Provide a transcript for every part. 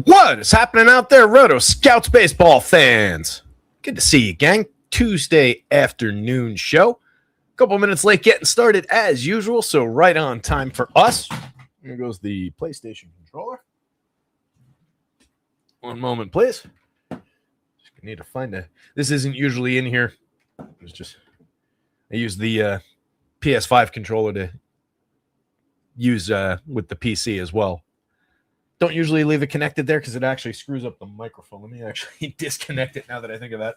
What is happening out there, Rotoscouts baseball fans? Good to see you, gang. Tuesday afternoon show. Couple minutes late getting started as usual, so right on time for us. Here goes the PlayStation controller. One moment, please. Just need to find a. This isn't usually in here. It's just I use the PS5 controller to use with the PC as well. Don't usually leave it connected there because it actually screws up the microphone. Let me actually disconnect it now that I think of that.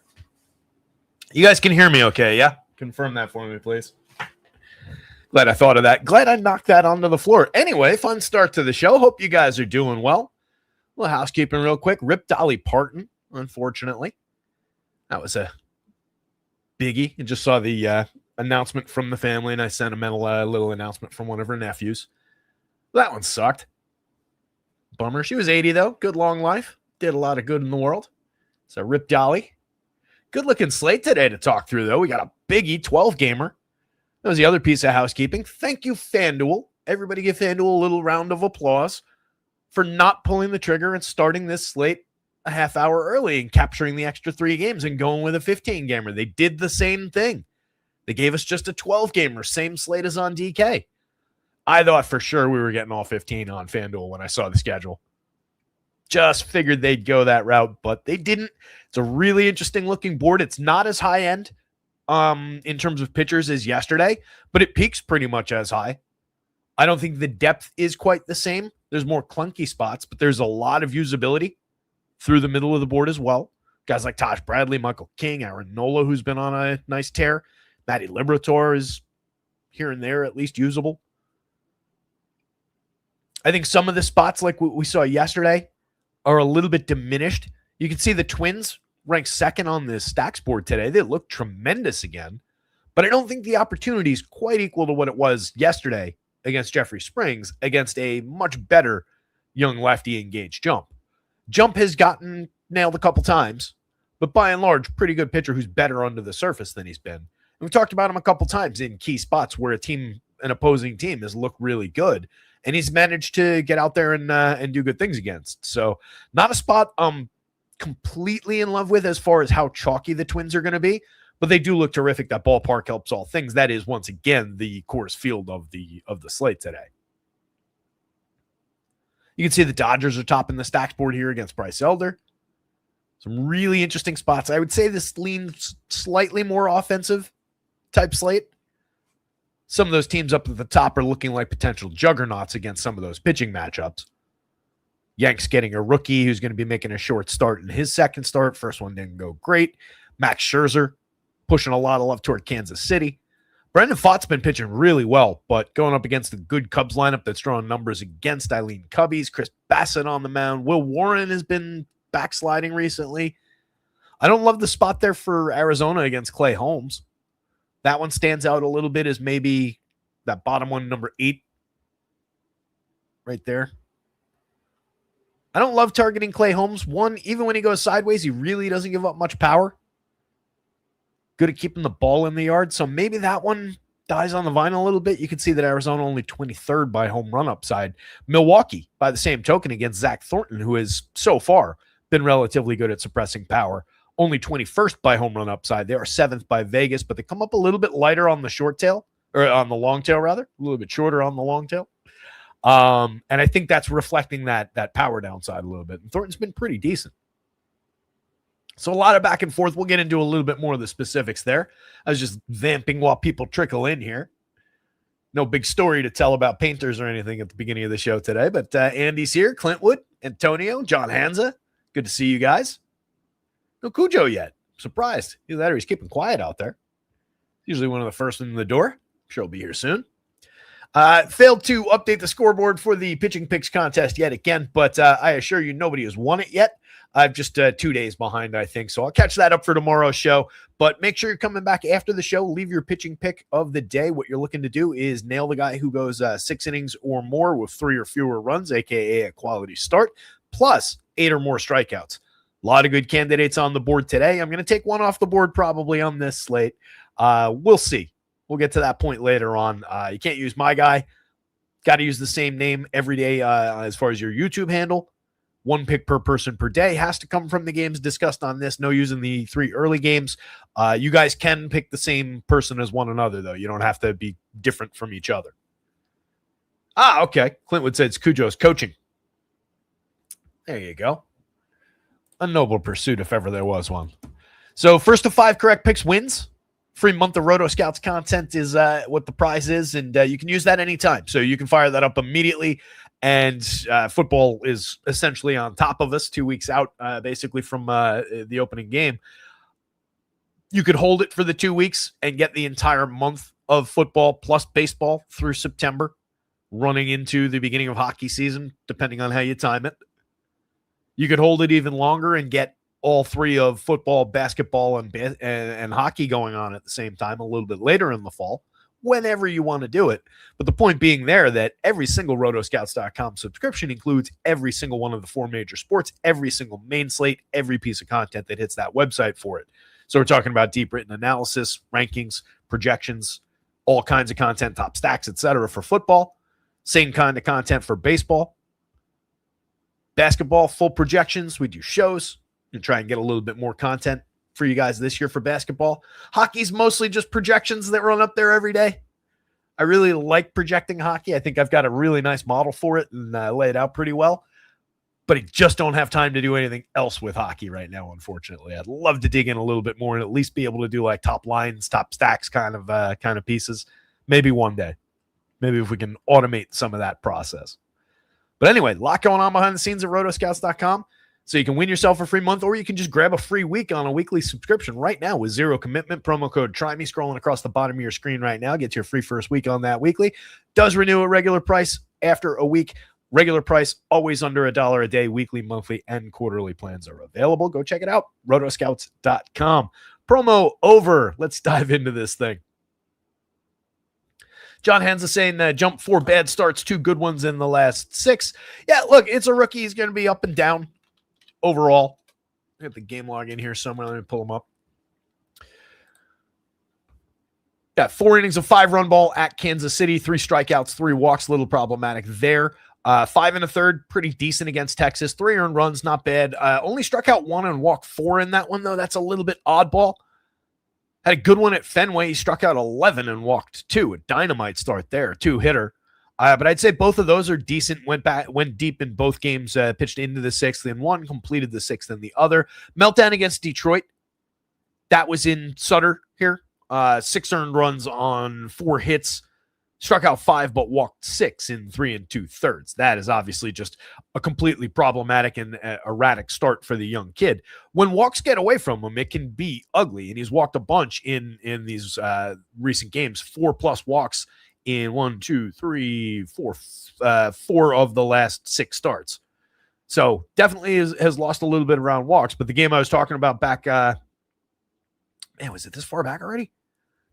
You guys can hear me okay, yeah? Confirm that for me, please. Glad I thought of that. Glad I knocked that onto the floor. Anyway, fun start to the show. Hope you guys are doing well. A little housekeeping real quick. Rip Dolly Parton, unfortunately. That was a biggie. I just saw the announcement from the family, and I sent a little announcement from one of her nephews. That one sucked. Bummer. She was 80, though. Good long life. Did a lot of good in the world. So, Rip Dolly. Good looking slate today to talk through, though. We got a biggie 12-gamer. That was the other piece of housekeeping. Thank you, FanDuel. Everybody give FanDuel a little round of applause for not pulling the trigger and starting this slate a half hour early and capturing the extra 3 games and going with a 15-gamer. They did the same thing. They gave us just a 12-gamer, same slate as on DK. I thought for sure we were getting all 15 on FanDuel when I saw the schedule. Just figured they'd go that route, but they didn't. It's a really interesting looking board. It's not as high end in terms of pitchers as yesterday, but it peaks pretty much as high. I don't think the depth is quite the same. There's more clunky spots, but there's a lot of usability through the middle of the board as well. Guys like Tosh Bradley, Michael King, Aaron Nola, who's been on a nice tear. Matty Liberatore is here and there at least usable. I think some of the spots like what we saw yesterday are a little bit diminished. You can see the Twins ranked second on the stacks board today. They look tremendous again, but I don't think the opportunity is quite equal to what it was yesterday against Jeffrey Springs against a much better young lefty engaged Jump. Jump has gotten nailed a couple times, but by and large, pretty good pitcher who's better under the surface than he's been. And we've talked about him a couple times in key spots where an opposing team has looked really good. And he's managed to get out there and do good things against. So not a spot I'm completely in love with as far as how chalky the Twins are going to be, but they do look terrific. That ballpark helps all things. That is, once again, the Coors Field of the slate today. You can see the Dodgers are topping the stacks board here against Bryce Elder. Some really interesting spots. I would say this leans slightly more offensive type slate. Some of those teams up at the top are looking like potential juggernauts against some of those pitching matchups. Yanks getting a rookie who's going to be making a short start in his second start. First one didn't go great. Max Scherzer pushing a lot of love toward Kansas City. Brendan Pfaadt's been pitching really well, but going up against the good Cubs lineup that's drawing numbers against Eileen Cubbies, Chris Bassett on the mound. Will Warren has been backsliding recently. I don't love the spot there for Arizona against Clay Holmes. That one stands out a little bit as maybe that bottom one, number 8, right there. I don't love targeting Clay Holmes. One, even when he goes sideways, he really doesn't give up much power. Good at keeping the ball in the yard. So maybe that one dies on the vine a little bit. You can see that Arizona only 23rd by home run upside. Milwaukee, by the same token, against Zach Thornton, who has so far been relatively good at suppressing power. Only 21st by home run upside. They are 7th by Vegas, but they come up a little bit lighter on the short tail, or on the long tail, rather. A little bit shorter on the long tail. And I think that's reflecting that power downside a little bit. And Thornton's been pretty decent. So a lot of back and forth. We'll get into a little bit more of the specifics there. I was just vamping while people trickle in here. No big story to tell about painters or anything at the beginning of the show today, but Andy's here, Clintwood, Antonio, John Hanza. Good to see you guys. No Cujo yet. Surprised. Either that or he's keeping quiet out there. Usually one of the first in the door. I'm sure he'll be here soon. Failed to update the scoreboard for the pitching picks contest yet again, but I assure you nobody has won it yet. I'm just 2 days behind, I think, so I'll catch that up for tomorrow's show. But make sure you're coming back after the show. Leave your pitching pick of the day. What you're looking to do is nail the guy who goes 6 innings or more with 3 or fewer runs, a.k.a. a quality start, plus 8 or more strikeouts. A lot of good candidates on the board today. I'm going to take one off the board probably on this slate. We'll see. We'll get to that point later on. You can't use my guy. Got to use the same name every day as far as your YouTube handle. 1 pick per person per day has to come from the games discussed on this. No using the 3 early games. You guys can pick the same person as one another, though. You don't have to be different from each other. Okay. Clintwood said it's Cujo's coaching. There you go. A noble pursuit if ever there was one. So first to 5 correct picks wins. Free month of Rotoscouts content is what the prize is, and you can use that anytime. So you can fire that up immediately, and football is essentially on top of us 2 weeks out, basically from the opening game. You could hold it for the 2 weeks and get the entire month of football plus baseball through September, running into the beginning of hockey season, depending on how you time it. You could hold it even longer and get all 3 of football, basketball, and hockey going on at the same time a little bit later in the fall, whenever you want to do it. But the point being there that every single Rotoscouts.com subscription includes every single one of the 4 major sports, every single main slate, every piece of content that hits that website for it. So we're talking about deep written analysis, rankings, projections, all kinds of content, top stacks, etc. for football. Same kind of content for baseball. Basketball, full projections. We do shows and try and get a little bit more content for you guys this year for basketball. Hockey's mostly just projections that run up there every day. I really like projecting hockey. I think I've got a really nice model for it and lay it out pretty well. But I just don't have time to do anything else with hockey right now, unfortunately. I'd love to dig in a little bit more and at least be able to do like top lines, top stacks kind of pieces. Maybe one day. Maybe if we can automate some of that process. But anyway, a lot going on behind the scenes at Rotoscouts.com. So you can win yourself a free month, or you can just grab a free week on a weekly subscription right now with 0 commitment. Promo code TRYME scrolling across the bottom of your screen right now. Get your free first week on that weekly. Does renew at regular price after a week. Regular price, always under $1 a day. Weekly, monthly, and quarterly plans are available. Go check it out. Rotoscouts.com. Promo over. Let's dive into this thing. John Hansa saying jump 4 bad starts, 2 good ones in the last 6. Yeah, look, it's a rookie. He's going to be up and down. Overall, I got the game log in here somewhere. Let me pull them up. Got 4 innings of 5-run ball at Kansas City, 3 strikeouts, 3 walks, little problematic there. 5 1/3, pretty decent against Texas. 3 earned runs, not bad. Only struck out 1 and walked 4 in that one, though. That's a little bit oddball. Had a good one at Fenway. He struck out 11 and walked 2. A dynamite start there, 2-hitter. But I'd say both of those are decent. Went deep in both games, pitched into the 6th in one, completed the 6th in the other. Meltdown against Detroit. That was in Sutter here. 6 earned runs on 4 hits. Struck out 5, but walked 6 in 3 2/3. That is obviously just a completely problematic and erratic start for the young kid. When walks get away from him, it can be ugly, and he's walked a bunch in these recent games. 4+ walks in 4 of the last 6 starts. So definitely has lost a little bit around walks. But the game I was talking about back, was it this far back already?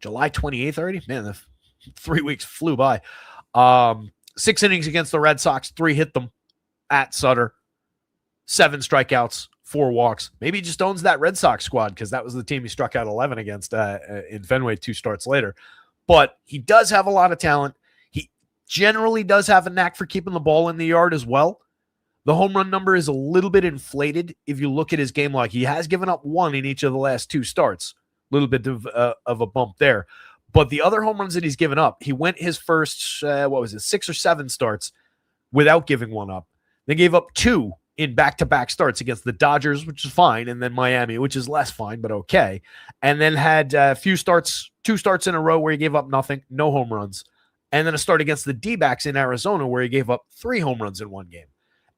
July 28th already? Man, the 3 weeks flew by. 6 innings against the Red Sox, 3 hit them at Sutter, 7 strikeouts, 4 walks. Maybe he just owns that Red Sox squad because that was the team he struck out 11 against in Fenway 2 starts later. But he does have a lot of talent. He generally does have a knack for keeping the ball in the yard as well. The home run number is a little bit inflated if you look at his game log. He has given up 1 in each of the last 2 starts. A little bit of a bump there. But the other home runs that he's given up, he went his first, 6 or 7 starts without giving 1 up. They gave up 2 in back-to-back starts against the Dodgers, which is fine, and then Miami, which is less fine, but okay. And then had a few starts, 2 starts in a row where he gave up nothing, no home runs. And then a start against the D-backs in Arizona where he gave up 3 home runs in one game.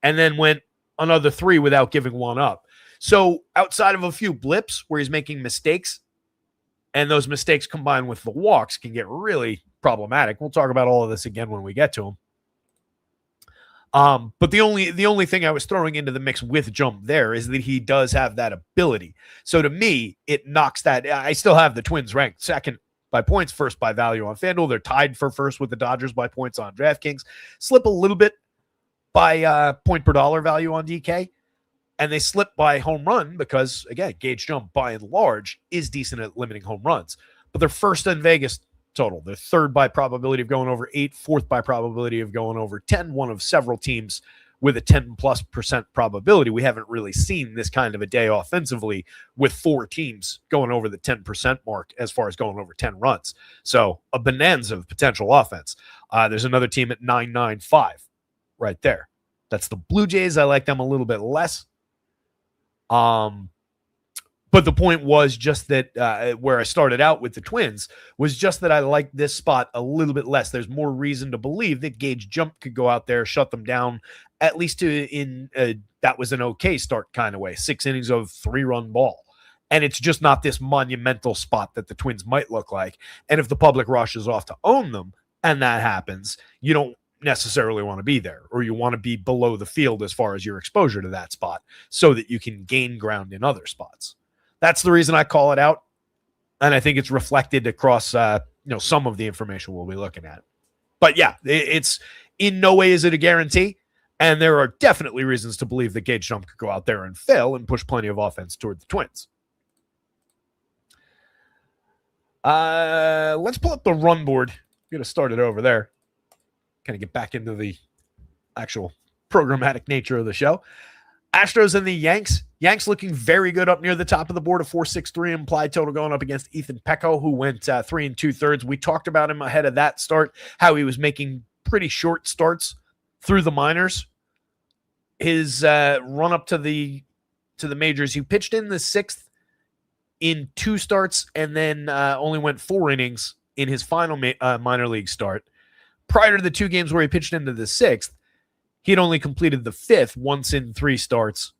And then went another 3 without giving 1 up. So outside of a few blips where he's making mistakes, and those mistakes combined with the walks can get really problematic. We'll talk about all of this again when we get to him. But the only thing I was throwing into the mix with Jump there is that he does have that ability. So to me, it knocks that. I still have the Twins ranked second by points, first by value on FanDuel. They're tied for first with the Dodgers by points on DraftKings. Slip a little bit by point per dollar value on DK. And they slip by home run because, again, Gage Jump by and large is decent at limiting home runs. But they're first in Vegas total. They're third by probability of going over 8, fourth by probability of going over 10, one of several teams with a 10+% probability. We haven't really seen this kind of a day offensively with 4 teams going over the 10% mark as far as going over 10 runs. So a bonanza of potential offense. There's another team at 9.95 right there. That's the Blue Jays. I like them a little bit less. But the point was just that where I started out with the Twins was just that I like this spot a little bit less. There's more reason to believe that Gage Jump could go out there, shut them down, at least that was an okay start kind of way. 6 innings of 3-run ball. And it's just not this monumental spot that the Twins might look like. And if the public rushes off to own them, and that happens, you don't necessarily want to be there, or you want to be below the field as far as your exposure to that spot so that you can gain ground in other spots. That's the reason I call it out, and I think it's reflected across some of the information we'll be looking at. But yeah, it's in no way is it a guarantee, and there are definitely reasons to believe that Gage Jump could go out there and fail and push plenty of offense toward the Twins. Let's pull up the run board. I'm going to start it over there. Kind of get back into the actual programmatic nature of the show. Astros and the Yanks. Yanks looking very good up near the top of the board, a 4.63 implied total going up against Ethan Pecco, who went 3 2/3. We talked about him ahead of that start, how he was making pretty short starts through the minors. His run up to the majors, he pitched in the 6th in 2 starts and then only went 4 innings in his final minor league start. Prior to the 2 games where he pitched into the 6th, he had only completed the 5th once in 3 starts,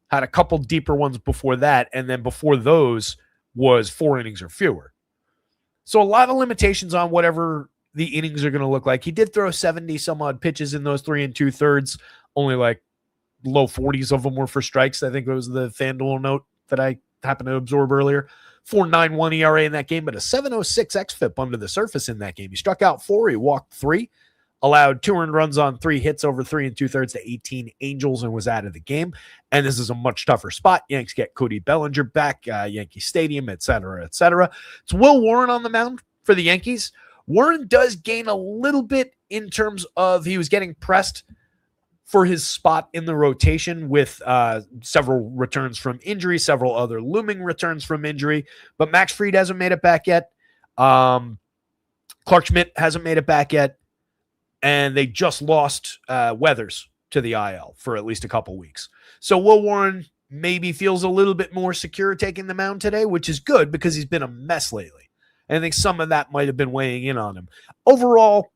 had a couple deeper ones before that, and then before those was 4 innings or fewer. So a lot of limitations on whatever the innings are going to look like. He did throw 70 some odd pitches in those 3 2/3. Only like low 40s of them were for strikes. I think it was the FanDuel note that I happened to absorb earlier. 4.91 ERA in that game, but a 7.06 xFIP under the surface in that game. He struck out 4, he walked 3, allowed 2 earned runs on 3 hits over 3 2/3 to 18 Angels and was out of the game. And this is a much tougher spot. Yanks get Cody Bellinger back, Yankee Stadium, et cetera, et cetera. It's Will Warren on the mound for the Yankees. Warren does gain a little bit in terms of he was getting pressed for his spot in the rotation with several returns from injury, several other looming returns from injury. But Max Fried hasn't made it back yet. Clark Schmidt hasn't made it back yet. And they just lost Weathers to the IL for at least a couple weeks. So Will Warren maybe feels a little bit more secure taking the mound today, which is good because he's been a mess lately. And I think some of that might have been weighing in on him. Overall,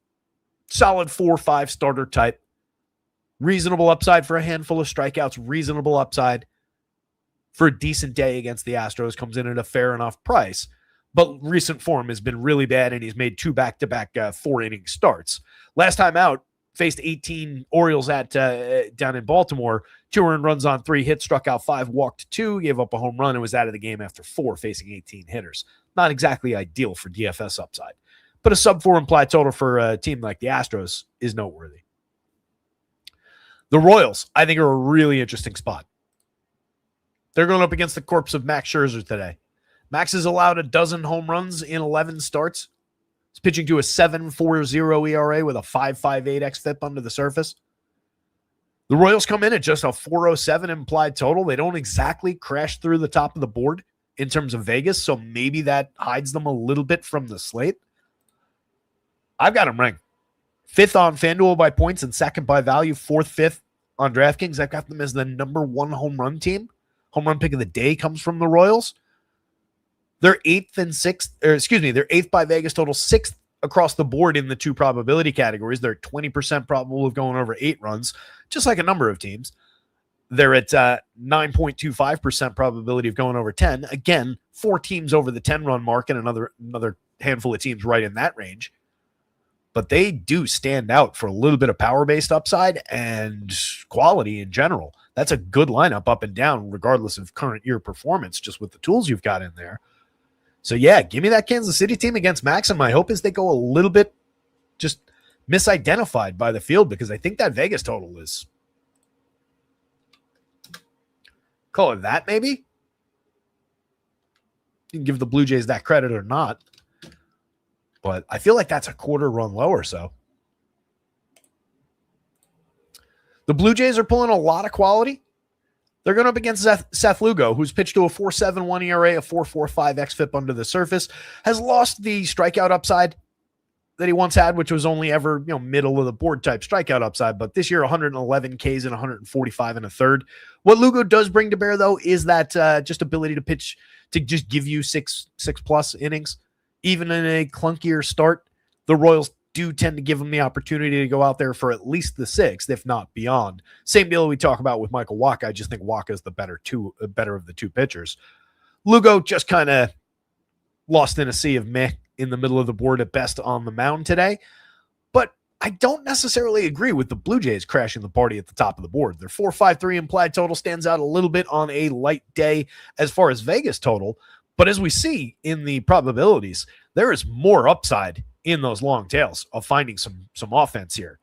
solid 4-5 starter type. Reasonable upside for a handful of strikeouts. Reasonable upside for a decent day against the Astros. Comes in at a fair enough price. But recent form has been really bad, and he's made 2 back-to-back 4-inning starts. Last time out, faced 18 Orioles at down in Baltimore. 2 earned runs on 3 hits, struck out 5, walked 2, gave up a home run, and was out of the game after 4, facing 18 hitters. Not exactly ideal for DFS upside. But a sub-4 implied total for a team like the Astros is noteworthy. The Royals, I think, are a really interesting spot. They're going up against the corpse of Max Scherzer today. Max has allowed a dozen home runs in 11 starts. He's pitching to a 7.40 ERA with a 5.58 xFIP under the surface. The Royals come in at just a 4.07 implied total. They don't exactly crash through the top of the board in terms of Vegas, so maybe that hides them a little bit from the slate. I've got them ranked 5th on FanDuel by points and 2nd by value, 4th, 5th on DraftKings. I've got them as the number 1 home run team. Home run pick of the day comes from the Royals. They're 8th and 6th, they're 8th by Vegas total, 6th across the board in the 2 probability categories. They're 20% probable of going over 8 runs, just like a number of teams. They're at 9.25% probability of going over 10. Again, 4 teams over the 10-run mark and another handful of teams right in that range. But they do stand out for a little bit of power-based upside and quality in general. That's a good lineup up and down, regardless of current year performance, just with the tools you've got in there. So, yeah, give me that Kansas City team against Max, and my hope is they go a little bit just misidentified by the field, because I think that Vegas total is, call it that maybe? You can give the Blue Jays that credit or not. But I feel like that's a quarter run low or so. The Blue Jays are pulling a lot of quality. They're going up against Seth Lugo, who's pitched to a 4.71 ERA, a 4.45 xFIP under the surface, has lost the strikeout upside that he once had, which was only ever, middle of the board type strikeout upside. But this year, 111 Ks and 145 and a third. What Lugo does bring to bear, though, is that just ability to pitch, to just give you six plus innings. Even in a clunkier start, the Royals do tend to give him the opportunity to go out there for at least the sixth, if not beyond. Same deal we talk about with Michael Wacha. I just think Wacha is the better of the two pitchers. Lugo just kind of lost in a sea of meh in the middle of the board at best on the mound today. But I don't necessarily agree with the Blue Jays crashing the party at the top of the board. Their 4.53 implied total stands out a little bit on a light day as far as Vegas total. But as we see in the probabilities, there is more upside in those long tails of finding some offense here.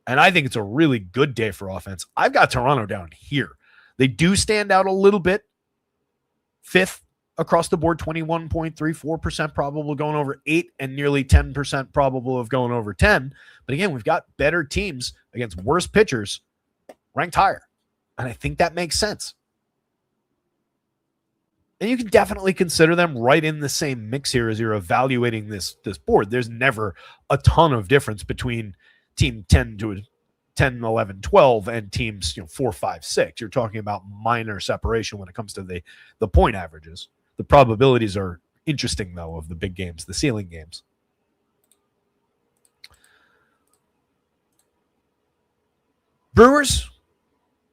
And I think it's a really good day for offense. I've got Toronto down here. They do stand out a little bit. Fifth across the board, 21.34% probable going over 8 and nearly 10% probable of going over 10. But again, we've got better teams against worse pitchers ranked higher. And I think that makes sense. And you can definitely consider them right in the same mix here as you're evaluating this board. There's never a ton of difference between team 10 to 10, 11, 12 and teams 4, 5, 6. You're talking about minor separation when it comes to the point averages. The probabilities are interesting, though, of the big games, the ceiling games. Brewers,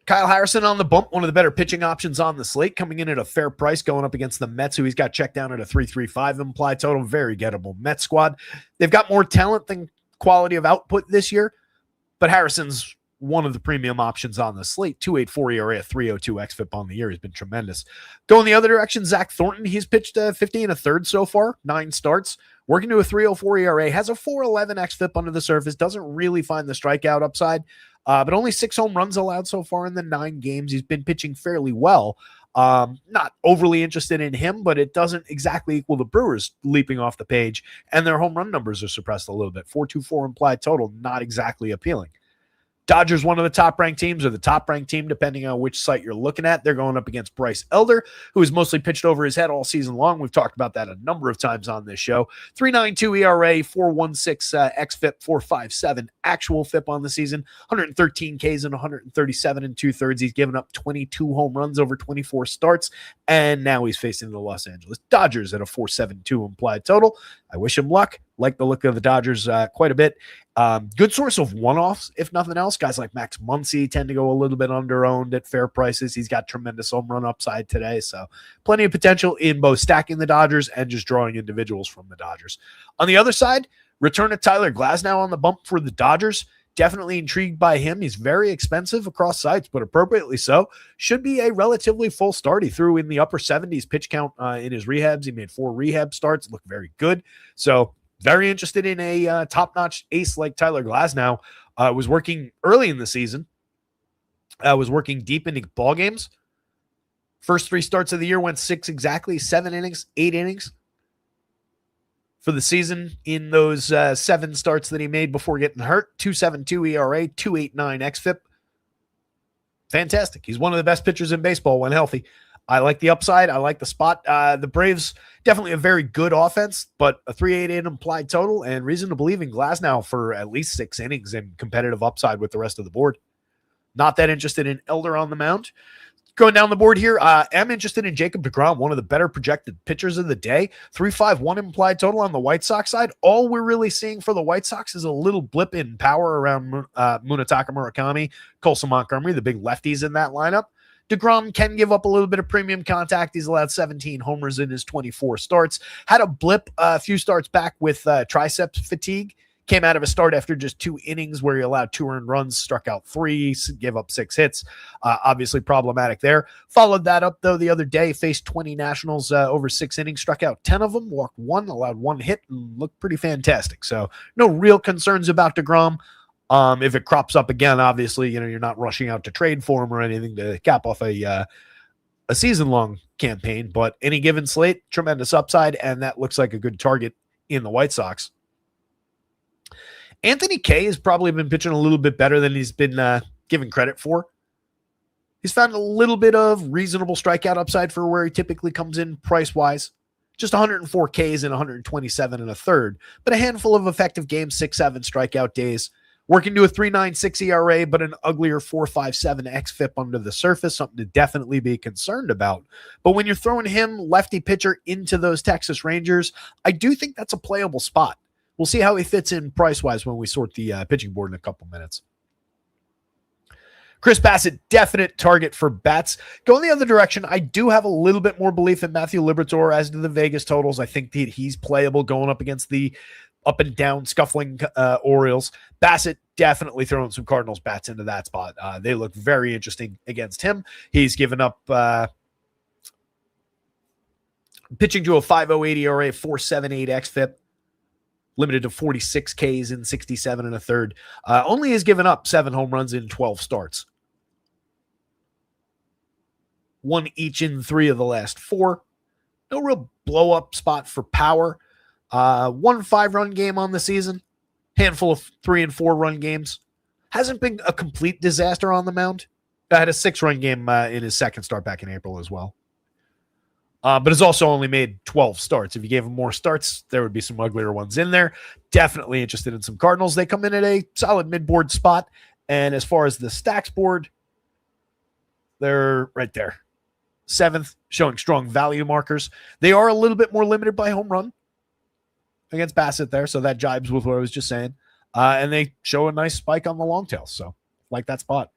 Kyle Harrison on the bump, one of the better pitching options on the slate, coming in at a fair price, going up against the Mets, who he's got checked down at a 3.35 implied total. Very gettable Mets squad. They've got more talent than quality of output this year, but Harrison's one of the premium options on the slate. 2.84 ERA, a 3.02 xFIP on the year. He's been tremendous. Going the other direction, Zach Thornton, he's pitched 50 and a third so far, 9 starts, working to a 3.04 ERA, has a 4.11 xFIP under the surface, doesn't really find the strikeout upside. But only 6 home runs allowed so far in the 9 games. He's been pitching fairly well. Not overly interested in him, but it doesn't exactly equal the Brewers leaping off the page, and their home run numbers are suppressed a little bit. 4.24 implied total, not exactly appealing. Dodgers, one of the top-ranked teams, or the top-ranked team, depending on which site you're looking at. They're going up against Bryce Elder, who has mostly pitched over his head all season long. We've talked about that a number of times on this show. 3.92 ERA, 4.16 xFIP, 4.57 actual FIP on the season, 113 Ks and 137 and 2/3. He's given up 22 home runs over 24 starts, and now he's facing the Los Angeles Dodgers at a 4.72 implied total. I wish him luck. Like the look of the Dodgers quite a bit. Good source of one-offs, if nothing else. Guys like Max Muncy tend to go a little bit under-owned at fair prices. He's got tremendous home run upside today, so plenty of potential in both stacking the Dodgers and just drawing individuals from the Dodgers. On the other side, return of Tyler Glasnow on the bump for the Dodgers. Definitely intrigued by him. He's very expensive across sites, but appropriately so. Should be a relatively full start. He threw in the upper 70s pitch count in his rehabs. He made 4 rehab starts. Looked very good. So very interested in a top-notch ace like Tyler Glasnow. Was working early in the season. Was working deep into ball games. First 3 starts of the year went 6 exactly, 7 innings, 8 innings for the season in those 7 starts that he made before getting hurt. 2.72 ERA, 2.89 xFIP. Fantastic. He's one of the best pitchers in baseball when healthy. I like the upside. I like the spot. The Braves, definitely a very good offense, but a 3.88 implied total and reason to believe in Glasnow for at least 6 innings and competitive upside with the rest of the board. Not that interested in Elder on the mound. Going down the board here, I'm interested in Jacob deGrom, one of the better projected pitchers of the day. 3.51 implied total on the White Sox side. All we're really seeing for the White Sox is a little blip in power around Munetaka Murakami, Colson Montgomery, the big lefties in that lineup. deGrom can give up a little bit of premium contact. He's allowed 17 homers in his 24 starts. Had a blip a few starts back with triceps fatigue. Came out of a start after just 2 innings where he allowed 2 earned runs, struck out 3, gave up 6 hits. Obviously problematic there. Followed that up, though, the other day. Faced 20 Nationals over 6 innings, struck out 10 of them, walked 1, allowed 1 hit, and looked pretty fantastic. So no real concerns about deGrom. If it crops up again, obviously, you're not rushing out to trade for him or anything to cap off a season-long campaign. But any given slate, tremendous upside, and that looks like a good target in the White Sox. Anthony Kay has probably been pitching a little bit better than he's been given credit for. He's found a little bit of reasonable strikeout upside for where he typically comes in price-wise. Just 104 Ks and 127 and a third, but a handful of effective games, 6-7 strikeout days. Working to a 3.96 ERA, but an uglier 4.57 xFIP under the surface, something to definitely be concerned about. But when you're throwing him, lefty pitcher, into those Texas Rangers, I do think that's a playable spot. We'll see how he fits in price-wise when we sort the pitching board in a couple minutes. Chris Bassett, definite target for bats. Going the other direction, I do have a little bit more belief in Matthew Liberatore as to the Vegas totals. I think that he's playable going up against the up and down scuffling Orioles. Bassett definitely throwing some Cardinals bats into that spot. They look very interesting against him. He's given up pitching to a 5.08 ERA, 4.78 xFIP, limited to 46 Ks in 67 and a third. Only has given up 7 home runs in 12 starts. 1 each in 3 of the last 4. No real blow-up spot for power. 1 5-run game on the season. Handful of 3 and 4-run games. Hasn't been a complete disaster on the mound. Had a 6-run game in his second start back in April as well. But has also only made 12 starts. If you gave him more starts, there would be some uglier ones in there. Definitely interested in some Cardinals. They come in at a solid mid-board spot. And as far as the stacks board, they're right there. 7th, showing strong value markers. They are a little bit more limited by home run against Bassett there, so that jibes with what I was just saying. And they show a nice spike on the long tail, so like that spot.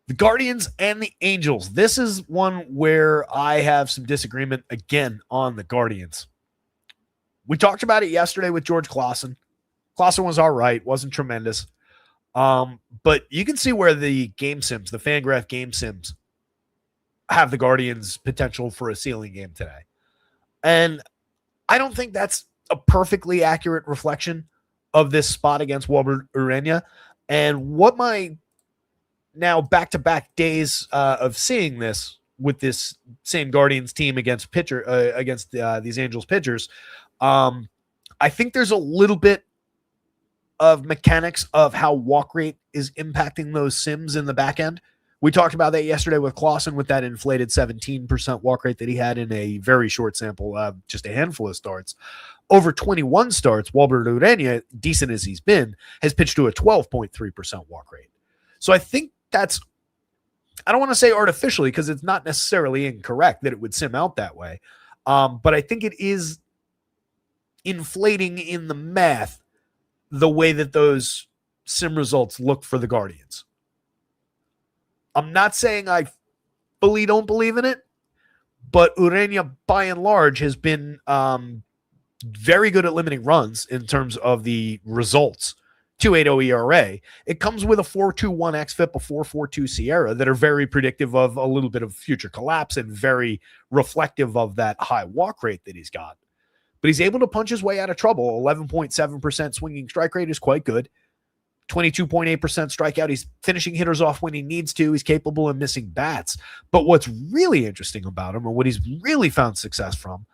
The Guardians and the Angels. This is one where I have some disagreement again on the Guardians. We talked about it yesterday with George Clausen. Clausen was all right, wasn't tremendous. But you can see where the game sims, the FanGraph game sims, have the Guardians' potential for a ceiling game today. And I don't think that's a perfectly accurate reflection of this spot against Wilber Urena. And what my now back-to-back days of seeing this with this same Guardians team against these Angels pitchers, I think there's a little bit of mechanics of how walk rate is impacting those sims in the back end. We talked about that yesterday with Clausen with that inflated 17% walk rate that he had in a very short sample, just a handful of starts. Over 21 starts, Wilber Urena, decent as he's been, has pitched to a 12.3% walk rate. So I think that's, I don't want to say artificially because it's not necessarily incorrect that it would sim out that way. But I think it is inflating in the math the way that those sim results look for the Guardians. I'm not saying I fully don't believe in it, but Urena, by and large, has been very good at limiting runs in terms of the results. 2.80 ERA. It comes with a 4.21 xFIP, a 4.42 Sierra that are very predictive of a little bit of future collapse and very reflective of that high walk rate that he's got. But he's able to punch his way out of trouble. 11.7% swinging strike rate is quite good. 22.8% strikeout. He's finishing hitters off when he needs to. He's capable of missing bats. But what's really interesting about him, or what he's really found success from,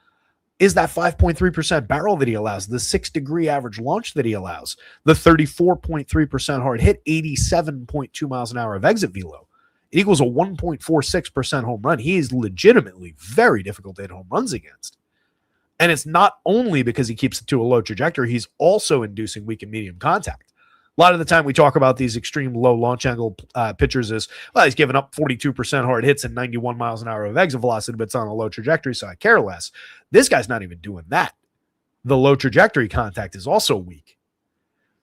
is that 5.3% barrel that he allows, the 6-degree average launch that he allows, the 34.3% hard hit, 87.2 miles an hour of exit velo. It equals a 1.46% home run. He is legitimately very difficult to hit home runs against. And it's not only because he keeps it to a low trajectory, he's also inducing weak and medium contact. A lot of the time we talk about these extreme low launch angle pitchers as, well, he's giving up 42% hard hits and 91 miles an hour of exit velocity, but it's on a low trajectory, so I care less. This guy's not even doing that. The low trajectory contact is also weak.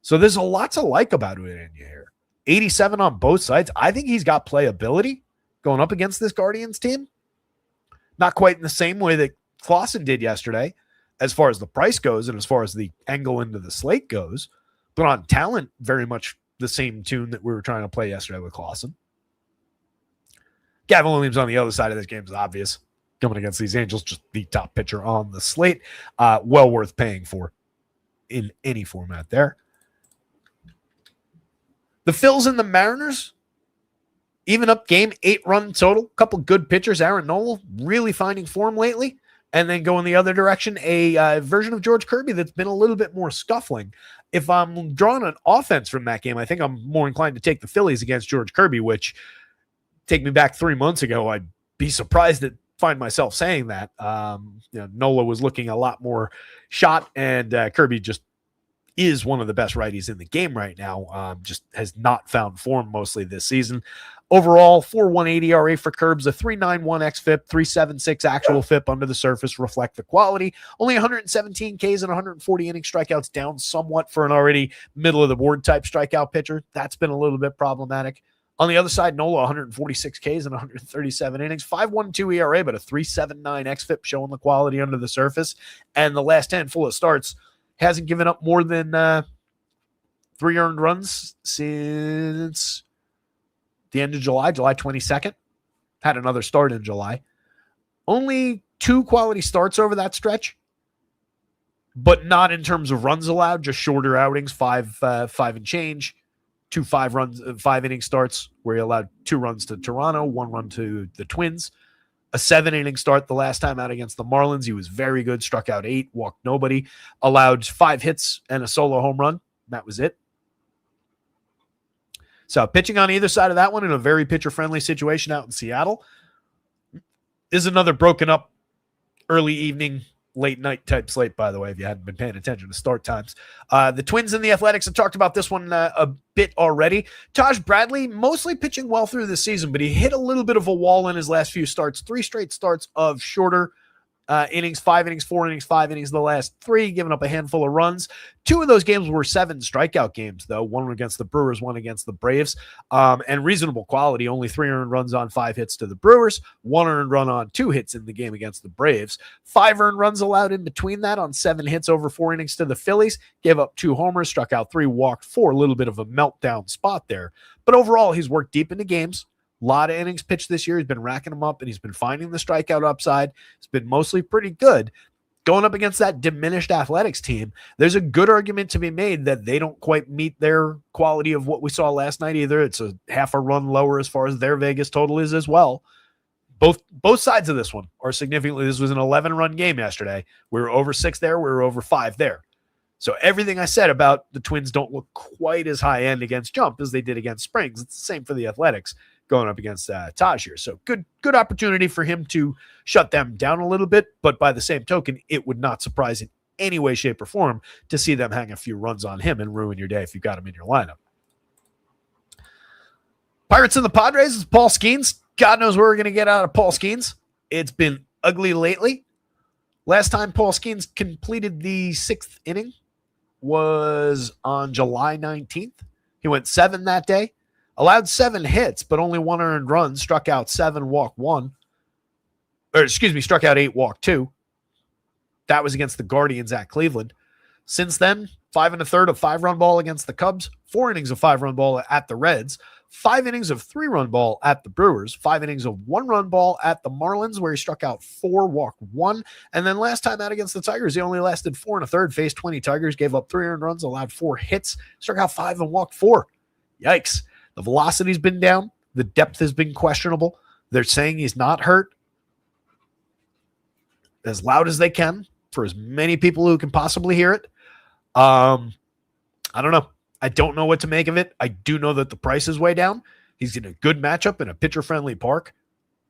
So there's a lot to like about Urena here. 87 on both sides. I think he's got playability going up against this Guardians team. Not quite in the same way that Clausen did yesterday, as far as the price goes and as far as the angle into the slate goes. But on talent, very much the same tune that we were trying to play yesterday with Clausen. Gavin Williams on the other side of this game is obvious. Coming against these Angels, just the top pitcher on the slate. Well worth paying for in any format there. The Phils and the Mariners, even up game, 8-run total. Couple good pitchers. Aaron Nola really finding form lately. And then going the other direction, a version of George Kirby that's been a little bit more scuffling if I'm drawing an offense from that game, I think I'm more inclined to take the Phillies against George Kirby, which take me back 3 months ago, I'd be surprised to find myself saying that. Nola was looking a lot more shot, and Kirby just is one of the best righties in the game right now. Just has not found form mostly this season. Overall, 4.18 ERA for Curbs, a 3.91 xFIP, 3.76 actual FIP under the surface reflect the quality. Only 117 Ks and 140 inning strikeouts, down somewhat for an already middle of the board type strikeout pitcher. That's been a little bit problematic. On the other side, Nola, 146 Ks and 137 innings, 5.12 ERA, but a 3.79 xFIP showing the quality under the surface. And the last handful of starts hasn't given up more than 3 earned runs since the end of July 22nd. Had another start in July. Only 2 quality starts over that stretch, but not in terms of runs allowed, just shorter outings, 5 and change. 2 5 inning starts where he allowed 2 runs to Toronto, 1 run to the Twins. A 7-inning start the last time out against the Marlins. He was very good, struck out 8, walked nobody, allowed 5 hits and a solo home run. That was it. So pitching on either side of that one in a very pitcher-friendly situation out in Seattle is another broken up early evening, late night type slate, by the way, if you hadn't been paying attention to start times. The Twins and the Athletics have talked about this one a bit already. Taj Bradley mostly pitching well through the season, but he hit a little bit of a wall in his last few starts. 3 straight starts of shorter innings, 5 innings, 4 innings, 5 innings the last 3, giving up a handful of runs. 2 of those games were 7 strikeout games, though. 1 against the Brewers, 1 against the Braves. And reasonable quality, only 3 earned runs on 5 hits to the Brewers, 1 earned run on 2 hits in the game against the Braves. 5 earned runs allowed in between that on 7 hits over 4 innings to the Phillies. Gave up 2 homers, struck out 3, walked 4. A little bit of a meltdown spot there. But overall, he's worked deep into games. A lot of innings pitched this year. He's been racking them up, and he's been finding the strikeout upside. It's been mostly pretty good. Going up against that diminished Athletics team, there's a good argument to be made that they don't quite meet their quality of what we saw last night either. It's a half a run lower as far as their Vegas total is as well. Both sides of this one are significantly. This was an 11-run game yesterday. We were over 6 there. We were over 5 there. So everything I said about the Twins don't look quite as high end against Jump as they did against Springs. It's the same for the Athletics going up against Taj here. So good opportunity for him to shut them down a little bit. But by the same token, it would not surprise in any way, shape, or form to see them hang a few runs on him and ruin your day if you got him in your lineup. Pirates and the Padres is Paul Skeens. God knows where we're going to get out of Paul Skeens. It's been ugly lately. Last time Paul Skeens completed the 6th inning was on July 19th. He went 7 that day. Allowed 7 hits, but only 1 earned run. Struck out 7, walked 1. Struck out 8, walked 2. That was against the Guardians at Cleveland. Since then, 5 1/3 of 5-run ball against the Cubs, 4 innings of 5-run ball at the Reds, 5 innings of 3-run ball at the Brewers, 5 innings of 1-run ball at the Marlins, where he struck out 4, walked 1. And then last time out against the Tigers, he only lasted 4 1/3, faced 20 Tigers, gave up 3 earned runs, allowed 4 hits, struck out 5 and walked 4. Yikes. The velocity's been down. The depth has been questionable. They're saying he's not hurt. As loud as they can for as many people who can possibly hear it. I don't know. I don't know what to make of it. I do know that the price is way down. He's in a good matchup in a pitcher-friendly park.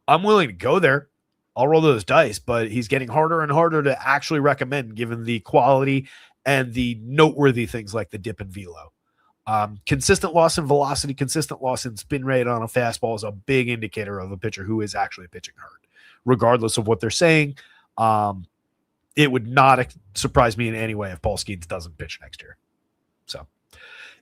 I'm willing to go there. I'll roll those dice, but he's getting harder and harder to actually recommend given the quality and the noteworthy things like the dip and velo. Consistent loss in velocity, consistent loss in spin rate on a fastball is a big indicator of a pitcher who is actually pitching hurt. Regardless of what they're saying, it would not surprise me in any way if Paul Skeens doesn't pitch next year. So,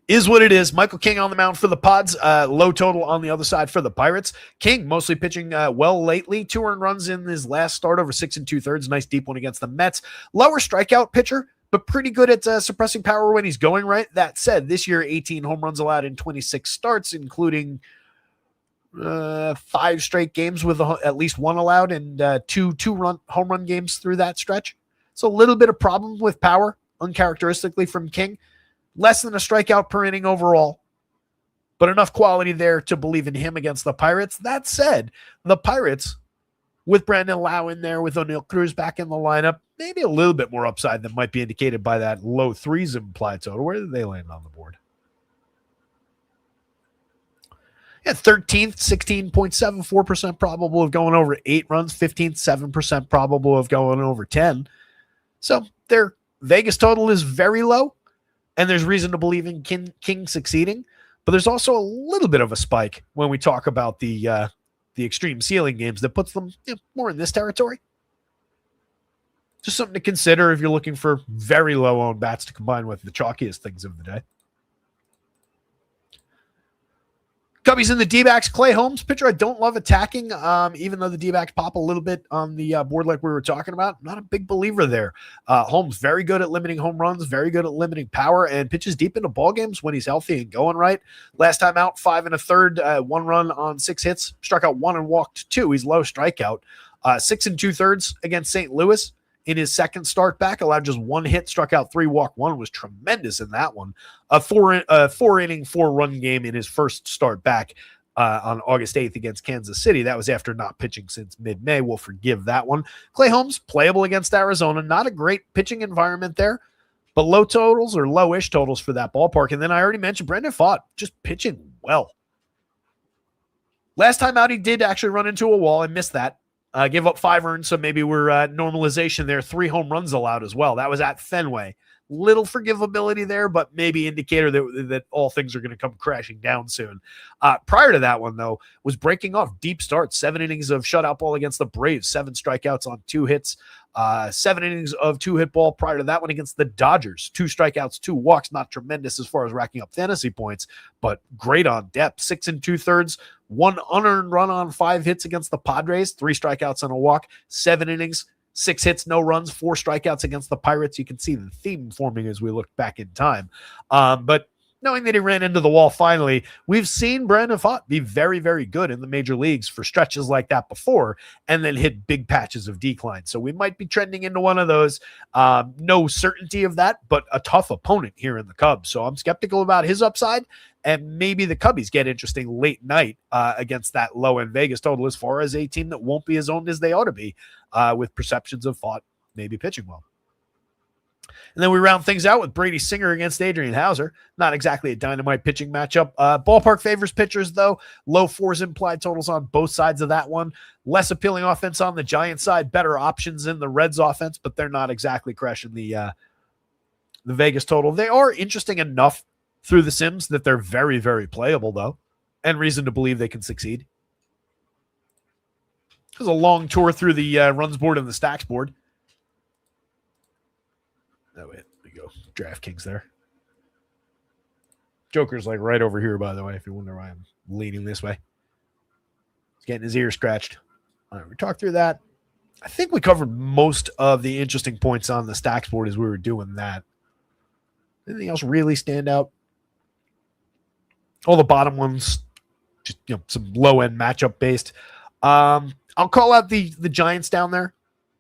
is what it is. Michael King on the mound for the Pods. Low total on the other side for the Pirates. King mostly pitching well lately. 2 earned runs in his last start over 6 2/3. Nice deep one against the Mets. Lower strikeout pitcher, but pretty good at suppressing power when he's going right. That said, this year, 18 home runs allowed in 26 starts, including 5 straight games with at least 1 allowed and 2 home run games through that stretch. So a little bit of problem with power, uncharacteristically from King. Less than a strikeout per inning overall, but enough quality there to believe in him against the Pirates. That said, the Pirates, with Brandon Lau in there, with O'Neal Cruz back in the lineup, maybe a little bit more upside than might be indicated by that low threes implied total. Where did they land on the board? Yeah, 13th, 16.74% probable of going over 8 runs, 15th, 7% probable of going over 10. So their Vegas total is very low, and there's reason to believe in King succeeding. But there's also a little bit of a spike when we talk about the extreme ceiling games that puts them more in this territory. Just something to consider if you're looking for very low-owned bats to combine with the chalkiest things of the day. Cubbies in the D-backs. Clay Holmes, pitcher I don't love attacking, even though the D-backs pop a little bit on the board like we were talking about. Not a big believer there. Holmes, very good at limiting home runs, very good at limiting power, and pitches deep into ball games when he's healthy and going right. Last time out, 5 1/3, 1 run on 6 hits, struck out 1 and walked 2. He's low strikeout. 6 2/3 against St. Louis. In his second start back, allowed just 1 hit, struck out 3, walked 1, was tremendous in that one. A 4-inning, 4-run game in his first start back on August 8th against Kansas City. That was after not pitching since mid-May. We'll forgive that one. Clay Holmes, playable against Arizona. Not a great pitching environment there, but low totals or low-ish totals for that ballpark. And then I already mentioned Brendan Pfaadt, just pitching well. Last time out, he did actually run into a wall. I missed that. Gave up 5 earned, so maybe we're normalization there. 3 home runs allowed as well. That was at Fenway. Little forgivability there, but maybe indicator that all things are going to come crashing down soon. Prior to that one, though, was breaking off deep starts. 7 innings of shutout ball against the Braves. 7 strikeouts on 2 hits. 7 innings of 2-hit ball prior to that one against the Dodgers. 2 strikeouts, 2 walks. Not tremendous as far as racking up fantasy points, but great on depth. 6 2/3, 1 unearned run on 5 hits against the Padres. 3 strikeouts and a walk. 7 innings, 6 hits, no runs, 4 strikeouts against the Pirates. You can see the theme forming as we look back in time. But knowing that he ran into the wall finally, we've seen Brendan Pfaadt be very, very good in the major leagues for stretches like that before and then hit big patches of decline. So we might be trending into one of those. No certainty of that, but a tough opponent here in the Cubs. So I'm skeptical about his upside, and maybe the Cubbies get interesting late night against that low-end Vegas total as far as a team that won't be as owned as they ought to be with perceptions of Pfaadt maybe pitching well. And then we round things out with Brady Singer against Adrian Hauser. Not exactly a dynamite pitching matchup. Ballpark favors pitchers, though. Low 4s implied totals on both sides of that one. Less appealing offense on the Giants side. Better options in the Reds offense, but they're not exactly crushing the Vegas total. They are interesting enough through the Sims that they're very, very playable, though, and reason to believe they can succeed. It was a long tour through the runs board and the stacks board. Oh, wait, we go. DraftKings there. Joker's like right over here, by the way, if you wonder why I'm leaning this way. He's getting his ear scratched. All right, we talked through that. I think we covered most of the interesting points on the stacks board as we were doing that. Anything else really stand out? All the bottom ones, just some low-end matchup based. I'll call out the Giants down there.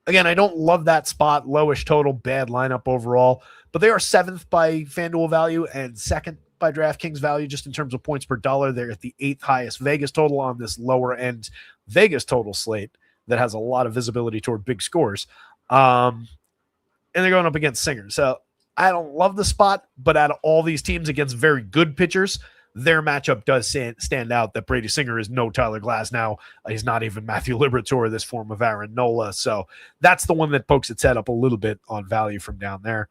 Again, I don't love that spot. Lowish total, bad lineup overall. But they are 7th by FanDuel value and 2nd by DraftKings value just in terms of points per dollar. They're at the 8th highest Vegas total on this lower-end Vegas total slate that has a lot of visibility toward big scores. And they're going up against Singer. So I don't love the spot, but out of all these teams against very good pitchers, their matchup does stand out that Brady Singer is no Tyler Glasnow. He's not even Matthew Liberatore, this form of Aaron Nola. So that's the one that pokes its head up a little bit on value from down there.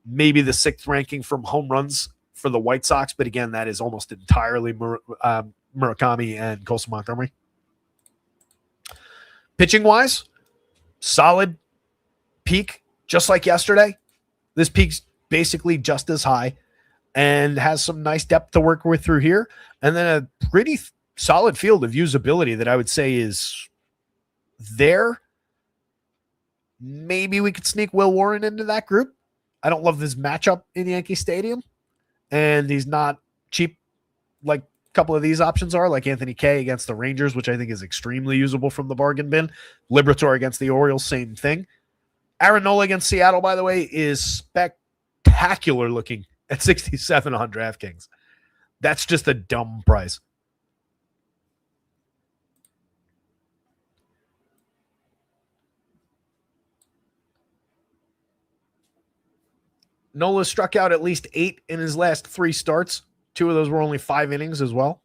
Maybe the 6th ranking from home runs for the White Sox, but again, that is almost entirely Murakami and Colson Montgomery. Pitching-wise, solid peak, just like yesterday. This peak's basically just as high and has some nice depth to work with through here. And then a pretty solid field of usability that I would say is there. Maybe we could sneak Will Warren into that group. I don't love this matchup in Yankee Stadium. And he's not cheap like a couple of these options are, like Anthony Kay against the Rangers, which I think is extremely usable from the bargain bin. Liberatore against the Orioles, same thing. Aaron Nola against Seattle, by the way, is spectacular looking at 67 on DraftKings. That's just a dumb price. Nola struck out at least 8 in his last 3 starts. 2 of those were only 5 innings as well.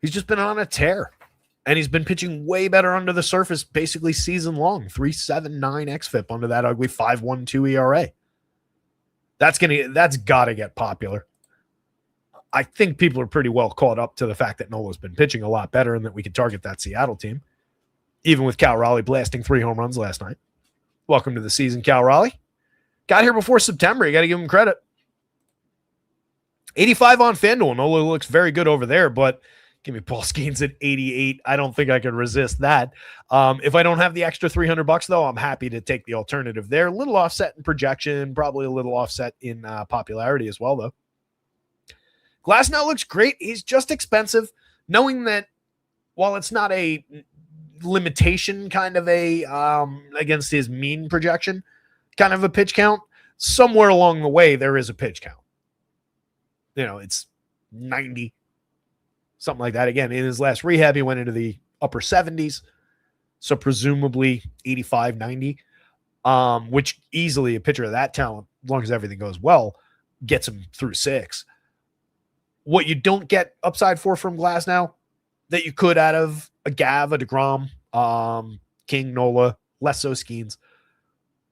He's just been on a tear. And he's been pitching way better under the surface basically season long. 3.79 xFIP under that ugly 5.12 ERA. That's got to get popular. I think people are pretty well caught up to the fact that Nola's been pitching a lot better and that we can target that Seattle team. Even with Cal Raleigh blasting 3 home runs last night. Welcome to the season, Cal Raleigh. Got here before September. You got to give him credit. 85 on FanDuel. Nola looks very good over there, but give me Paul Skeens at 88. I don't think I could resist that. If I don't have the extra $300, though, I'm happy to take the alternative there. A little offset in projection, probably a little offset in popularity as well, though. Glass now looks great. He's just expensive, knowing that while it's not a limitation kind of a against his mean projection kind of a pitch count, somewhere along the way there is a pitch count. It's 90, something like that. Again, in his last rehab, he went into the upper 70s, so presumably 85, 90, which easily a pitcher of that talent, as long as everything goes well, gets him through 6. What you don't get upside for from Glass now that you could out of a Gav, a DeGrom, King, Nola, less so Skeens,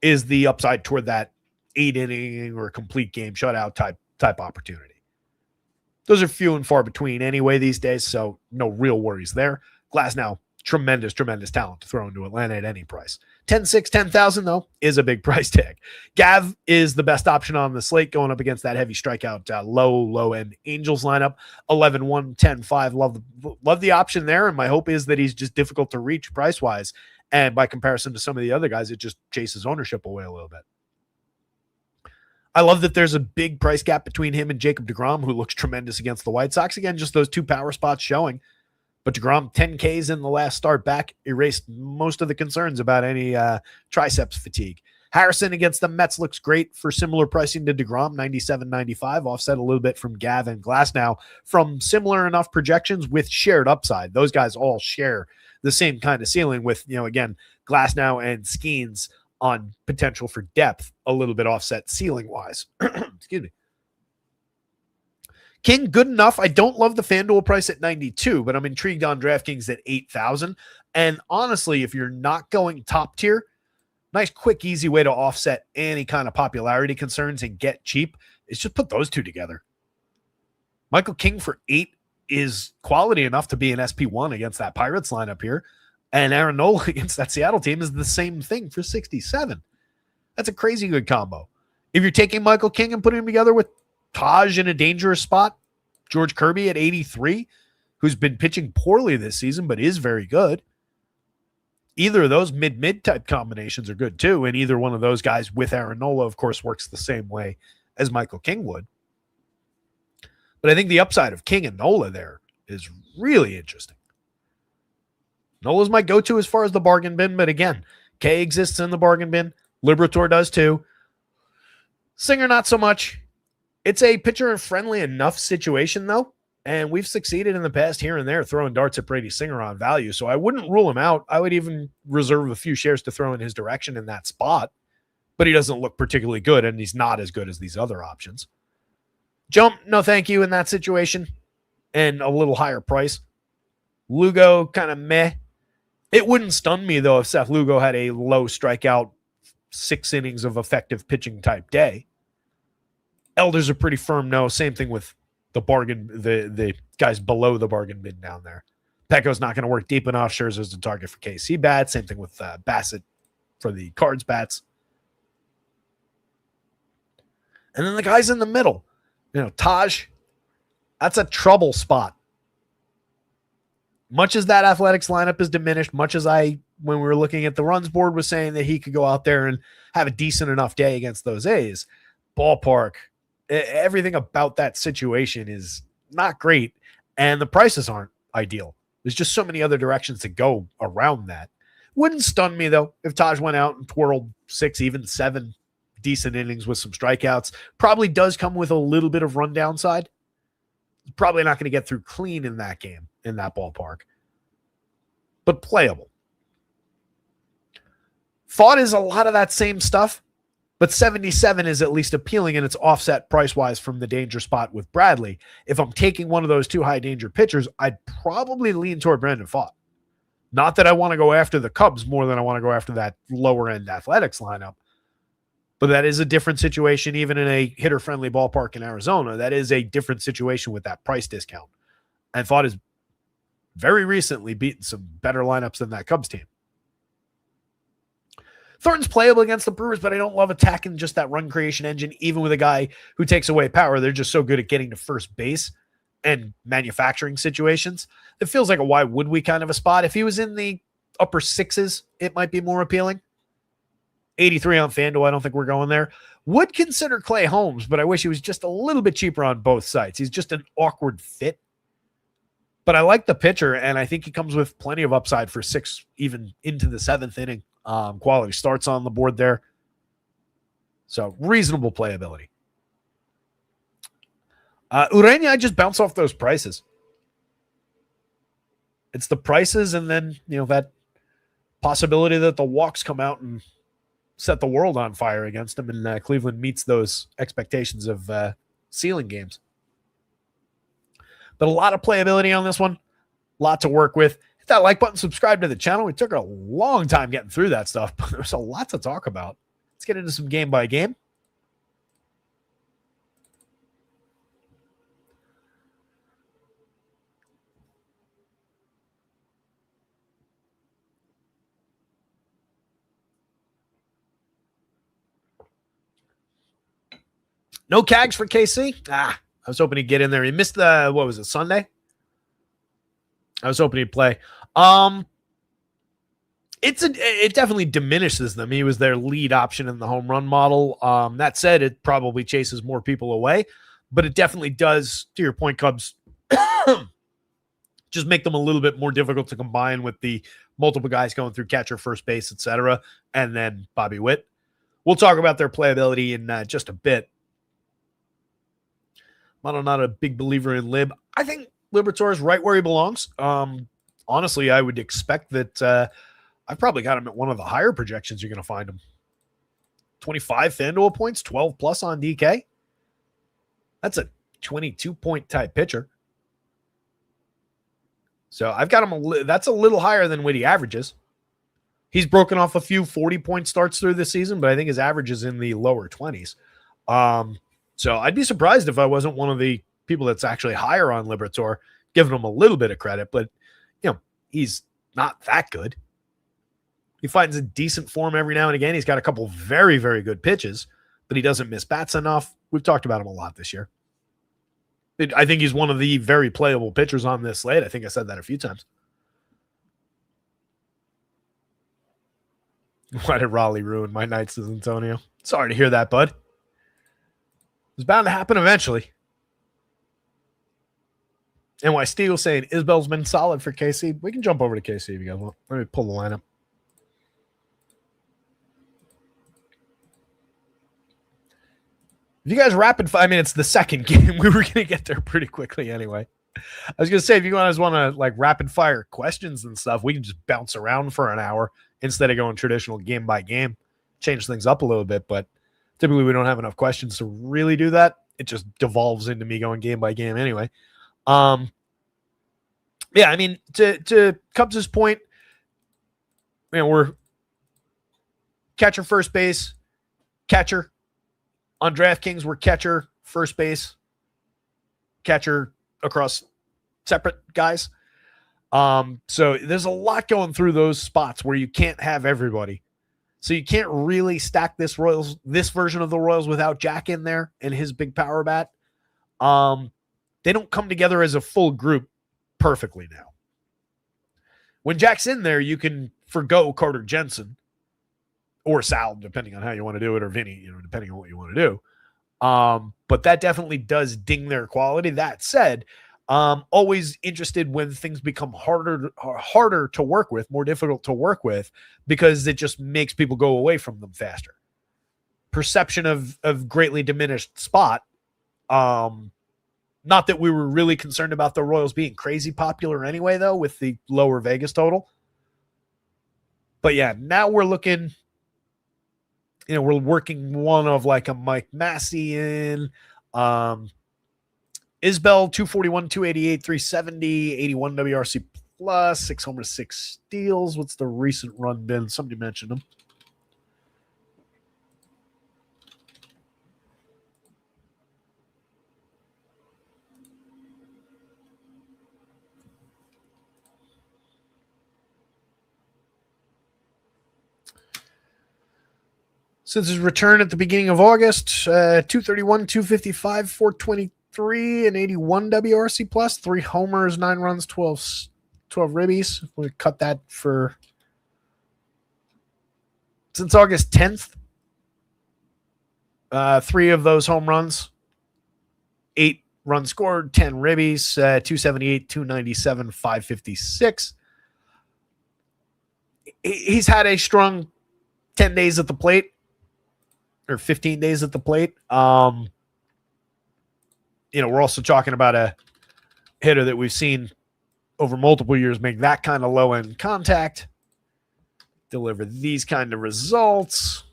is the upside toward that 8-inning or complete game shutout type opportunity. Those are few and far between anyway these days, so no real worries there. Glass now, tremendous talent to throw into Atlanta at any price. 10-6, 10,000 though is a big price tag. Gav is the best option on the slate going up against that heavy strikeout low-end Angels lineup. 11-1, 10-5. Love the option there, and my hope is that he's just difficult to reach price-wise, and by comparison to some of the other guys, it just chases ownership away a little bit. I love that there's a big price gap between him and Jacob deGrom, who looks tremendous against the White Sox. Again, just those 2 power spots showing. But deGrom, 10 Ks in the last start back, erased most of the concerns about any triceps fatigue. Harrison against the Mets looks great for similar pricing to deGrom, 97.95, offset a little bit from Gav and Glass now from similar enough projections with shared upside. Those guys all share the same kind of ceiling with, again, Glass now and Skeens on potential for depth, a little bit offset ceiling-wise. Excuse me. King, good enough. I don't love the FanDuel price at 92, but I'm intrigued on DraftKings at 8,000. And honestly, if you're not going top tier, nice, quick, easy way to offset any kind of popularity concerns and get cheap is just put those 2 together. Michael King for 8 is quality enough to be an SP1 against that Pirates lineup here. And Aaron Nola against that Seattle team is the same thing for 67. That's a crazy good combo. If you're taking Michael King and putting him together with Taj in a dangerous spot, George Kirby at 83, who's been pitching poorly this season but is very good, either of those mid type combinations are good too. And either one of those guys with Aaron Nola, of course, works the same way as Michael King would. But I think the upside of King and Nola there is really interesting. Nola's my go-to as far as the bargain bin, but again, K exists in the bargain bin. Liberator does too. Singer, not so much. It's a pitcher-friendly enough situation, though, and we've succeeded in the past here and there throwing darts at Brady Singer on value, so I wouldn't rule him out. I would even reserve a few shares to throw in his direction in that spot, but he doesn't look particularly good, and he's not as good as these other options. Jump, no thank you in that situation, and a little higher price. Lugo, kind of meh. It wouldn't stun me, though, if Seth Lugo had a low strikeout, 6 innings of effective pitching type day. Elders are pretty firm no. Same thing with the bargain, the guys below the bargain bin down there. Pecco's not going to work deep enough. Scherzer's the target for KC bats. Same thing with Bassett for the Cards bats. And then the guys in the middle. Taj, that's a trouble spot. Much as that Athletics lineup is diminished, much as when we were looking at the runs board, was saying that he could go out there and have a decent enough day against those A's, ballpark, everything about that situation is not great, and the prices aren't ideal. There's just so many other directions to go around that. Wouldn't stun me, though, if Taj went out and twirled 6, even 7 decent innings with some strikeouts. Probably does come with a little bit of run downside. Probably not going to get through clean in that game, in that ballpark. But playable. Thought is a lot of that same stuff. But 77 is at least appealing, and it's offset price-wise from the danger spot with Bradley. If I'm taking one of those two high-danger pitchers, I'd probably lean toward Brandon Pfaadt. Not that I want to go after the Cubs more than I want to go after that lower-end Athletics lineup, but that is a different situation even in a hitter-friendly ballpark in Arizona. That is a different situation with that price discount. And Pfaadt has very recently beaten some better lineups than that Cubs team. Thornton's playable against the Brewers, but I don't love attacking just that run creation engine, even with a guy who takes away power. They're just so good at getting to first base and manufacturing situations. It feels like a why would we kind of a spot. If he was in the upper sixes, it might be more appealing. 83 on FanDuel. I don't think we're going there. Would consider Clay Holmes, but I wish he was just a little bit cheaper on both sides. He's just an awkward fit. But I like the pitcher, and I think he comes with plenty of upside for 6, even into the 7th inning. Quality starts on the board there. So reasonable playability. Urania, I just bounce off those prices. It's the prices and then, that possibility that the walks come out and set the world on fire against him, and Cleveland meets those expectations of ceiling games. But a lot of playability on this one. A lot to work with. Hit that like button, subscribe to the channel. We took a long time getting through that stuff, but there's a lot to talk about. Let's get into some game by game. No Cags for KC. I was hoping he'd get in there. He missed the, what was it, Sunday? I was hoping he'd play. It definitely diminishes them. He was their lead option in the home run model. That said, it probably chases more people away, but it definitely does, to your point, Cubs, just make them a little bit more difficult to combine with the multiple guys going through catcher, first base, etc., and then Bobby Witt. We'll talk about their playability in just a bit. I'm not a big believer in Lib. I think Liberatore is right where he belongs. Honestly, I would expect that I've probably got him at one of the higher projections you're going to find him. 25 FanDuel points, 12 plus on DK. That's a 22-point type pitcher. So I've got him, that's a little higher than what he averages. He's broken off a few 40-point starts through this season, but I think his average is in the lower 20s. So I'd be surprised if I wasn't one of the people that's actually higher on Liberatore, giving him a little bit of credit, but he's not that good. He finds a decent form every now and again. He's got a couple very, very good pitches, but he doesn't miss bats enough. We've talked about him a lot this year. I think he's one of the very playable pitchers on this slate. I think I said that a few times. Why did Raleigh ruin my night, says Antonio? Sorry to hear that, bud. It's bound to happen eventually. NY Steel saying Isbell's been solid for KC. We can jump over to KC if you guys want. Let me pull the lineup. If you guys it's the second game. We were going to get there pretty quickly anyway. I was going to say, if you guys want to like rapid fire questions and stuff, we can just bounce around for an hour instead of going traditional game by game. Change things up a little bit, but typically we don't have enough questions to really do that. It just devolves into me going game by game anyway. To Cubs' point, we're catcher, first base, catcher. On DraftKings, we're catcher, first base, catcher across separate guys. So there's a lot going through those spots where you can't have everybody. So you can't really stack this version of the Royals without Jack in there and his big power bat. They don't come together as a full group perfectly now. When Jack's in there, you can forgo Carter Jensen or Sal, depending on how you want to do it, or Vinny, depending on what you want to do. But that definitely does ding their quality. That said, always interested when things become harder to work with, more difficult to work with, because it just makes people go away from them faster. Perception of greatly diminished spot. Not that we were really concerned about the Royals being crazy popular anyway, though, with the lower Vegas total. But yeah, now we're looking we're working one of like a Mike Massey in. Isbell, 241, 288, 370, 81 WRC plus, 6 homers, 6 steals. What's the recent run been? Somebody mentioned him. Since his return at the beginning of August, 231, 255, 423, and 81 WRC plus, 3 homers, 9 runs, 12 ribbies. We cut that for since August 10th. 3 of those home runs, 8 runs scored, 10 ribbies, 278, 297, 556. He's had a strong 10 days at the plate. Or 15 days at the plate. We're also talking about a hitter that we've seen over multiple years make that kind of low-end contact, deliver these kind of results.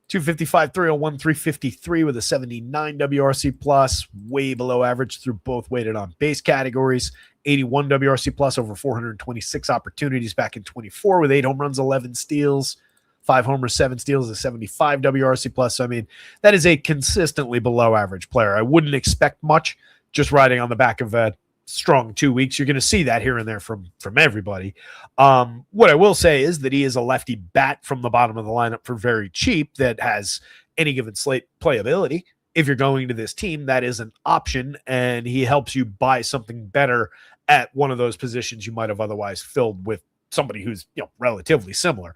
255, 301, 353 with a 79 WRC plus, way below average through both weighted on base categories. 81 WRC plus over 426 opportunities back in 24 with 8 home runs, 11 steals. 5 homers, 7 steals, a 75 WRC plus. So, I mean, that is a consistently below average player. I wouldn't expect much just riding on the back of a strong 2 weeks. You're going to see that here and there from everybody. What I will say is that he is a lefty bat from the bottom of the lineup for very cheap that has any given slate playability. If you're going to this team, that is an option, and he helps you buy something better at one of those positions you might have otherwise filled with somebody who's relatively similar.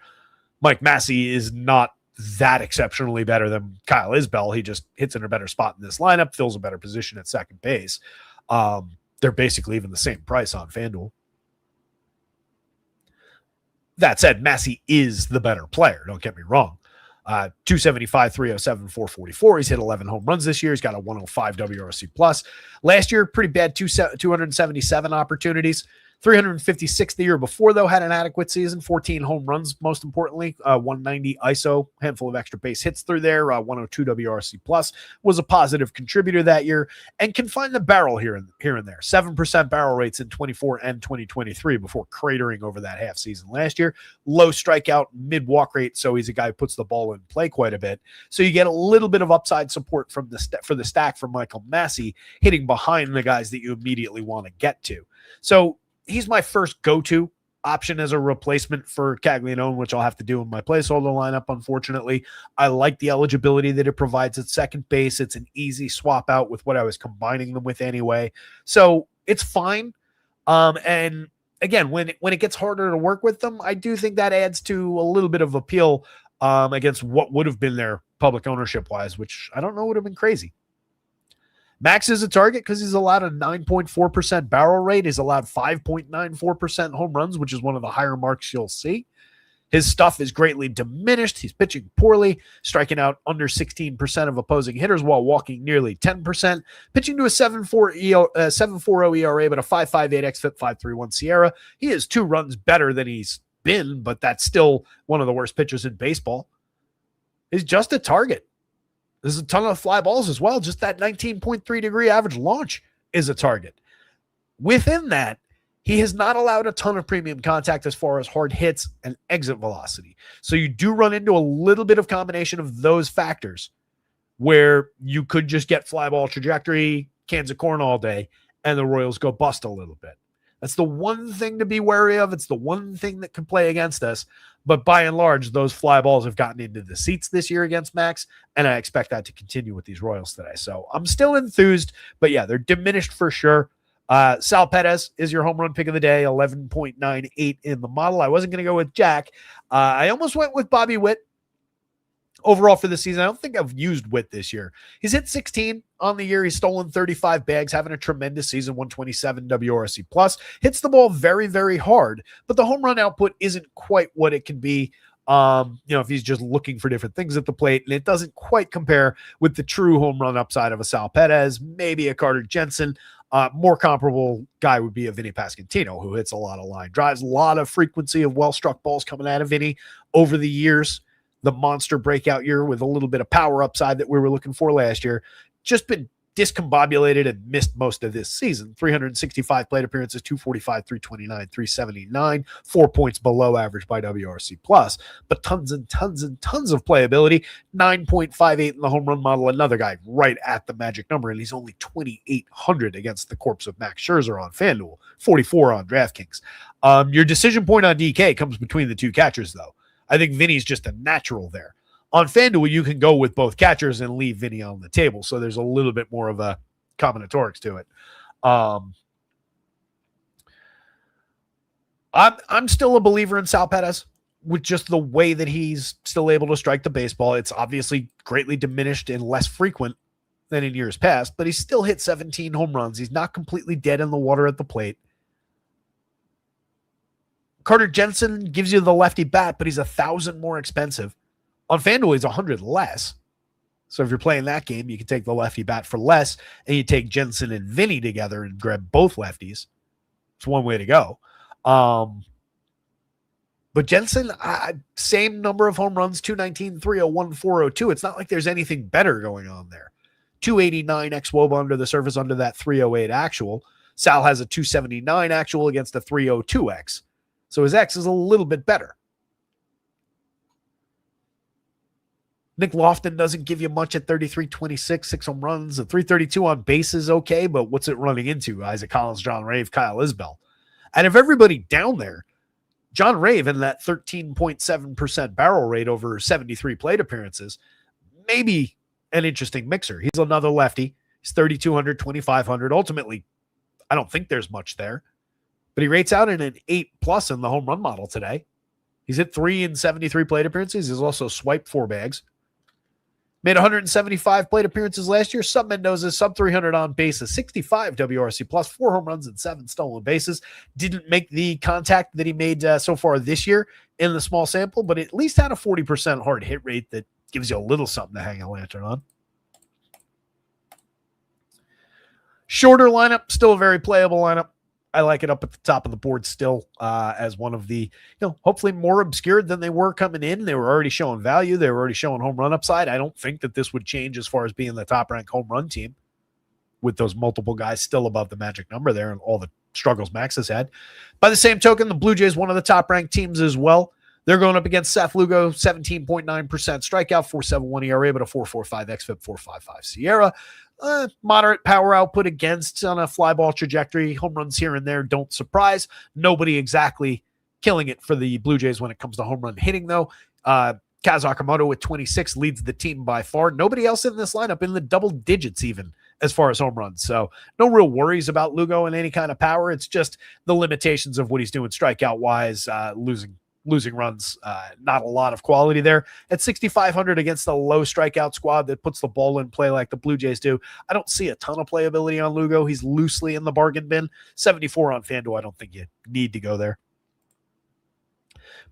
Mike Massey is not that exceptionally better than Kyle Isbell. He just hits in a better spot in this lineup, fills a better position at second base. They're basically even the same price on FanDuel. That said, Massey is the better player. Don't get me wrong. 275, 307, 444. He's hit 11 home runs this year. He's got a 105 WRC plus. Last year, pretty bad, 277 opportunities. 356 the year before, though, had an adequate season, 14 home runs, most importantly, 190 ISO, handful of extra base hits through there, 102 WRC plus, was a positive contributor that year, and can find the barrel here and there. 7% barrel rates in 24 and 2023 before cratering over that half season last year. Low strikeout, mid walk rate, so he's a guy who puts the ball in play quite a bit. So you get a little bit of upside support for the stack from Michael Massey, hitting behind the guys that you immediately want to get to. So he's my first go-to option as a replacement for Caglianone, which I'll have to do in my placeholder lineup, unfortunately. I like the eligibility that it provides at second base. It's an easy swap out with what I was combining them with anyway. So it's fine. And again, when it gets harder to work with them, I do think that adds to a little bit of appeal against what would have been their public ownership-wise, which I don't know would have been crazy. Max is a target because he's allowed a 9.4% barrel rate. He's allowed 5.94% home runs, which is one of the higher marks you'll see. His stuff is greatly diminished. He's pitching poorly, striking out under 16% of opposing hitters while walking nearly 10%. Pitching to a 7.40 ERA, but a 5.58 xFIP, 5.31 Sierra. He is 2 runs better than he's been, but that's still one of the worst pitchers in baseball. He's just a target. There's a ton of fly balls as well. Just that 19.3 degree average launch is a target. Within that, he has not allowed a ton of premium contact as far as hard hits and exit velocity. So you do run into a little bit of combination of those factors where you could just get fly ball trajectory, cans of corn all day, and the Royals go bust a little bit. That's the one thing to be wary of. It's the one thing that can play against us. But by and large, those fly balls have gotten into the seats this year against Max, and I expect that to continue with these Royals today. So I'm still enthused, but yeah, they're diminished for sure. Sal Perez is your home run pick of the day, 11.98 in the model. I wasn't going to go with Jack. I almost went with Bobby Witt. Overall for the season, I don't think I've used Witt this year. He's hit 16 on the year. He's stolen 35 bags, having a tremendous season, 127 WRC plus. Hits the ball very, very hard, but the home run output isn't quite what it can be. If he's just looking for different things at the plate, and it doesn't quite compare with the true home run upside of a Sal Perez, maybe a Carter Jensen. More comparable guy would be a Vinny Pasquantino, who hits a lot of line drives, a lot of frequency of well-struck balls coming out of Vinny over the years. the monster breakout year with a little bit of power upside that we were looking for last year. Just been discombobulated and missed most of this season. 365 plate appearances, 245, 329, 379, 4 points below average by WRC plus, but tons and tons and tons of playability. 9.58 in the home run model, another guy right at the magic number, and he's only 2,800 against the corpse of Max Scherzer on FanDuel, 44 on DraftKings. Your decision point on DK comes between the two catchers, though. I think Vinny's just a natural there. On FanDuel, you can go with both catchers and leave Vinny on the table, so there's a little bit more of a combinatorics to it. I'm still a believer in Sal Perez with just the way that he's still able to strike the baseball. It's obviously greatly diminished and less frequent than in years past, but he's still hit 17 home runs. He's not completely dead in the water at the plate. Carter Jensen gives you the lefty bat, but he's 1,000 more expensive. On FanDuel, he's 100 less. So if you're playing that game, you can take the lefty bat for less, and you take Jensen and Vinny together and grab both lefties. It's one way to go. But Jensen, same number of home runs, 219, 301, 402. It's not like there's anything better going on there. 289 xWOBA under the surface under that 308 actual. Sal has a 279 actual against a 302x. So his X is a little bit better. Nick Lofton doesn't give you much at 33-26, 6 home runs. A 332 on base is okay, but what's it running into? Isaac Collins, John Rave, Kyle Isbell. And of everybody down there, John Rave in that 13.7% barrel rate over 73 plate appearances, maybe an interesting mixer. He's another lefty. He's 3,200, 2,500. Ultimately, I don't think there's much there, but he rates out in an 8+ in the home run model today. He's hit 3 in 73 plate appearances. He's also swiped 4 bags. Made 175 plate appearances last year. Sub Mendoza's sub 300 on base, a 65 WRC plus, 4 home runs and 7 stolen bases. Didn't make the contact that he made so far this year in the small sample, but at least had a 40% hard hit rate that gives you a little something to hang a lantern on. Shorter lineup, still a very playable lineup. I like it up at the top of the board still as one of the, hopefully more obscured than they were coming in. They were already showing value. They were already showing home run upside. I don't think that this would change as far as being the top ranked home run team with those multiple guys still above the magic number there and all the struggles Max has had. By the same token, the Blue Jays, one of the top ranked teams as well. They're going up against Seth Lugo, 17.9% strikeout, 4.71 ERA, but a 4.45 xFIP, 4.55 Sierra. Moderate power output against on a fly ball trajectory. Home runs here and there don't surprise. Nobody exactly killing it for the Blue Jays when it comes to home run hitting, though. Kaz Akamoto with 26 leads the team by far. Nobody else in this lineup in the double digits even as far as home runs. So no real worries about Lugo and any kind of power. It's just the limitations of what he's doing strikeout-wise, losing runs, not a lot of quality there. At 6,500 against the low strikeout squad that puts the ball in play like the Blue Jays do, I don't see a ton of playability on Lugo. He's loosely in the bargain bin. 74 on FanDuel, I don't think you need to go there.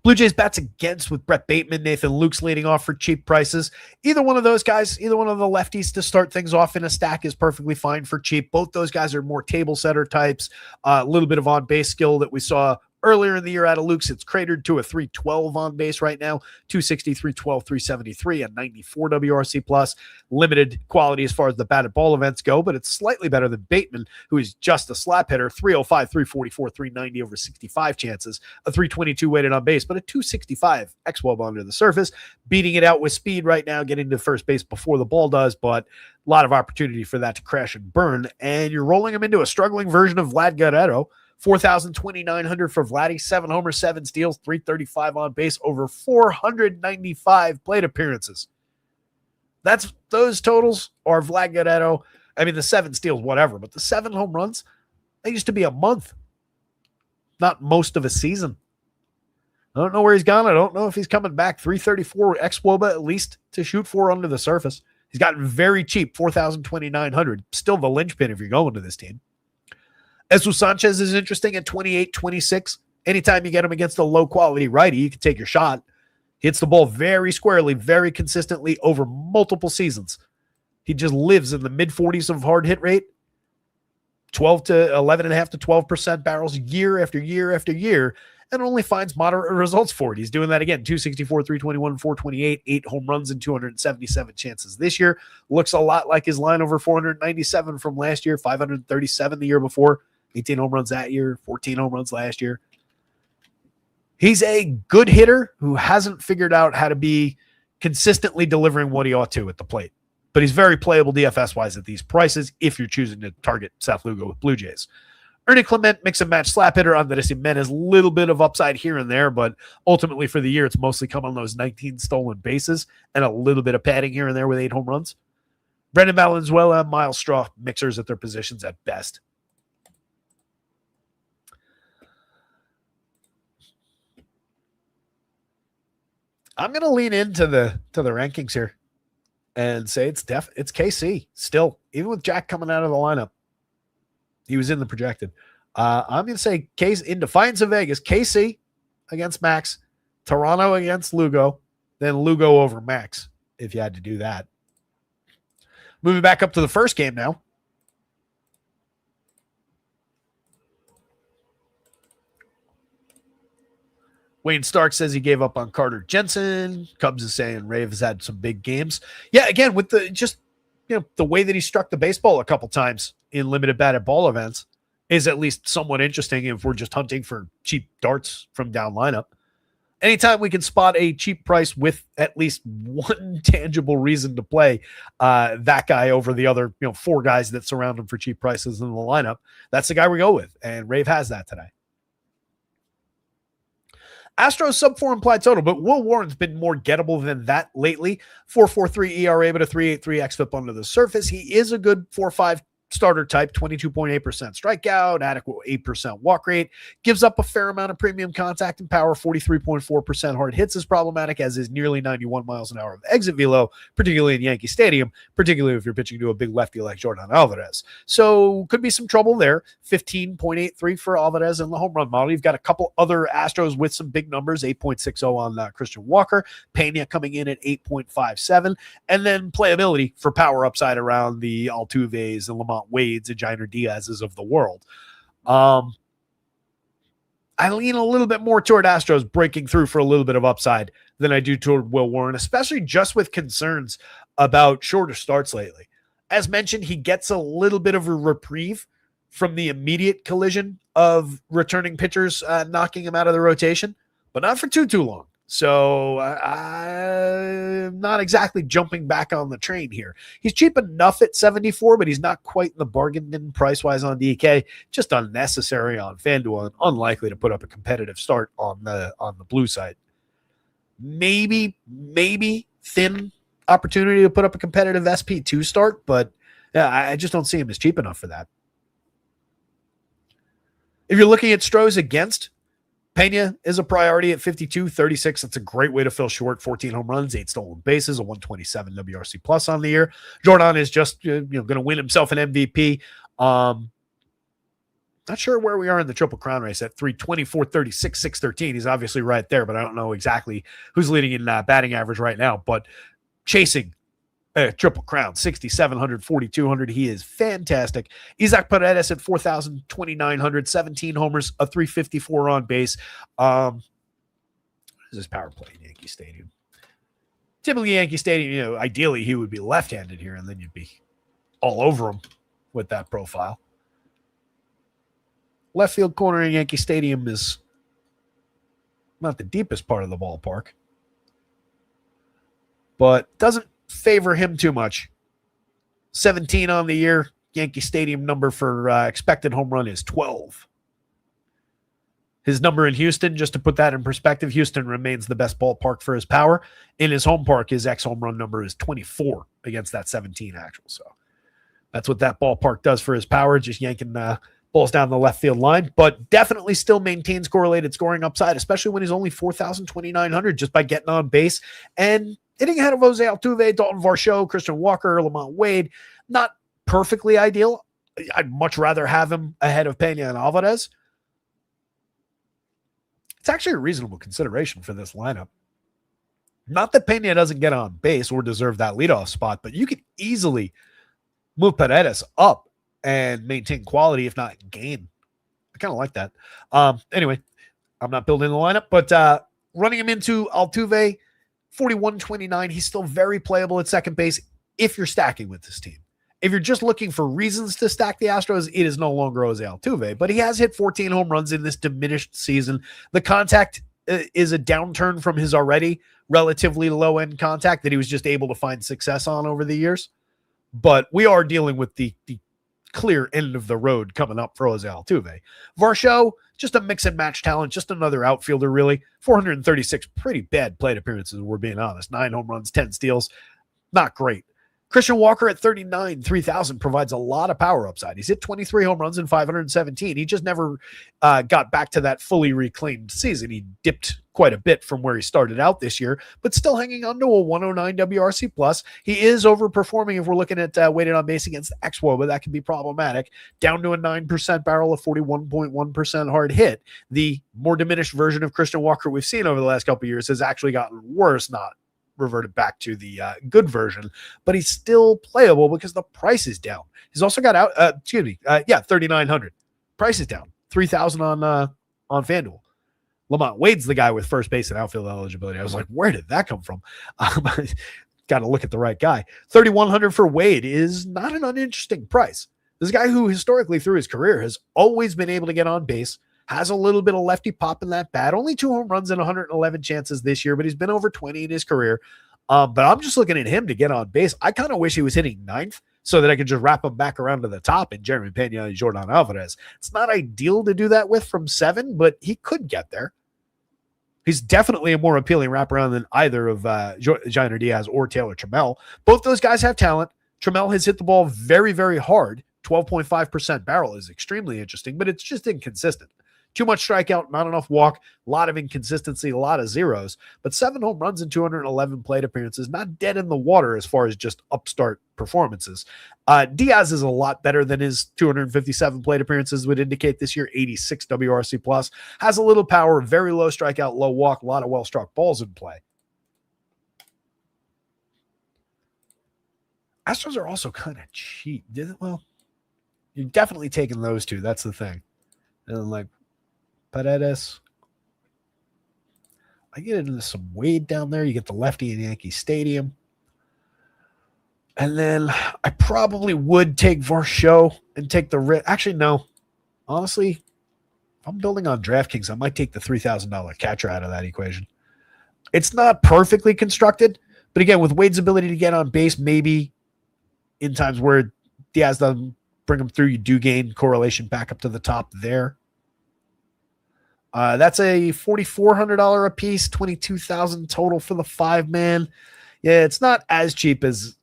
Blue Jays bats against with Brett Bateman, Nathan Luke's leading off for cheap prices. Either one of those guys, either one of the lefties to start things off in a stack is perfectly fine for cheap. Both those guys are more table setter types, a little bit of on-base skill that we saw earlier in the year out of Luke's. It's cratered to a 312 on base right now, 260, 312, 373, a 94 WRC plus. Limited quality as far as the batted ball events go, but it's slightly better than Bateman, who is just a slap hitter, 305, 344, 390 over 65 chances, a 322 weighted on base, but a 265 xWOB under the surface, beating it out with speed right now, getting to first base before the ball does, but a lot of opportunity for that to crash and burn, and you're rolling him into a struggling version of Vlad Guerrero. 4,200 for Vladdy, 7 homers, 7 steals, 335 on base, over 495 plate appearances. Those totals are Vlad Guerrero. I mean, the 7 steals, whatever, but the 7 home runs, that used to be a month, not most of a season. I don't know where he's gone. I don't know if he's coming back. 334 xWOBA at least to shoot for under the surface. He's gotten very cheap, 4,200. Still the linchpin if you're going to this team. Jesus Sanchez is interesting at 28, 26. Anytime you get him against a low-quality righty, you can take your shot. Hits the ball very squarely, very consistently over multiple seasons. He just lives in the mid-40s of hard hit rate, 11.5 to 12% barrels year after year after year. and only finds moderate results for it. He's doing that again, 264, 321, 428, 8 home runs and 277 chances this year. Looks a lot like his line over 497 from last year, 537 the year before, 18 home runs that year, 14 home runs last year. He's a good hitter who hasn't figured out how to be consistently delivering what he ought to at the plate. But he's very playable DFS-wise at these prices if you're choosing to target Seth Lugo with Blue Jays. Ernie Clement, mix and match slap hitter. Andres Jimenez, a little bit of upside here and there, but ultimately for the year, it's mostly come on those 19 stolen bases and a little bit of padding here and there with 8 home runs. Brendan Valenzuela, Miles Straw, mixers at their positions at best. I'm going to lean into the rankings here and say it's KC still, even with Jack coming out of the lineup. He was in the projected. I'm going to say KC in defiance of Vegas, KC against Max, Toronto against Lugo, then Lugo over Max, if you had to do that. Moving back up to the first game now. Wayne Stark says he gave up on Carter Jensen. Cubs is saying Rave has had some big games. Yeah, again, with the way that he struck the baseball a couple times in limited batted ball events is at least somewhat interesting if we're just hunting for cheap darts from down lineup. Anytime we can spot a cheap price with at least one tangible reason to play that guy over the other 4 guys that surround him for cheap prices in the lineup, that's the guy we go with. And Rave has that today. Astros sub 4 implied total, but Will Warren's been more gettable than that lately. 4.43 ERA, but a 3.83 xFIP under the surface. He is a good 4.5 starter type, 22.8% strikeout, adequate 8% walk rate, gives up a fair amount of premium contact and power. 43.4% hard hits is problematic, as is nearly 91 miles an hour of exit velo, particularly in Yankee Stadium, particularly if you're pitching to a big lefty like Jordan Alvarez. So could be some trouble there. 15.83 for Alvarez in the home run model. You've got a couple other Astros with some big numbers, 8.60 on Christian Walker, Pena coming in at 8.57, and then playability for power upside around the Altuves and Lamont Wades and Jainer Diaz's of the world. I lean a little bit more toward Astros breaking through for a little bit of upside than I do toward Will Warren, especially just with concerns about shorter starts lately. As mentioned, he gets a little bit of a reprieve from the immediate collision of returning pitchers knocking him out of the rotation, but not for too long. So I'm not exactly jumping back on the train here. He's cheap enough at 74, but he's not quite in the bargain bin price-wise on DK. Just unnecessary on FanDuel and unlikely to put up a competitive start on the blue side. Maybe thin opportunity to put up a competitive SP2 start, but yeah, I just don't see him as cheap enough for that. If you're looking at Stros against, Pena is a priority at 52.36. That's a great way to fill short. 14 home runs, 8 stolen bases, a 127 WRC plus on the year. Jordan is just going to win himself an MVP. Not sure where we are in the Triple Crown race at 324, 36, 613. He's obviously right there, but I don't know exactly who's leading in batting average right now. But chasing Triple Crown, 6,700, 4,200. He is fantastic. Isaac Paredes at 4,000, 2,900, 17 homers, a 354 on base. What is his power play in Yankee Stadium? Typically, Yankee Stadium, ideally he would be left-handed here, and then you'd be all over him with that profile. Left field corner in Yankee Stadium is not the deepest part of the ballpark, but doesn't favor him too much. 17 on the year. Yankee Stadium number for expected home run is 12. His number in Houston, just to put that in perspective, Houston remains the best ballpark for his power. In his home park, his ex-home run number is 24 against that 17 actual. So that's what that ballpark does for his power, just yanking balls down the left field line, but definitely still maintains correlated scoring upside, especially when he's only 4,000, 2,900 just by getting on base and hitting ahead of Jose Altuve, Dalton Varsho, Christian Walker, Lamont Wade. Not perfectly ideal. I'd much rather have him ahead of Pena and Alvarez. It's actually a reasonable consideration for this lineup. Not that Pena doesn't get on base or deserve that leadoff spot, but you could easily move Paredes up and maintain quality, if not gain. I kind of like that. Anyway, I'm not building the lineup, but running him into Altuve, 41.29. He's still very playable at second base if you're stacking with this team. If you're just looking for reasons to stack the Astros, it is no longer Jose Altuve, but he has hit 14 home runs in this diminished season. The contact is a downturn from his already relatively low-end contact that he was just able to find success on over the years. But we are dealing with the clear end of the road coming up for Jose Altuve. Varsho, just a mix and match talent, just another outfielder, really. 436 pretty bad plate appearances, we're being honest. 9 home runs, 10 steals. Not great. Christian Walker at 39, 3,000 provides a lot of power upside. He's hit 23 home runs in 517. He just never got back to that fully reclaimed season. He dipped quite a bit from where he started out this year, but still hanging on to a 109 WRC plus. He is overperforming if we're looking at weighted on base against XWO, but that can be problematic. Down to a 9% barrel, a 41.1% hard hit. The more diminished version of Christian Walker we've seen over the last couple of years has actually gotten worse, not reverted back to the good version, but he's still playable because the price is down. He's also got out, 3,900. Price is down, 3,000 on FanDuel. Lamont Wade's the guy with first base and outfield eligibility. I was like, where did that come from? Got to look at the right guy. 3,100 for Wade is not an uninteresting price. This guy who historically through his career has always been able to get on base, has a little bit of lefty pop in that bat. Only 2 home runs and 111 chances this year, but he's been over 20 in his career. But I'm just looking at him to get on base. I kind of wish he was hitting 9th so that I could just wrap him back around to the top in Jeremy Pena and Jordan Alvarez. It's not ideal to do that with from 7, but he could get there. He's definitely a more appealing wraparound than either of Jainer Diaz or Taylor Trammell. Both those guys have talent. Trammell has hit the ball very, very hard. 12.5% barrel is extremely interesting, but it's just inconsistent. Too much strikeout, not enough walk, a lot of inconsistency, a lot of zeros, but 7 home runs and 211 plate appearances, not dead in the water as far as just upstart performances. Diaz is a lot better than his 257 plate appearances would indicate this year, 86 WRC plus, has a little power, very low strikeout, low walk, a lot of well-struck balls in play. Astros are also kind of cheap. Well, you're definitely taking those two. That's the thing. And like, Paredes. I get into some Wade down there. You get the lefty in Yankee Stadium. And then I probably would take Varsho and take the actually, no. Honestly, if I'm building on DraftKings, I might take the $3,000 catcher out of that equation. It's not perfectly constructed, but again, with Wade's ability to get on base, maybe in times where Diaz doesn't bring him through, you do gain correlation back up to the top there. That's a $4,400 a piece, $22,000 total for the 5-man. Yeah, it's not as cheap as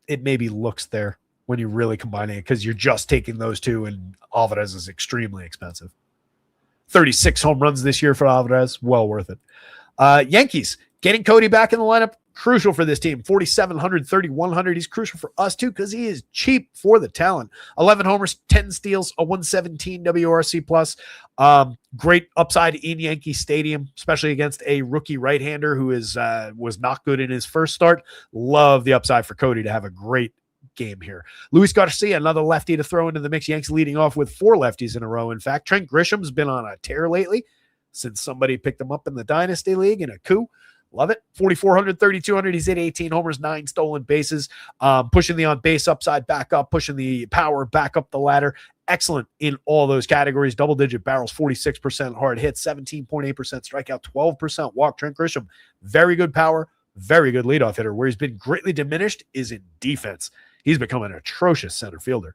it maybe looks there when you're really combining it because you're just taking those two, and Alvarez is extremely expensive. 36 home runs this year for Alvarez, well worth it. Yankees getting Cody back in the lineup, crucial for this team. 4,700, 3,100. He's crucial for us too because he is cheap for the talent. 11 homers, 10 steals, a 117 WRC plus. Great upside in Yankee Stadium, especially against a rookie right-hander who was not good in his first start. Love the upside for Cody to have a great game here. Luis Garcia, another lefty to throw into the mix. Yanks leading off with 4 lefties in a row. In fact, Trent Grisham's been on a tear lately since somebody picked him up in the Dynasty League in a coup. Love it. 4,400, 3,200. He's hit 18 homers, 9 stolen bases, pushing the on-base upside back up, pushing the power back up the ladder. Excellent in all those categories. Double-digit barrels, 46% hard hits, 17.8% strikeout, 12% walk. Trent Grisham, very good power, very good leadoff hitter. Where he's been greatly diminished is in defense. He's become an atrocious center fielder.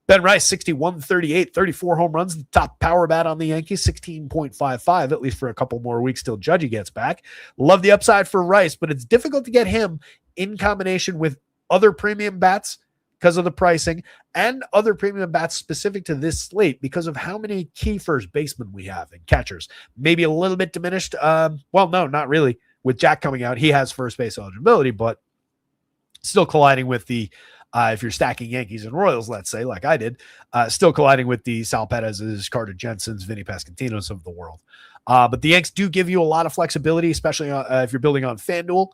Ben Rice, 61, 38, 34 home runs, the top power bat on the Yankees, 16.55, at least for a couple more weeks till Judgy gets back. Love the upside for Rice, but it's difficult to get him in combination with other premium bats because of the pricing and other premium bats specific to this slate because of how many key first basemen we have and catchers. Maybe a little bit diminished. Well, no, not really. With Jack coming out, he has first base eligibility, but still colliding with the if you're stacking Yankees and Royals, let's say, like I did, still colliding with the Sal Perez's, Carter Jensen's, Vinny Pasquantinos of the world. But the Yanks do give you a lot of flexibility, especially if you're building on FanDuel.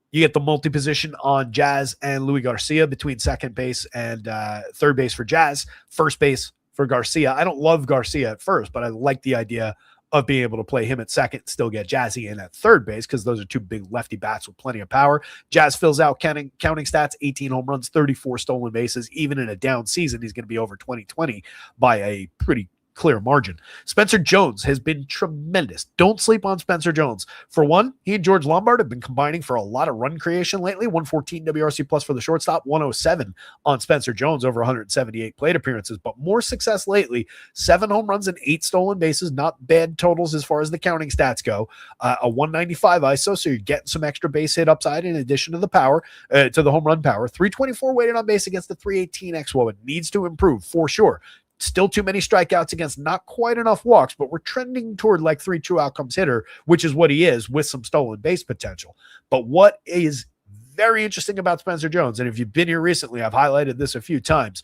You get the multi-position on Jazz and Luis Garcia between second base and third base for Jazz, first base for Garcia. I don't love Garcia at first, but I like the idea of being able to play him at second and still get Jazzy in at third base because those are two big lefty bats with plenty of power. Jazz fills out counting stats, 18 home runs, 34 stolen bases. Even in a down season, he's going to be over 2020 by a pretty clear margin. Spencer Jones has been tremendous. Don't sleep on Spencer Jones. For one, he and George Lombard have been combining for a lot of run creation lately. 114 WRC plus for the shortstop, 107 on Spencer Jones over 178 plate appearances, but more success lately. 7 home runs and 8 stolen bases. Not bad totals as far as the counting stats go. A 195 ISO, so you're getting some extra base hit upside in addition to the power, to the home run power. 324 weighted on base against the 318 xWOA. It needs to improve for sure. Still too many strikeouts against not quite enough walks, but we're trending toward like 3 true outcomes hitter, which is what he is with some stolen base potential. But what is very interesting about Spencer Jones, and if you've been here recently, I've highlighted this a few times,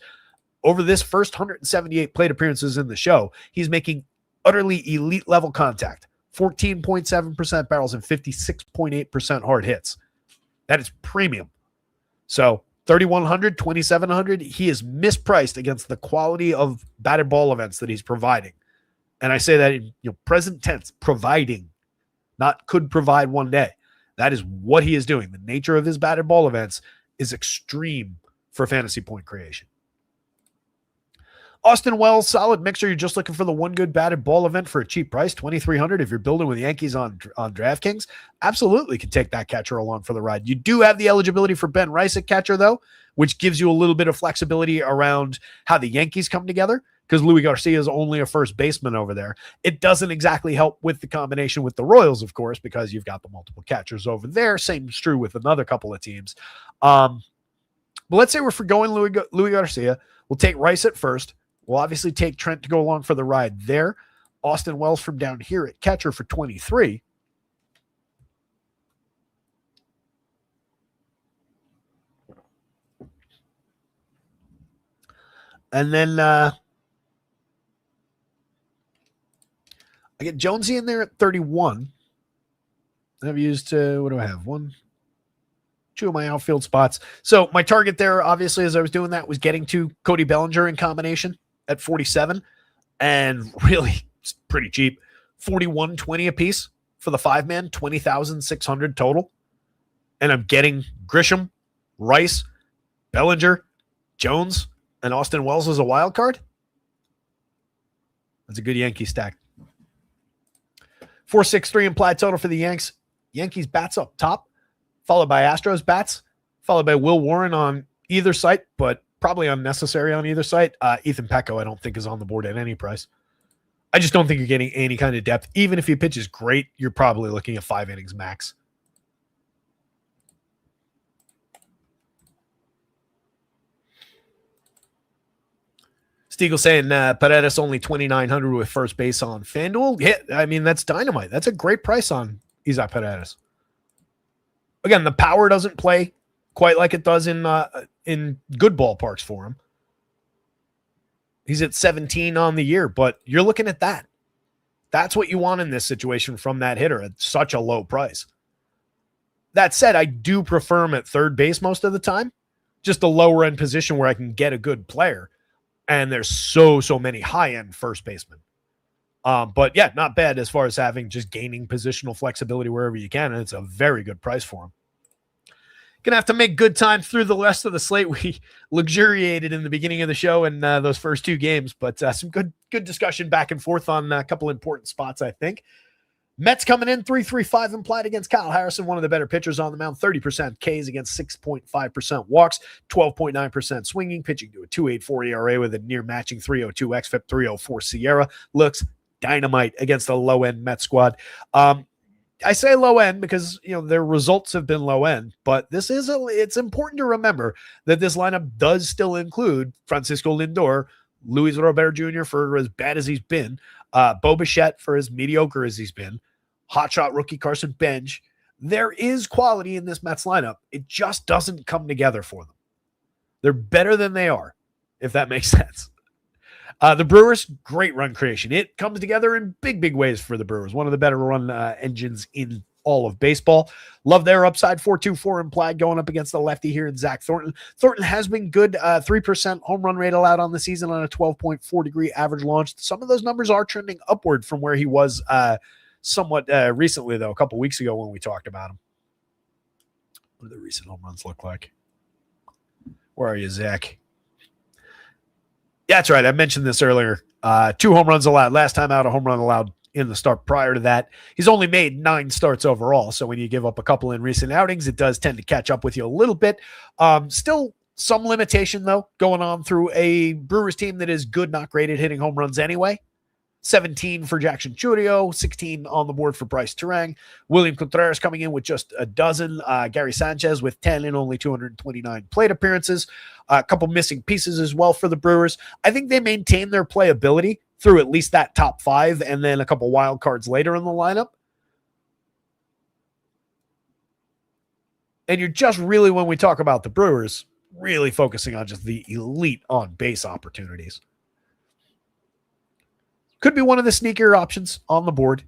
over this first 178 plate appearances in the show, he's making utterly elite level contact, 14.7% barrels and 56.8% hard hits. That is premium. So 3,100, 2,700, he is mispriced against the quality of batted ball events that he's providing. And I say that in present tense, providing, not could provide one day. That is what he is doing. The nature of his batted ball events is extreme for fantasy point creation. Austin Wells, solid mixer. You're just looking for the one good batted ball event for a cheap price, 2,300. If you're building with Yankees on DraftKings, absolutely can take that catcher along for the ride. You do have the eligibility for Ben Rice at catcher, though, which gives you a little bit of flexibility around how the Yankees come together, because Luis Garcia is only a first baseman over there. It doesn't exactly help with the combination with the Royals, of course, because you've got the multiple catchers over there. Same is true with another couple of teams. But let's say we're forgoing Luis Garcia. We'll take Rice at first. We'll obviously take Trent to go along for the ride there. Austin Wells from down here at catcher for 23. And then I get Jonesy in there at 31. I've used, what do I have? 1, 2 of my outfield spots. So my target there, obviously, as I was doing that, was getting to Cody Bellinger in combination at 47, and really it's pretty cheap. 41.20 a piece for the 5-man, 20,600 total. And I'm getting Grisham, Rice, Bellinger, Jones, and Austin Wells as a wild card. That's a good Yankee stack. 463 implied total for the Yanks. Yankees bats up top, followed by Astros bats, followed by Will Warren on either site, but probably unnecessary on either site. Ethan Pecco, I don't think, is on the board at any price. I just don't think you're getting any kind of depth. Even if he pitches great, you're probably looking at 5 innings max. Stiegel saying Paredes only 2,900 with first base on FanDuel. Yeah, I mean, that's dynamite. That's a great price on Isaac Paredes. Again, the power doesn't play quite like it does in good ballparks for him. He's at 17 on the year, but you're looking at that. That's what you want in this situation from that hitter at such a low price. That said, I do prefer him at third base most of the time, just a lower end position where I can get a good player. And there's so many high end first basemen. But yeah, not bad as far as having just gaining positional flexibility wherever you can. And it's a very good price for him. Going to have to make good time through the rest of the slate. We luxuriated in the beginning of the show and those first 2 games, but some good discussion back and forth on a couple important spots, I think. Mets coming in 3.35 implied against Kyle Harrison, one of the better pitchers on the mound, 30% Ks against 6.5% walks, 12.9% swinging, pitching to a 2.84 ERA with a near matching 3.02 xFIP, 3.04 Sierra. Looks dynamite against a low-end Mets squad. I say low end because, their results have been low end, but it's important to remember that this lineup does still include Francisco Lindor, Luis Robert Jr. for as bad as he's been, Bo Bichette for as mediocre as he's been, hotshot rookie Carson Bench. There is quality in this Mets lineup. It just doesn't come together for them. They're better than they are, if that makes sense. The Brewers, great run creation. It comes together in big ways for the Brewers. One of the better run engines in all of baseball. Love their upside, 4.24 implied going up against the lefty here in Zach Thornton. Thornton has been good, 3% home run rate allowed on the season on a 12.4 degree average launch. Some of those numbers are trending upward from where he was somewhat recently, though, a couple weeks ago when we talked about him. What do the recent home runs look like? Where are you, Zach? Yeah, that's right. I mentioned this earlier. 2 home runs allowed. Last time out, a home run allowed in the start prior to that. He's only made 9 starts overall. So when you give up a couple in recent outings, it does tend to catch up with you a little bit. Still some limitation, though, going on through a Brewers team that is good, not great at hitting home runs anyway. 17 for Jackson Chourio, 16 on the board for Bryce Turang. William Contreras coming in with just a dozen. Gary Sanchez with 10 and only 229 plate appearances. A couple missing pieces as well for the Brewers. I think they maintain their playability through at least that top 5 and then a couple wild cards later in the lineup. And you're just really, when we talk about the Brewers, really focusing on just the elite on base opportunities. Could be one of the sneakier options on the board.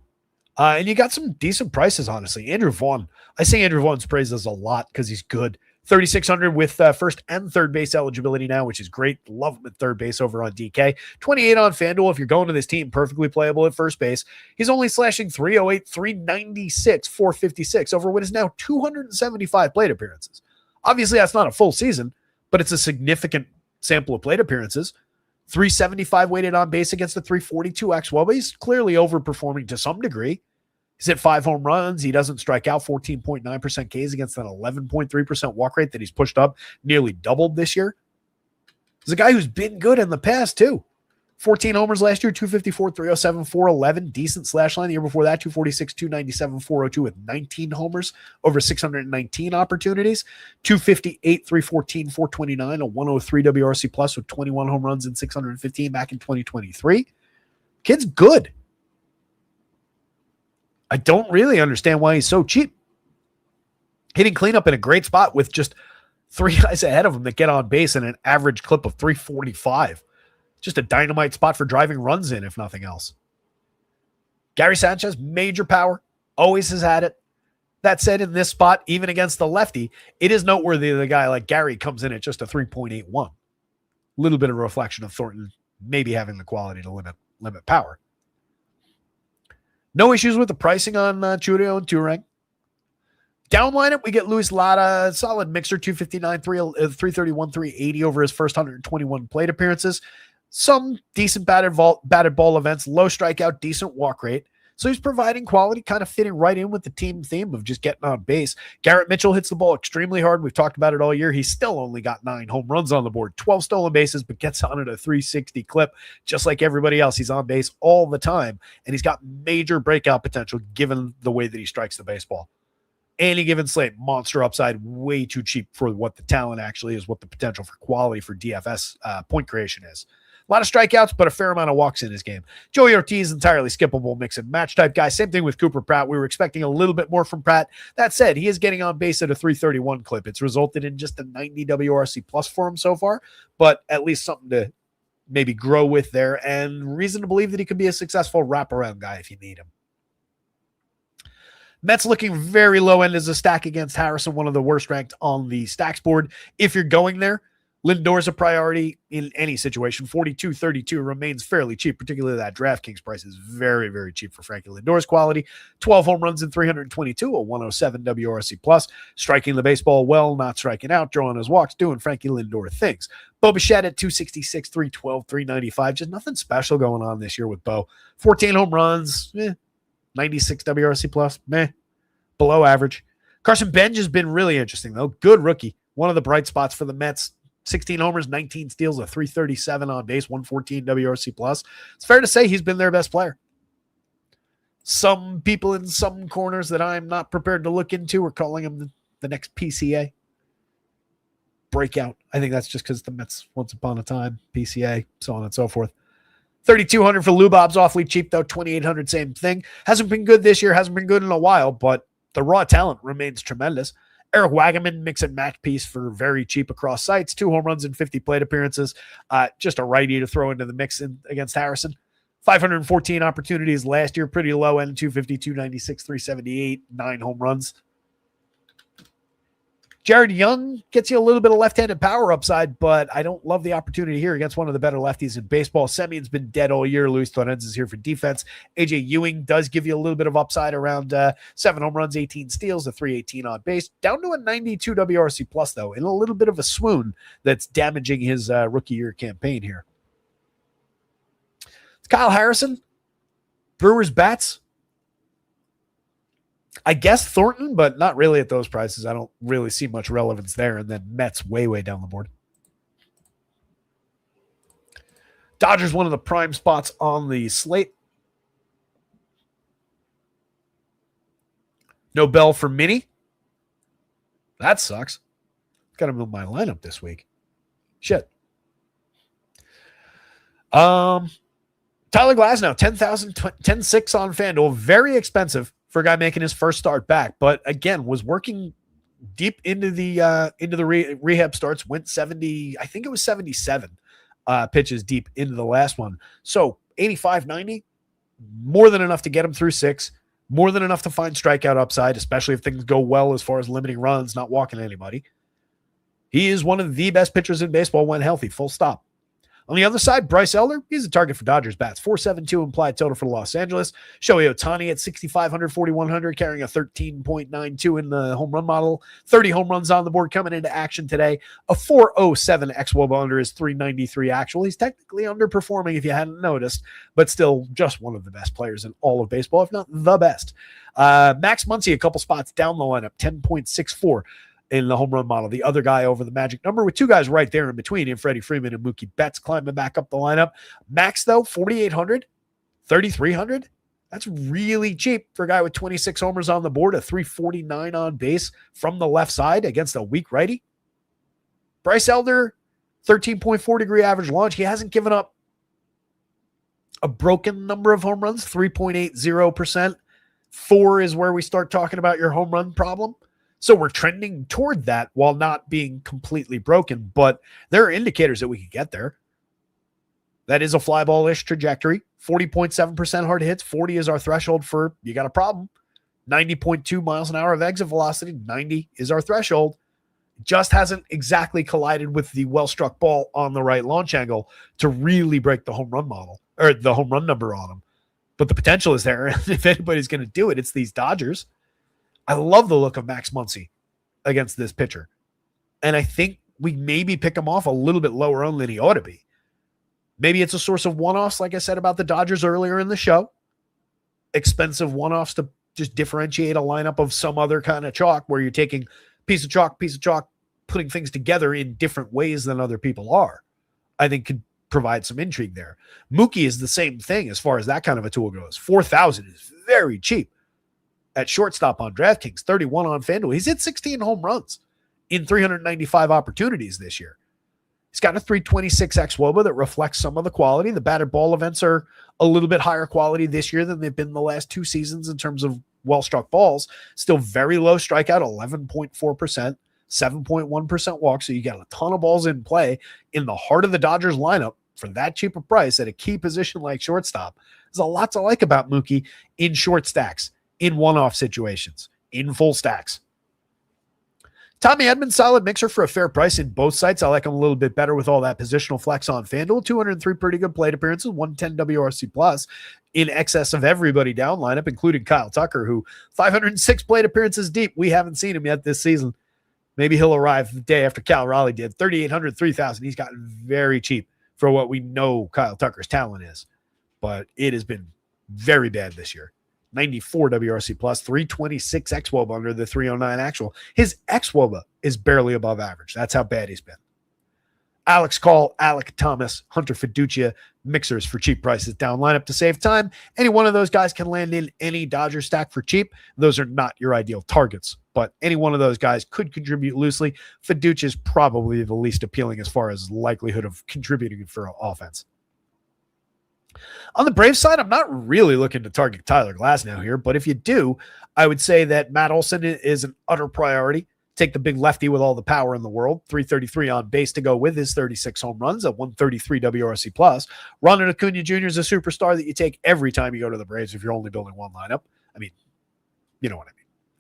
And you got some decent prices, honestly. Andrew Vaughn. I say Andrew Vaughn's praises a lot because he's good. 3,600 with first and third base eligibility now, which is great. Love him at third base over on DK. 28 on FanDuel. If you're going to this team, perfectly playable at first base. He's only slashing 308, 396, 456 over what is now 275 plate appearances. Obviously, that's not a full season, but it's a significant sample of plate appearances. 375 weighted on base against the 342 XWOB, but he's clearly overperforming to some degree. He's hit 5 home runs. He doesn't strike out, 14.9% Ks against an 11.3% walk rate that he's pushed up, nearly doubled this year. He's a guy who's been good in the past, too. 14 homers last year, 254, 307, 411. Decent slash line. The year before that, 246, 297, 402 with 19 homers over 619 opportunities. 258, 314, 429, a 103 WRC plus with 21 home runs and 615 back in 2023. Kid's good. I don't really understand why he's so cheap. Hitting cleanup in a great spot with just 3 guys ahead of him that get on base and an average clip of 345. Just a dynamite spot for driving runs in, if nothing else. Gary Sanchez, major power, always has had it. That said, in this spot, even against the lefty, it is noteworthy that a guy like Gary comes in at just a 3.81. A little bit of a reflection of Thornton maybe having the quality to limit power. No issues with the pricing on Chourio and Turang. Down lineup, we get Luis Lara, solid mixer, 259, 331, 380 over his first 121 plate appearances. Some decent batted ball events, low strikeout, decent walk rate. So he's providing quality, kind of fitting right in with the team theme of just getting on base. Garrett Mitchell hits the ball extremely hard. We've talked about it all year. He's still only got 9 home runs on the board, 12 stolen bases, but gets on at a 360 clip. Just like everybody else, he's on base all the time. And he's got major breakout potential given the way that he strikes the baseball. Any given slate, monster upside, way too cheap for what the talent actually is, what the potential for quality for DFS point creation is. A lot of strikeouts, but a fair amount of walks in his game. Joey Ortiz, entirely skippable mix and match type guy. Same thing with Cooper Pratt. We were expecting a little bit more from Pratt. That said, he is getting on base at a 331 clip. It's resulted in just a 90 WRC plus for him so far, but at least something to maybe grow with there and reason to believe that he could be a successful wraparound guy if you need him. Mets looking very low end as a stack against Harrison, one of the worst ranked on the stacks board. If you're going there, Lindor's a priority in any situation. 42.32 remains fairly cheap, particularly that DraftKings price is very, very cheap for Frankie Lindor's quality. 12 home runs in 322, a 107 WRC plus, striking the baseball well, not striking out, drawing his walks, doing Frankie Lindor things. Bo Bichette at 266, 312, 395. Just nothing special going on this year with Bo. 14 home runs, 96 WRC plus, below average. Carson Bench has been really interesting, though. Good rookie. One of the bright spots for the Mets. 16 homers, 19 steals, a 337 on base, 114 WRC plus. It's fair to say he's been their best player. Some people in some corners that I'm not prepared to look into are calling him the next PCA. Breakout. I think that's just because the Mets, once upon a time, PCA, so on and so forth. 3,200 for Lou Bob's awfully cheap, though. 2,800, same thing. Hasn't been good this year, hasn't been good in a while, but the raw talent remains tremendous. Eric Wagaman, mix and match piece for very cheap across sites. 2 home runs and 50 plate appearances. Just a righty to throw into the mix against Harrison. 514 opportunities last year, pretty low end, 250, 296, 378, 9 home runs. Jared Young gets you a little bit of left-handed power upside, but I don't love the opportunity here against one of the better lefties in baseball. Semion's been dead all year. Luis Torrens is here for defense. AJ Ewing does give you a little bit of upside around 7 home runs, 18 steals, a 318 on base. Down to a 92 WRC plus, though, in a little bit of a swoon that's damaging his rookie year campaign here. It's Kyle Harrison, Brewers bats. I guess Thornton, but not really at those prices. I don't really see much relevance there. And then Mets way down the board. Dodgers, one of the prime spots on the slate. No Bell for Minnie. That sucks. Got to move my lineup this week. Shit. Tyler Glasnow, 10,000, 10,600 on FanDuel. Very expensive for a guy making his first start back, but again, was working deep into the rehab starts, went 70, I think it was 77 pitches deep into the last one. So 85, 90, more than enough to get him through 6, more than enough to find strikeout upside, especially if things go well as far as limiting runs, not walking anybody. He is one of the best pitchers in baseball when healthy, full stop. On the other side, Bryce Elder, he's a target for Dodgers bats. 472 implied total for Los Angeles. Shohei Ohtani at 6,500, 4,100, carrying a 13.92 in the home run model. 30 home runs on the board coming into action today. A 407 xWOBA under his 393 actual. He's technically underperforming if you hadn't noticed, but still just one of the best players in all of baseball, if not the best. Max Muncy, a couple spots down the lineup, 10.64. in the home run model, the other guy over the magic number with 2 guys right there in between him, Freddie Freeman and Mookie Betts climbing back up the lineup. Max, though, 4,800, 3,300. That's really cheap for a guy with 26 homers on the board, a 349 on base from the left side against a weak righty. Bryce Elder, 13.4 degree average launch. He hasn't given up a broken number of home runs, 3.80%. 4 is where we start talking about your home run problem. So we're trending toward that while not being completely broken, but there are indicators that we could get there. That is a fly ball-ish trajectory. 40.7% hard hits. 40 is our threshold for you got a problem. 90.2 miles an hour of exit velocity. 90 is our threshold. Just hasn't exactly collided with the well-struck ball on the right launch angle to really break the home run model or the home run number on him. But the potential is there. And if anybody's going to do it, it's these Dodgers. I love the look of Max Muncy against this pitcher. And I think we maybe pick him off a little bit lower on than he ought to be. Maybe it's a source of one-offs, like I said about the Dodgers earlier in the show. Expensive one-offs to just differentiate a lineup of some other kind of chalk where you're taking piece of chalk, putting things together in different ways than other people are. I think could provide some intrigue there. Mookie is the same thing as far as that kind of a tool goes. 4,000 is very cheap. At shortstop on DraftKings, 31 on FanDuel. He's hit 16 home runs in 395 opportunities this year. He's got a 326 xWOBA that reflects some of the quality. The batted ball events are a little bit higher quality this year than they've been the last 2 seasons in terms of well-struck balls. Still very low strikeout, 11.4%, 7.1% walk. So you got a ton of balls in play in the heart of the Dodgers lineup for that cheap a price at a key position like shortstop. There's a lot to like about Mookie in short stacks, in one-off situations, in full stacks. Tommy Edman, solid mixer for a fair price in both sites. I like him a little bit better with all that positional flex on FanDuel. 203 pretty good plate appearances, 110 WRC plus in excess of everybody down lineup, including Kyle Tucker, who 506 plate appearances deep. We haven't seen him yet this season. Maybe he'll arrive the day after Cal Raleigh did. 3,800, 3,000. He's gotten very cheap for what we know Kyle Tucker's talent is, but it has been very bad this year. 94 WRC plus, 326 xWOBA under the 309 actual. His xWOBA is barely above average. That's how bad he's been. Alex Call, Alec Thomas, Hunter Fiducia, mixers for cheap prices down lineup to save time. Any one of those guys can land in any Dodger stack for cheap. Those are not your ideal targets, but any one of those guys could contribute loosely. Fiducia is probably the least appealing as far as likelihood of contributing for offense. On the Braves side, I'm not really looking to target Tyler Glasnow here, but if you do, I would say that Matt Olson is an utter priority Take the big lefty with all the power in the world, 333 on base to go with his 36 home runs at 133 WRC plus. Ronald Acuna Jr. is a superstar that you take every time you go to the Braves if you're only building one lineup. I mean, you know what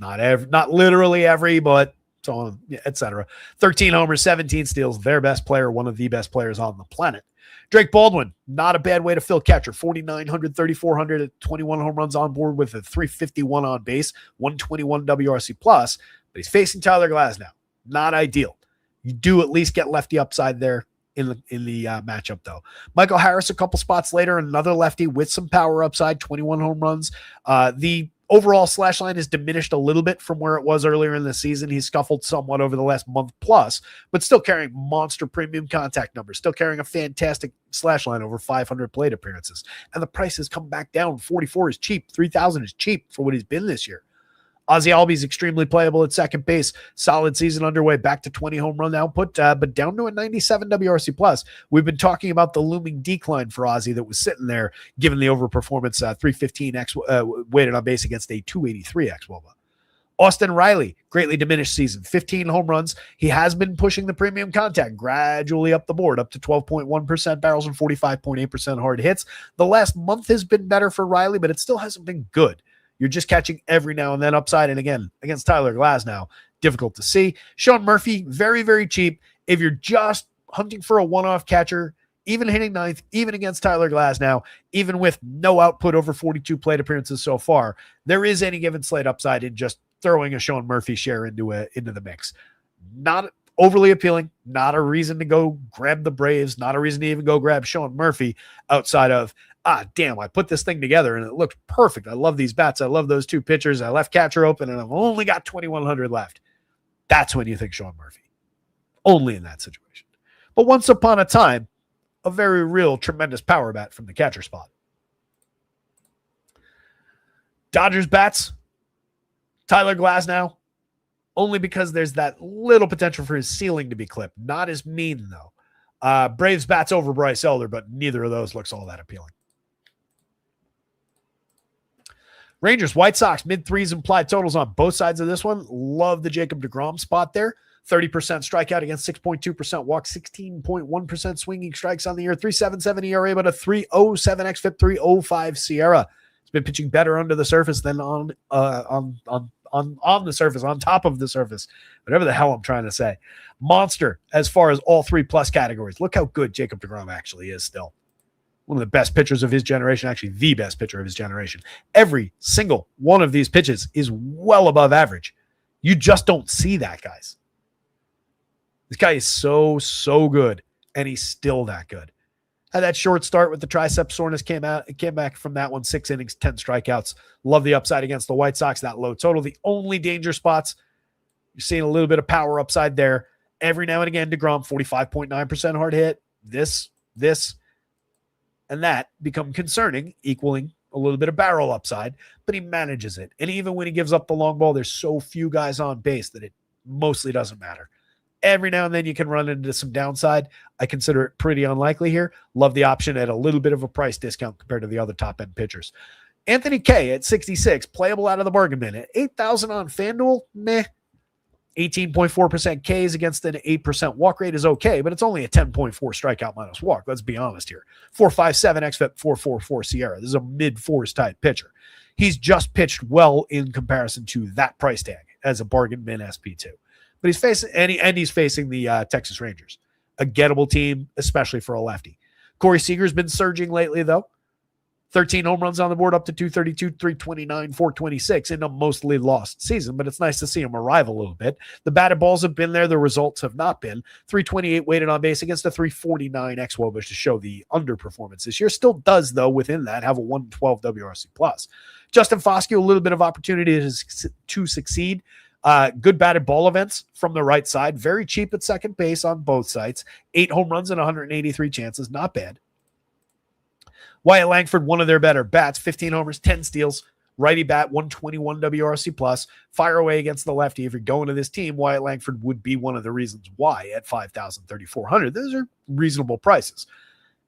I mean. Not literally every, but so on, etc. 13 homers, 17 steals, their best player, one of the best players on the planet. Drake Baldwin, not a bad way to fill catcher. 4,900, 3,400 at 21 home runs on board with a 351 on base, 121 WRC plus. But he's facing Tyler Glasnow. Not ideal. You do at least get lefty upside there in the matchup, though. Michael Harris, a couple spots later, another lefty with some power upside, 21 home runs. The overall slash line is diminished a little bit from where it was earlier in the season. He's scuffled somewhat over the last month plus, but still carrying monster premium contact numbers, still carrying a fantastic slash line, over 500 plate appearances. And the price has come back down. 44 is cheap. 3,000 is cheap for what he's been this year. Ozzie Albies extremely playable at second base. Solid season underway, back to 20 home run output, but down to a 97 WRC plus. We've been talking about the looming decline for Ozzie that was sitting there, given the overperformance, 315 weighted on base against a 283 xWOBA. Austin Riley, greatly diminished season, 15 home runs. He has been pushing the premium contact gradually up the board, up to 12.1% barrels and 45.8% hard hits. The last month has been better for Riley, but it still hasn't been good. You're just catching every now and then upside. And again, against Tyler Glasnow, difficult to see. Sean Murphy, very, very cheap. If you're just hunting for a one-off catcher, even hitting ninth, even against Tyler Glasnow, even with no output over 42 plate appearances so far, there is any given slate upside in just throwing a Sean Murphy share into the mix. Not overly appealing, not a reason to go grab the Braves, not a reason to even go grab Sean Murphy outside of, damn, I put this thing together and it looks perfect. I love these bats. I love those two pitchers. I left catcher open and I've only got 2,100 left. That's when you think Sean Murphy. Only in that situation. But once upon a time, a very real, tremendous power bat from the catcher spot. Dodgers bats, Tyler Glasnow, only because there's that little potential for his ceiling to be clipped. Not as mean, though. Braves bats over Bryce Elder, but neither of those looks all that appealing. Rangers, White Sox, mid-threes implied totals on both sides of this one. Love the Jacob deGrom spot there. 30% strikeout against 6.2% walk, 16.1% swinging strikes on the year, 3.77 ERA, but a 3.07 xFIP, 3.05 Sierra. It's been pitching better under the surface than on the surface, on top of the surface, whatever the hell I'm trying to say. Monster as far as all 3+ categories. Look how good Jacob deGrom actually is still. One of the best pitchers of his generation, actually the best pitcher of his generation. Every single one of these pitches is well above average. You just don't see that, guys. This guy is so good, and he's still that good. Had that short start with the tricep soreness, came back from that one, 6 innings, 10 strikeouts. Love the upside against the White Sox, that low total. The only danger spots, you're seeing a little bit of power upside there. Every now and again, deGrom, 45.9% hard hit. This, and that become concerning, equaling a little bit of barrel upside, but he manages it. And even when he gives up the long ball, there's so few guys on base that it mostly doesn't matter. Every now and then you can run into some downside. I consider it pretty unlikely here. Love the option at a little bit of a price discount compared to the other top-end pitchers. Anthony K at 66, playable out of the bargain bin. At 8,000 on FanDuel, meh. 18.4% Ks against an 8% walk rate is okay, but it's only a 10.4 strikeout minus walk. Let's be honest here. 4.57 xFIP, 4.44 Sierra. This is a mid-fours type pitcher. He's just pitched well in comparison to that price tag as a bargain bin SP2. But he's facing the Texas Rangers, a gettable team, especially for a lefty. Corey Seager's been surging lately, though. 13 home runs on the board, up to 232, 329, 426 in a mostly lost season, but it's nice to see him arrive a little bit. The batted balls have been there. The results have not been. 328 weighted on base against a 349 xWOBA to show the underperformance this year. Still does, though, within that, have a 112 WRC+. Justin Foscue, a little bit of opportunity to succeed. Good batted ball events from the right side. Very cheap at second base on both sides. 8 home runs and 183 chances. Not bad. Wyatt Langford, one of their better bats, 15 homers, 10 steals, righty bat, 121 WRC plus, fire away against the lefty. If you're going to this team, Wyatt Langford would be one of the reasons why at 5,000, 3,400. Those are reasonable prices.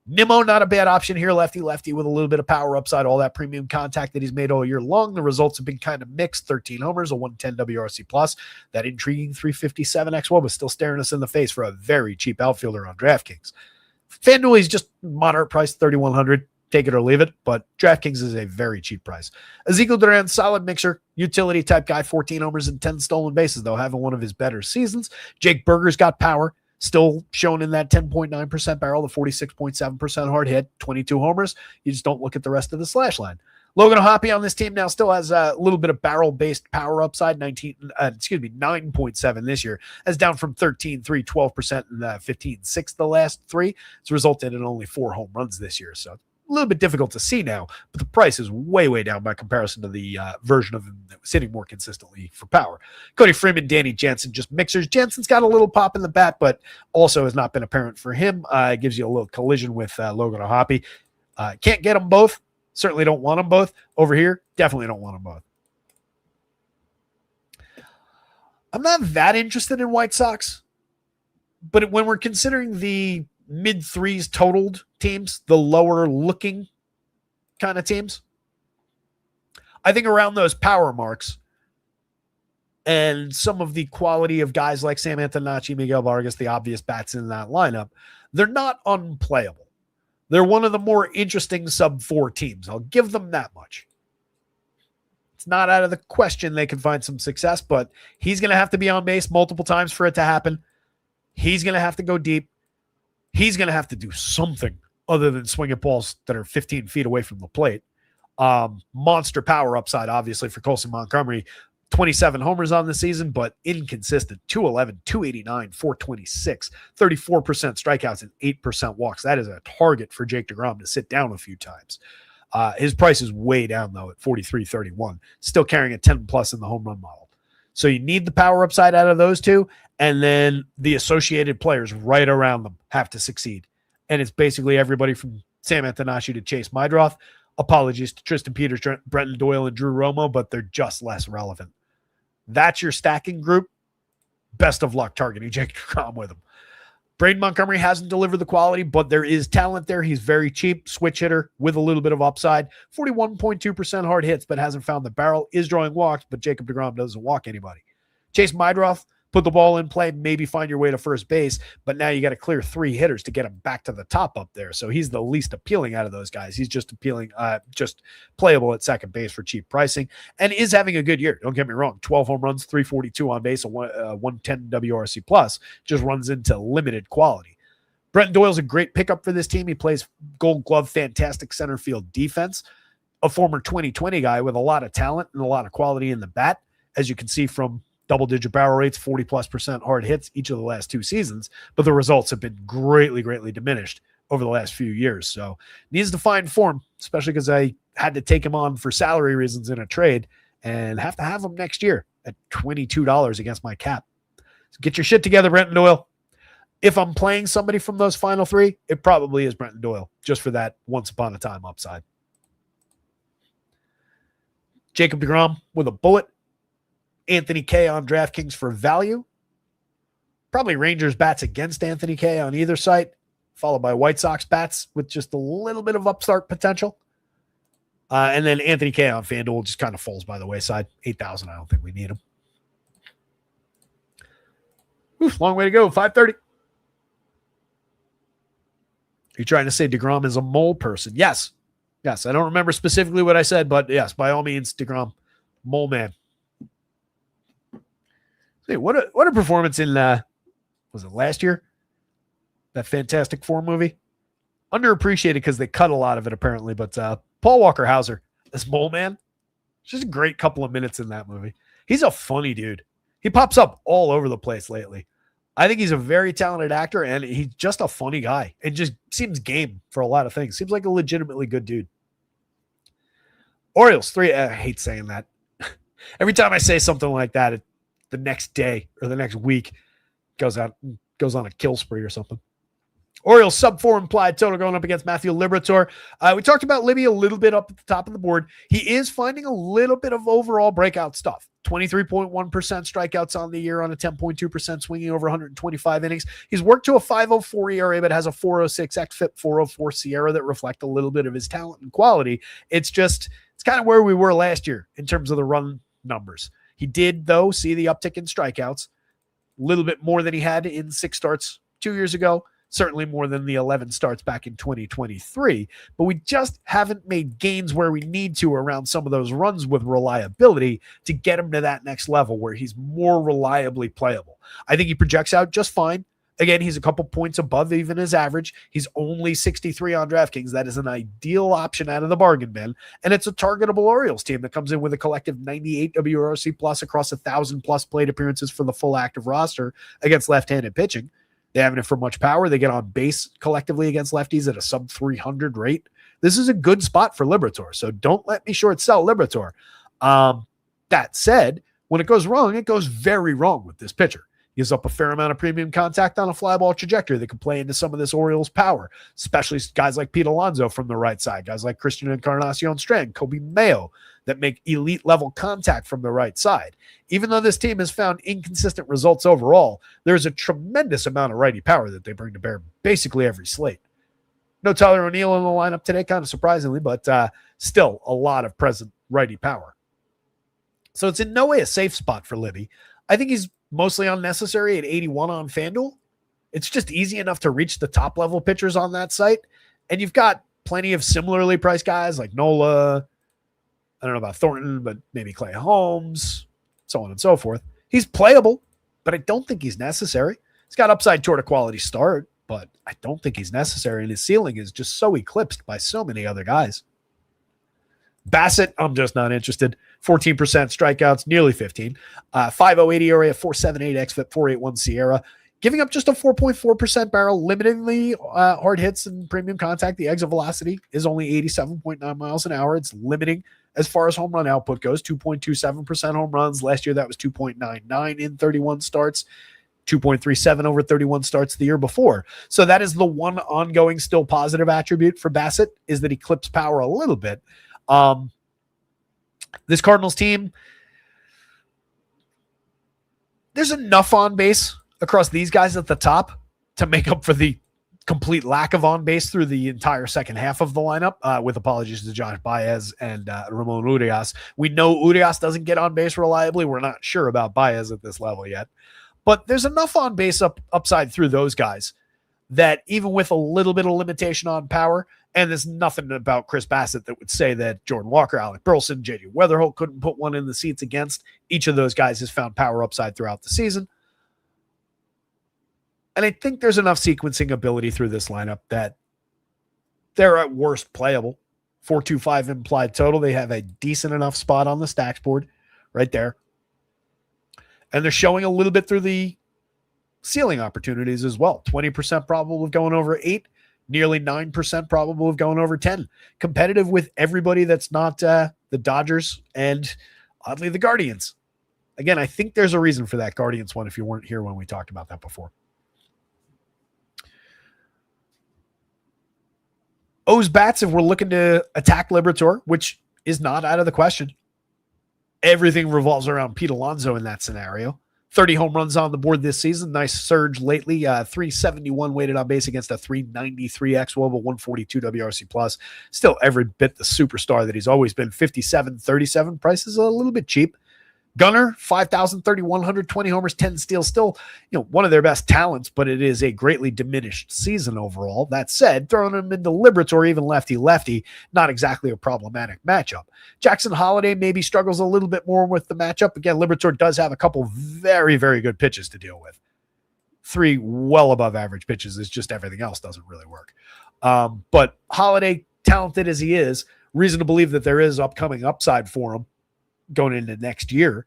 Nimmo, not a bad option here. Lefty with a little bit of power upside, all that premium contact that he's made all year long. The results have been kind of mixed. 13 homers, a 110 WRC plus. That intriguing 357 XWOB is still staring us in the face for a very cheap outfielder on DraftKings. FanDuel, he's just moderate price, 3,100. Take it or leave it, but DraftKings is a very cheap price. Ezekiel Duran, solid mixer, utility type guy, 14 homers and 10 stolen bases, though, having one of his better seasons. Jake Berger's got power. Still shown in that 10.9% barrel, the 46.7% hard hit, 22 homers. You just don't look at the rest of the slash line. Logan O'Hoppe on this team now still has a little bit of barrel-based power upside, 9.7 this year, as down from 13.3, 12%, and 15.6 the last three. It's resulted in only 4 home runs this year, so a little bit difficult to see now, but the price is way, way down by comparison to the version of him that was hitting more consistently for power. Cody Freeman, Danny Jansen, just mixers. Jansen's got a little pop in the bat, but also has not been apparent for him. It gives you a little collision with Logan O'Hoppe. Can't get them both. Certainly don't want them both. Over here, definitely don't want them both. I'm not that interested in White Sox, but when we're considering the mid-threes totaled teams, the lower looking kind of teams, I think around those power marks and some of the quality of guys like Sam Antonacci, Miguel Vargas, the obvious bats in that lineup, they're not unplayable. They're one of the more interesting sub-4 teams. I'll give them that much. It's not out of the question they can find some success, but he's going to have to be on base multiple times for it to happen. He's going to have to go deep. He's going to have to do something other than swing at balls that are 15 feet away from the plate. Monster power upside, obviously, for Colson Montgomery. 27 homers on the season, but inconsistent. 211, 289, 426, 34% strikeouts, and 8% walks. That is a target for Jake DeGrom to sit down a few times. His price is way down, though, at 43.31. Still carrying a 10+ in the home run model. So you need the power upside out of those two, and then the associated players right around them have to succeed. And it's basically everybody from Sam Antonacci to Chase Meidroth. Apologies to Tristan Peters, Brenton Doyle, and Drew Romo, but they're just less relevant. That's your stacking group. Best of luck targeting Jake DeGrom with him. Braden Montgomery hasn't delivered the quality, but there is talent there. He's very cheap, switch hitter with a little bit of upside. 41.2% hard hits, but hasn't found the barrel. Is drawing walks, but Jacob DeGrom doesn't walk anybody. Chase Meidroth, put the ball in play, maybe find your way to first base, but now you got to clear 3 hitters to get him back to the top up there. So he's the least appealing out of those guys. He's just just playable at second base for cheap pricing and is having a good year. Don't get me wrong. 12 home runs, 342 on base, a 110 WRC plus, just runs into limited quality. Brenton Doyle's a great pickup for this team. He plays Gold Glove, fantastic center field defense, a former 2020 guy with a lot of talent and a lot of quality in the bat, as you can see from double-digit barrel rates, 40+% hard hits each of the last 2 seasons, but the results have been greatly, greatly diminished over the last few years. So needs to find form, especially because I had to take him on for salary reasons in a trade and have to have him next year at $22 against my cap. So get your shit together, Brenton Doyle. If I'm playing somebody from those final 3, it probably is Brenton Doyle, just for that once upon a time upside. Jacob DeGrom with a bullet. Anthony K on DraftKings for value. Probably Rangers bats against Anthony K on either site, followed by White Sox bats with just a little bit of upstart potential. And then Anthony K on FanDuel just kind of falls by the wayside. 8,000, I don't think we need him. Oof, long way to go, 5:30. Are you trying to say DeGrom is a mole person? Yes. Yes, I don't remember specifically what I said, but yes, by all means, DeGrom, mole man. Hey, what a performance in, was it last year? That Fantastic Four movie? Underappreciated because they cut a lot of it apparently, but Paul Walker Hauser, this mole man, just a great couple of minutes in that movie. He's a funny dude. He pops up all over the place lately. I think he's a very talented actor, and he's just a funny guy. It just seems game for a lot of things. Seems like a legitimately good dude. Orioles 3, I hate saying that. Every time I say something like that, the next day or the next week goes on a kill spree or something. Orioles sub-4 implied total going up against Matthew Liberatore. We talked about Libby a little bit up at the top of the board. He is finding a little bit of overall breakout stuff. 23.1% strikeouts on the year on a 10.2% swinging over 125 innings. He's worked to a 5.04 ERA, but has a 4.06 xFIP, 4.04 SIERA that reflect a little bit of his talent and quality. It's kind of where we were last year in terms of the run numbers. He did, though, see the uptick in strikeouts, a little bit more than he had in 6 starts 2 years ago. Certainly more than the 11 starts back in 2023, but we just haven't made gains where we need to around some of those runs with reliability to get him to that next level where he's more reliably playable. I think he projects out just fine. Again, he's a couple points above even his average. He's only 63 on DraftKings. That is an ideal option out of the bargain bin. And it's a targetable Orioles team that comes in with a collective 98 WRC plus across 1,000 plus plate appearances for the full active roster against left-handed pitching. They haven't it for much power. They get on base collectively against lefties at a sub 300 rate. This is a good spot for Liberatore, so don't let me short sell Liberatore. That said, when it goes wrong, it goes very wrong with this pitcher. He gives up a fair amount of premium contact on a fly ball trajectory that can play into some of this Orioles power, especially guys like Pete Alonso from the right side, guys like Christian Encarnacion Strand, Kobe Mayo, that make elite level contact from the right side. Even though this team has found inconsistent results overall, there's a tremendous amount of righty power that they bring to bear basically every slate. No Tyler O'Neill in the lineup today, kind of surprisingly, but still a lot of present righty power. So it's in no way a safe spot for Libby. I think he's mostly unnecessary at 81 on FanDuel. It's just easy enough to reach the top level pitchers on that site. And you've got plenty of similarly priced guys like Nola. I don't know about Thornton, but maybe Clay Holmes, so on and so forth. He's playable, but I don't think he's necessary. He's got upside toward a quality start, but I don't think he's necessary. And his ceiling is just so eclipsed by so many other guys. Bassett, I'm just not interested. 14% strikeouts, nearly 15. 5.08 ERA, 4.78 xFIP, 4.81 SIERA. Giving up just a 4.4% barrel, limiting the hard hits and premium contact. The exit velocity is only 87.9 miles an hour. It's limiting as far as home run output goes. 2.27% home runs. Last year, that was 2.99 in 31 starts. 2.37 over 31 starts the year before. So that is the one ongoing still positive attribute for Bassett, is that he clips power a little bit. This Cardinals team, there's enough on base across these guys at the top to make up for the complete lack of on base through the entire second half of the lineup, with apologies to Josh Baez and Ramon Urias. We know Urias doesn't get on base reliably. We're not sure about Baez at this level yet, but there's enough on base upside through those guys that even with a little bit of limitation on power, and there's nothing about Chris Bassett that would say that Jordan Walker, Alec Burleson, J.D. Weatherholt couldn't put one in the seats against. Each of those guys has found power upside throughout the season. And I think there's enough sequencing ability through this lineup that they're at worst playable. 4.25 implied total. They have a decent enough spot on the stacks board right there. And they're showing a little bit through the ceiling opportunities as well. 20% probable of going over 8, nearly 9% probable of going over 10. Competitive with everybody that's not the Dodgers and oddly the Guardians. Again, I think there's a reason for that Guardians one if you weren't here when we talked about that before. O's bats, if we're looking to attack Liberatore, which is not out of the question. Everything revolves around Pete Alonso in that scenario. 30 home runs on the board this season. Nice surge lately. 371 weighted on base against a 393 xWOB, a 142 WRC plus. Still every bit the superstar that he's always been. 57-37. Price is a little bit cheap. Gunner, 5,000, 3,120 homers, 10 steals. Still, one of their best talents, but it is a greatly diminished season overall. That said, throwing him into Liberatore, even lefty-lefty, not exactly a problematic matchup. Jackson Holiday maybe struggles a little bit more with the matchup. Again, Liberatore does have a couple very, very good pitches to deal with. 3 well above average pitches. It's just everything else doesn't really work. But Holiday, talented as he is, reason to believe that there is upcoming upside for him going into next year.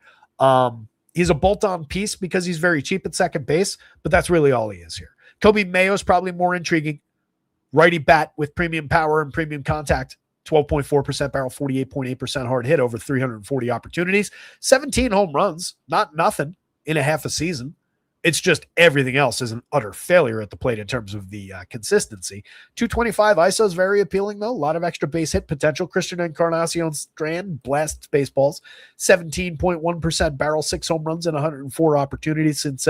He's a bolt-on piece because he's very cheap at second base, but that's really all he is here. Kobe Mayo is probably more intriguing. Righty bat with premium power and premium contact. 12.4% barrel, 48.8% hard hit over 340 opportunities. 17 home runs, not nothing in a half a season. It's just everything else is an utter failure at the plate in terms of the consistency. 225 ISO is very appealing, though. A lot of extra base hit potential. Christian Encarnacion Strand blasts baseballs. 17.1% barrel, 6 home runs, and 104 opportunities since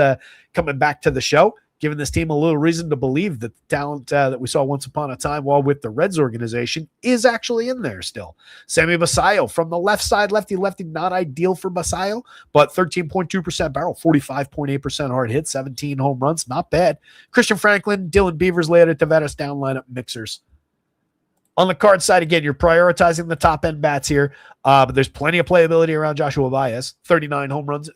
coming back to the show, giving this team a little reason to believe that the talent that we saw once upon a time while with the Reds organization is actually in there still. Sammy Basayo from the left side, lefty, not ideal for Basayo, but 13.2% barrel, 45.8% hard hit, 17 home runs, not bad. Christian Franklin, Dylan Beavers, Leonardo Taveras, down lineup mixers. On the card side, again, you're prioritizing the top-end bats here, but there's plenty of playability around Joshua Baez. 39 home runs.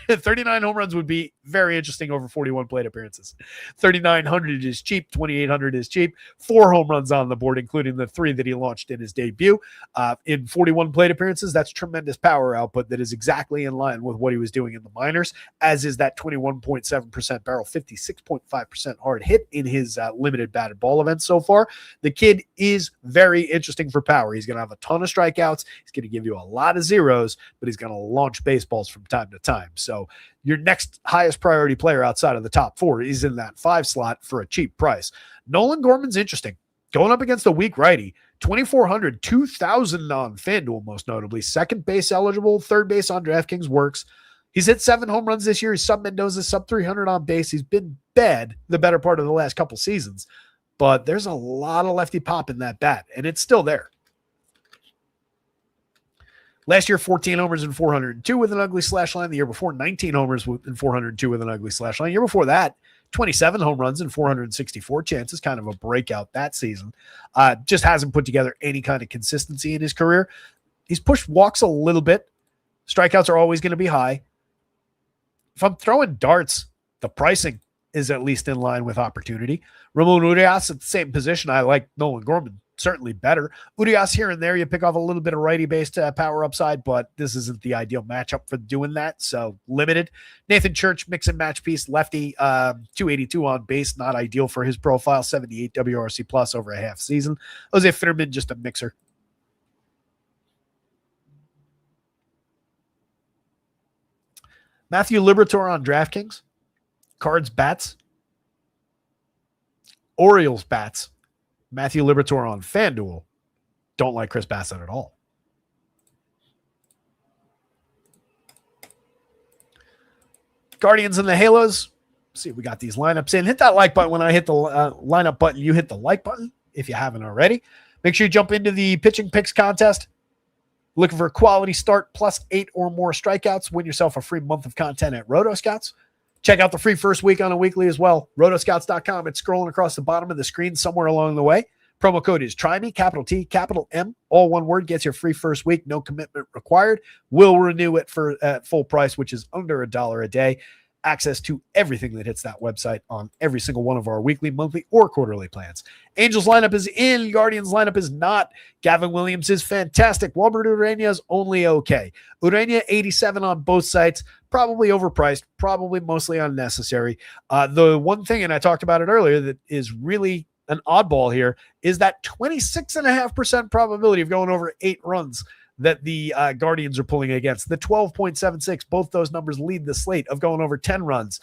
39 home runs would be very interesting over 41 plate appearances. 3,900 is cheap. 2,800 is cheap. 4 home runs on the board, including the 3 that he launched in his debut. In 41 plate appearances, that's tremendous power output that is exactly in line with what he was doing in the minors, as is that 21.7% barrel, 56.5% hard hit in his limited batted ball events so far. The kid is very interesting for power. He's going to have a ton of strikeouts. He's going to give you a lot of zeros, but he's going to launch baseballs from time to time. So your next highest priority player outside of the top 4 is in that 5 slot for a cheap price. Nolan Gorman's interesting. Going up against a weak righty, 2,400, 2,000 on FanDuel, most notably. Second base eligible, third base on DraftKings works. He's hit 7 home runs this year. He's sub Mendoza, sub 300 on base. He's been bad the better part of the last couple seasons. But there's a lot of lefty pop in that bat, and it's still there. Last year, 14 homers and 402 with an ugly slash line. The year before, 19 homers and 402 with an ugly slash line. The year before that, 27 home runs and 464 chances, kind of a breakout that season. Just hasn't put together any kind of consistency in his career. He's pushed walks a little bit. Strikeouts are always going to be high. If I'm throwing darts, the pricing is at least in line with opportunity. Ramon Urias at the same position. I like Nolan Gorman certainly better. Urias here and there, you pick off a little bit of righty-based power upside, but this isn't the ideal matchup for doing that, so limited. Nathan Church, mix and match piece, lefty, 282 on base, not ideal for his profile, 78 WRC plus over a half season. Jose Fitterman, just a mixer. Matthew Liberatore on DraftKings. Cards, bats. Orioles, bats. Matthew Liberatore on FanDuel. Don't like Chris Bassett at all. Guardians and the Halos. Let's see if we got these lineups in. Hit that like button when I hit the lineup button. You hit the like button if you haven't already. Make sure you jump into the pitching picks contest. Looking for a quality start plus 8 or more strikeouts. Win yourself a free month of content at Rotoscouts. Check out the free first week on a weekly as well. Rotoscouts.com. It's scrolling across the bottom of the screen somewhere along the way. Promo code is TRYME, capital T, capital M, all one word, gets your free first week. No commitment required. We'll renew it for at full price, which is under $1 a day. Access to everything that hits that website on every single one of our weekly, monthly, or quarterly plans. Angels lineup is in. Guardians lineup is not. Gavin Williams is fantastic. Walbert Urania is only okay. Urania 87 on both sites. Probably overpriced. Probably mostly unnecessary. The one thing, and I talked about it earlier, that is really an oddball here is that 26.5% probability of going over 8 runs that the Guardians are pulling against. The 12.76, both those numbers lead the slate of going over 10 runs.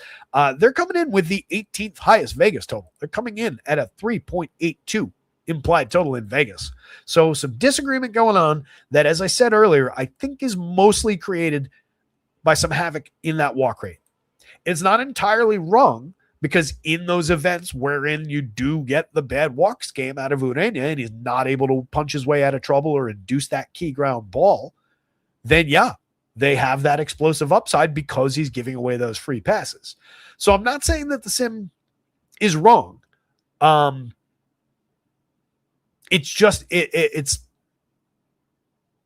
They're coming in with the 18th highest Vegas total. They're coming in at a 3.82 implied total in Vegas. So some disagreement going on that, as I said earlier, I think is mostly created by some havoc in that walk rate. It's not entirely wrong, because in those events wherein you do get the bad walks game out of Urania and he's not able to punch his way out of trouble or induce that key ground ball, then yeah, they have that explosive upside because he's giving away those free passes. So I'm not saying that the sim is wrong. It's just, it's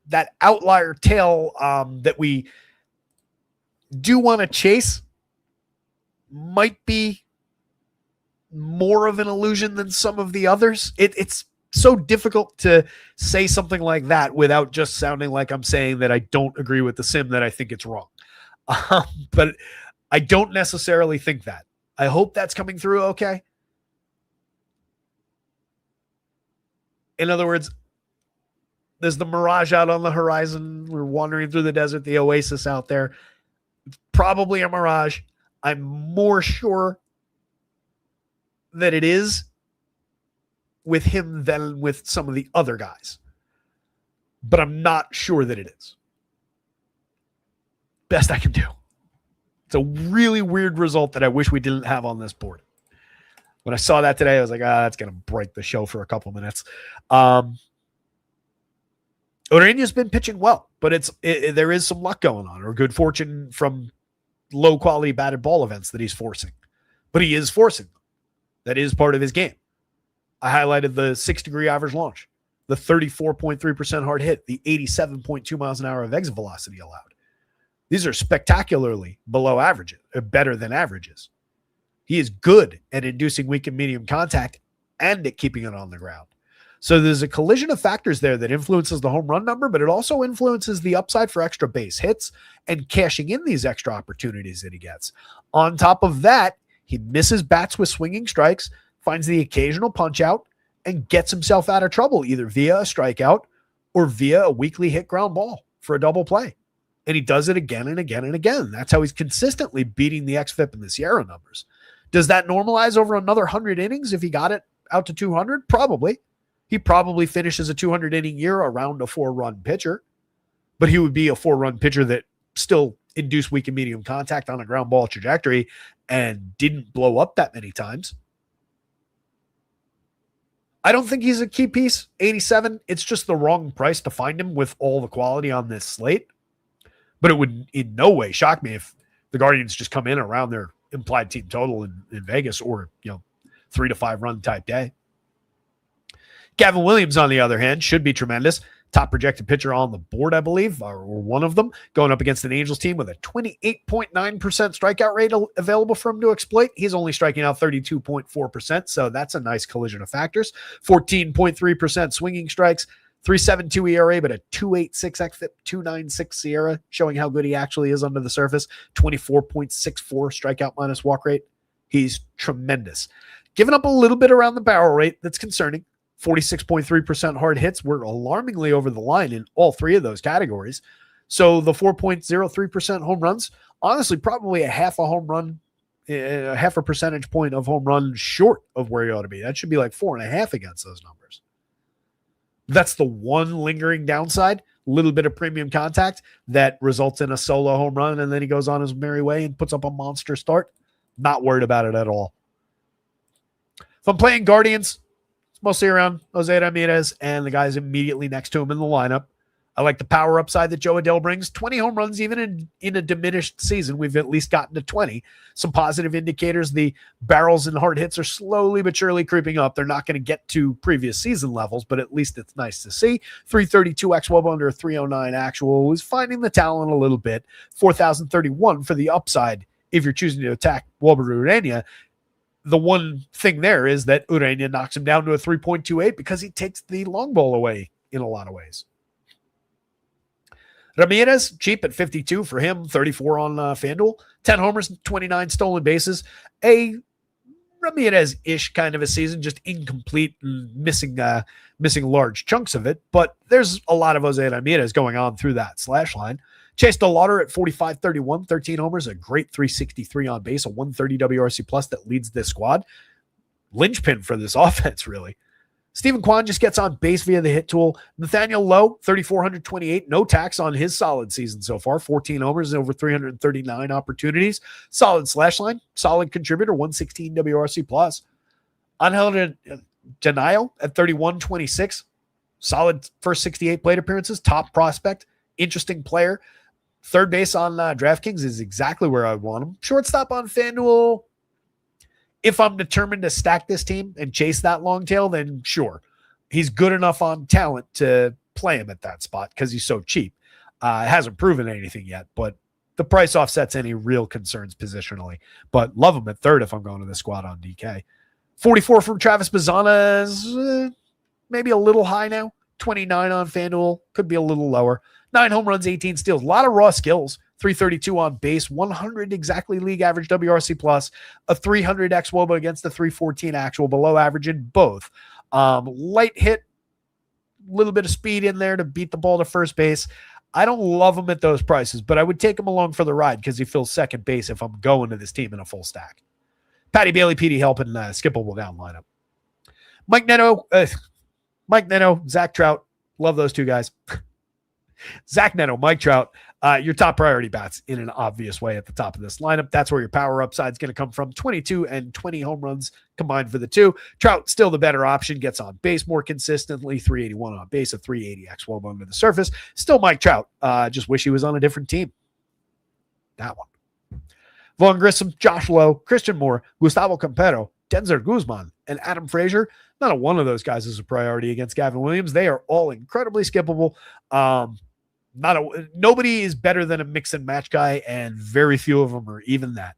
that outlier tail that we do want to chase might be more of an illusion than some of the others. It's so difficult to say something like that without just sounding like I'm saying that I don't agree with the sim, that I think it's wrong. But I don't necessarily think that. I hope that's coming through okay. In other words, there's the mirage out on the horizon. We're wandering through the desert, the oasis out there. It's probably a mirage. I'm more sure that it is with him than with some of the other guys. But I'm not sure that it is. Best I can do. It's a really weird result that I wish we didn't have on this board. When I saw that today, I was like, that's going to break the show for a couple minutes. Ureña's been pitching well, but there is some luck going on, or good fortune from low-quality batted ball events that he's forcing. But he is forcing them. That is part of his game. I highlighted the 6-degree average launch, the 34.3% hard hit, the 87.2 miles an hour of exit velocity allowed. These are spectacularly below average, better than averages. He is good at inducing weak and medium contact and at keeping it on the ground. So there's a collision of factors there that influences the home run number, but it also influences the upside for extra base hits and cashing in these extra opportunities that he gets. On top of that, he misses bats with swinging strikes, finds the occasional punch out, and gets himself out of trouble either via a strikeout or via a weakly hit ground ball for a double play. And he does it again and again and again. That's how he's consistently beating the XFIP and the Sierra numbers. Does that normalize over another 100 innings if he got it out to 200? Probably. He probably finishes a 200-inning year around a 4-run pitcher, but he would be a 4-run pitcher that still induced weak and medium contact on a ground ball trajectory and didn't blow up that many times. I don't think he's a key piece. 87, it's just the wrong price to find him with all the quality on this slate. But it would in no way shock me if the Guardians just come in around their implied team total in Vegas, or 3 to 5 run type day. Gavin Williams, on the other hand, should be tremendous. Top projected pitcher on the board, I believe, or one of them, going up against an Angels team with a 28.9% strikeout rate available for him to exploit. He's only striking out 32.4%, so that's a nice collision of factors. 14.3% swinging strikes, 3.72 ERA, but a 2.86 xFIP, 2.96 Sierra, showing how good he actually is under the surface. 24.64 strikeout minus walk rate. He's tremendous. Giving up a little bit around the barrel rate, that's concerning. 46.3% hard hits. We're alarmingly over the line in all three of those categories. So the 4.03% home runs, honestly, probably a half a percentage point of home run short of where he ought to be. That should be like 4.5 against those numbers. That's the one lingering downside, a little bit of premium contact that results in a solo home run, and then he goes on his merry way and puts up a monster start. Not worried about it at all. If I'm playing Guardians, mostly around Jose Ramirez and the guys immediately next to him in the lineup. I like the power upside that Joe Adell brings. 20 home runs, even in a diminished season, we've at least gotten to 20. Some positive indicators. The barrels and hard hits are slowly but surely creeping up. They're not going to get to previous season levels, but at least it's nice to see. 332 xWOB under a 309 actual is finding the talent a little bit. 4,031 for the upside if you're choosing to attack Wilber Ureña. The one thing there is that Ureña knocks him down to a 3.28 because he takes the long ball away in a lot of ways. Ramirez, cheap at 52 for him, 34 on FanDuel, 10 homers, 29 stolen bases. A Ramirez-ish kind of a season, just incomplete, missing large chunks of it. But there's a lot of Jose Ramirez going on through that slash line. Chase DeLauder at 45-31, 13 homers, a great 363 on base, a 130 WRC plus that leads this squad. Linchpin for this offense, really. Stephen Kwan just gets on base via the hit tool. Nathaniel Lowe, 3,428, no tax on his solid season so far. 14 homers and over 339 opportunities. Solid slash line, solid contributor, 116 WRC plus. Angel Denial at 31-26, solid first 68 plate appearances, top prospect, interesting player. Third base on DraftKings is exactly where I want him. Shortstop on FanDuel. If I'm determined to stack this team and chase that long tail, then sure. He's good enough on talent to play him at that spot because he's so cheap. Hasn't proven anything yet, but the price offsets any real concerns positionally. But love him at third if I'm going to the squad on DK. 44 from Travis Bazzana is maybe a little high now. 29 on FanDuel, could be a little lower. 9 home runs, 18 steals, a lot of raw skills. 332 on base, 100 exactly league average WRC plus, a 300 xWOBA against the 314 actual, below average in both. Light hit, a little bit of speed in there to beat the ball to first base. I don't love him at those prices, but I would take him along for the ride because he fills second base if I'm going to this team in a full stack. Patty Bailey, Petey helping skippable down lineup. Mike Neto, Zach Trout. Love those two guys. Zach Neto, Mike Trout, your top priority bats in an obvious way at the top of this lineup. That's where your power upside is going to come from. 22 and 20 home runs combined for the two. Trout, still the better option, gets on base more consistently, 381 on base, a 380 xWOB under the surface. Still Mike Trout. Just wish he was on a different team. That one. Vaughn Grissom, Josh Lowe, Christian Moore, Gustavo Campero, Denzer Guzman, and Adam Frazier. Not a one of those guys is a priority against Gavin Williams. They are all incredibly skippable. Nobody is better than a mix and match guy, and very few of them are even that.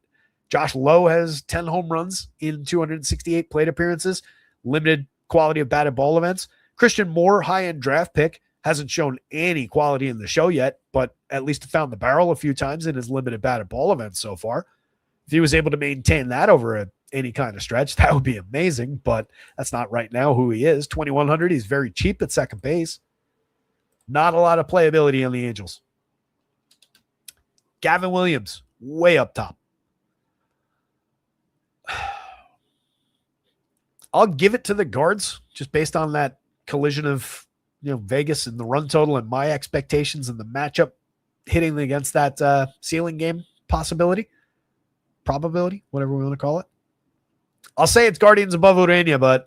Josh Lowe has 10 home runs in 268 plate appearances, limited quality of batted ball events. Christian Moore, high-end draft pick, hasn't shown any quality in the show yet, but at least found the barrel a few times in his limited batted ball events so far. If he was able to maintain that over any kind of stretch, that would be amazing, but that's not right now who he is. 2,100, he's very cheap at second base. Not a lot of playability on the Angels. Gavin Williams, way up top. I'll give it to the guards just based on that collision of Vegas and the run total and my expectations and the matchup hitting against that ceiling game probability, whatever we want to call it. I'll say it's Guardians above Urania, but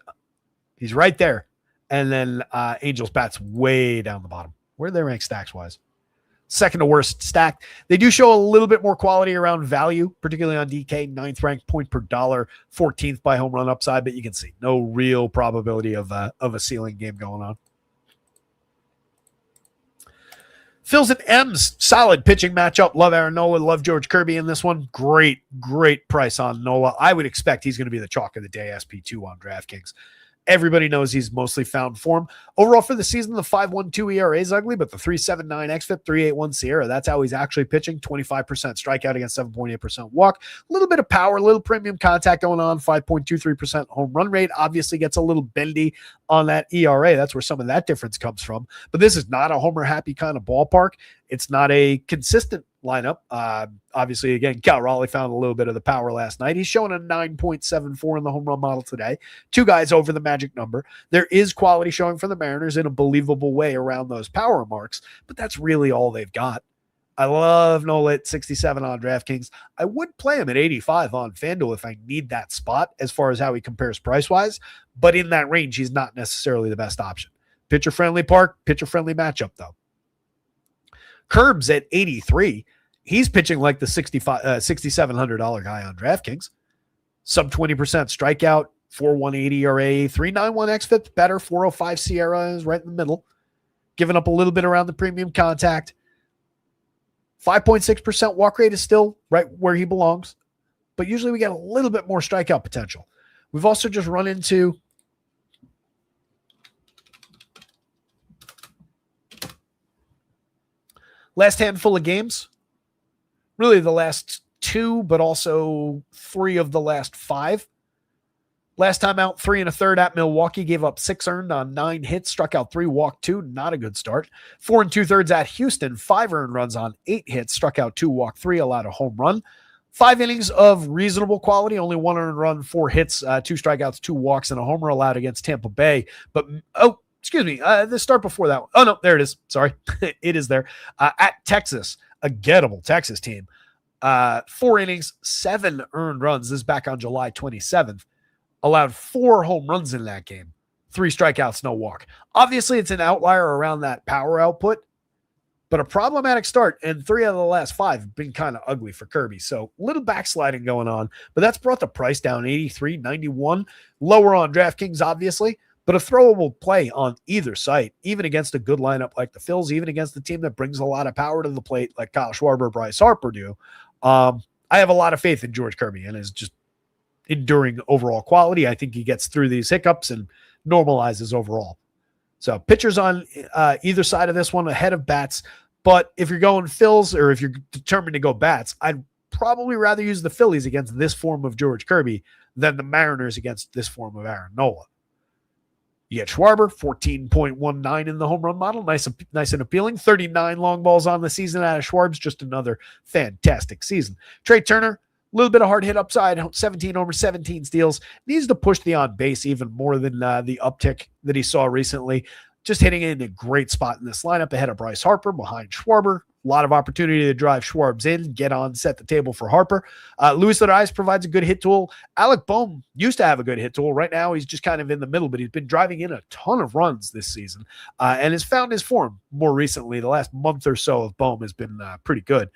he's right there. And then Angels bats way down the bottom. Where do they rank stacks wise? Second to worst stack. They do show a little bit more quality around value, particularly on DK. 9th ranked point per dollar, 14th by home run upside, but you can see no real probability of a ceiling game going on. Phils and M's, solid pitching matchup. Love Aaron Nola, love George Kirby in this one. Great price on Nola. I would expect he's going to be the chalk of the day, SP2 on DraftKings. Everybody knows he's mostly found form. Overall for the season, the 5.12 ERA is ugly, but the 3.79 xFIP, 3.81 Sierra, that's how he's actually pitching. 25% strikeout against 7.8% walk. A little bit of power, a little premium contact going on. 5.23% home run rate. Obviously gets a little bendy on that ERA. That's where some of that difference comes from. But this is not a homer happy kind of ballpark. It's not a consistent lineup. Obviously, again, Cal Raleigh found a little bit of the power last night. He's showing a 9.74 in the home run model today. Two guys over the magic number. There is quality showing for the Mariners in a believable way around those power marks, but that's really all they've got. I love Nola at 67 on DraftKings. I would play him at 85 on FanDuel if I need that spot as far as how he compares price-wise, but in that range, he's not necessarily the best option. Pitcher-friendly park, pitcher-friendly matchup, though. Curbs at 83. He's pitching like the $6,700 guy on DraftKings. Sub 20% strikeout, 4.180 ERA, 3.91 xFIP, better, 4.05 Sierra is right in the middle. Giving up a little bit around the premium contact. 5.6% walk rate is still right where he belongs, but usually we get a little bit more strikeout potential. We've also just run into last handful of games, really the last two, but also 3 of the last 5. Last time out, 3 1/3 at Milwaukee, gave up 6 earned on 9 hits, struck out 3, walked 2, not a good start. 4 2/3 at Houston, 5 earned runs on 8 hits, struck out 2, walked 3, allowed a home run. 5 innings of reasonable quality, only 1 earned run, 4 hits, 2 strikeouts, 2 walks, and a homer allowed against Tampa Bay. But, the start before that one. Oh, no, there it is. Sorry. It is there. At Texas, a gettable Texas team. 4 innings, 7 earned runs. This is back on July 27th. Allowed 4 home runs in that game. 3 strikeouts, no walk. Obviously, it's an outlier around that power output, but a problematic start, and 3 out of the last 5 have been kind of ugly for Kirby. So a little backsliding going on, but that's brought the price down 83, 91. Lower on DraftKings, obviously, but a throwable play on either site, even against a good lineup like the Phils, even against a team that brings a lot of power to the plate like Kyle Schwarber, Bryce Harper do. I have a lot of faith in George Kirby and is just enduring overall quality. I think he gets through these hiccups and normalizes overall. So pitchers on either side of this one ahead of bats. But if you're going Phils or if you're determined to go bats, I'd probably rather use the Phillies against this form of George Kirby than the Mariners against this form of Aaron Nola. You get Schwarber, 14.19 in the home run model. Nice and appealing. 39 long balls on the season out of Schwarb's. Just another fantastic season. Trey Turner, a little bit of hard hit upside. 17 homers, 17 steals. Needs to push the on base even more than the uptick that he saw recently. Just hitting in a great spot in this lineup ahead of Bryce Harper, behind Schwarber. A lot of opportunity to drive Schwarbs in, get on, set the table for Harper. Luis Arias provides a good hit tool. Alec Bohm used to have a good hit tool. Right now, he's just kind of in the middle, but he's been driving in a ton of runs this season and has found his form more recently. The last month or so of Bohm has been pretty good.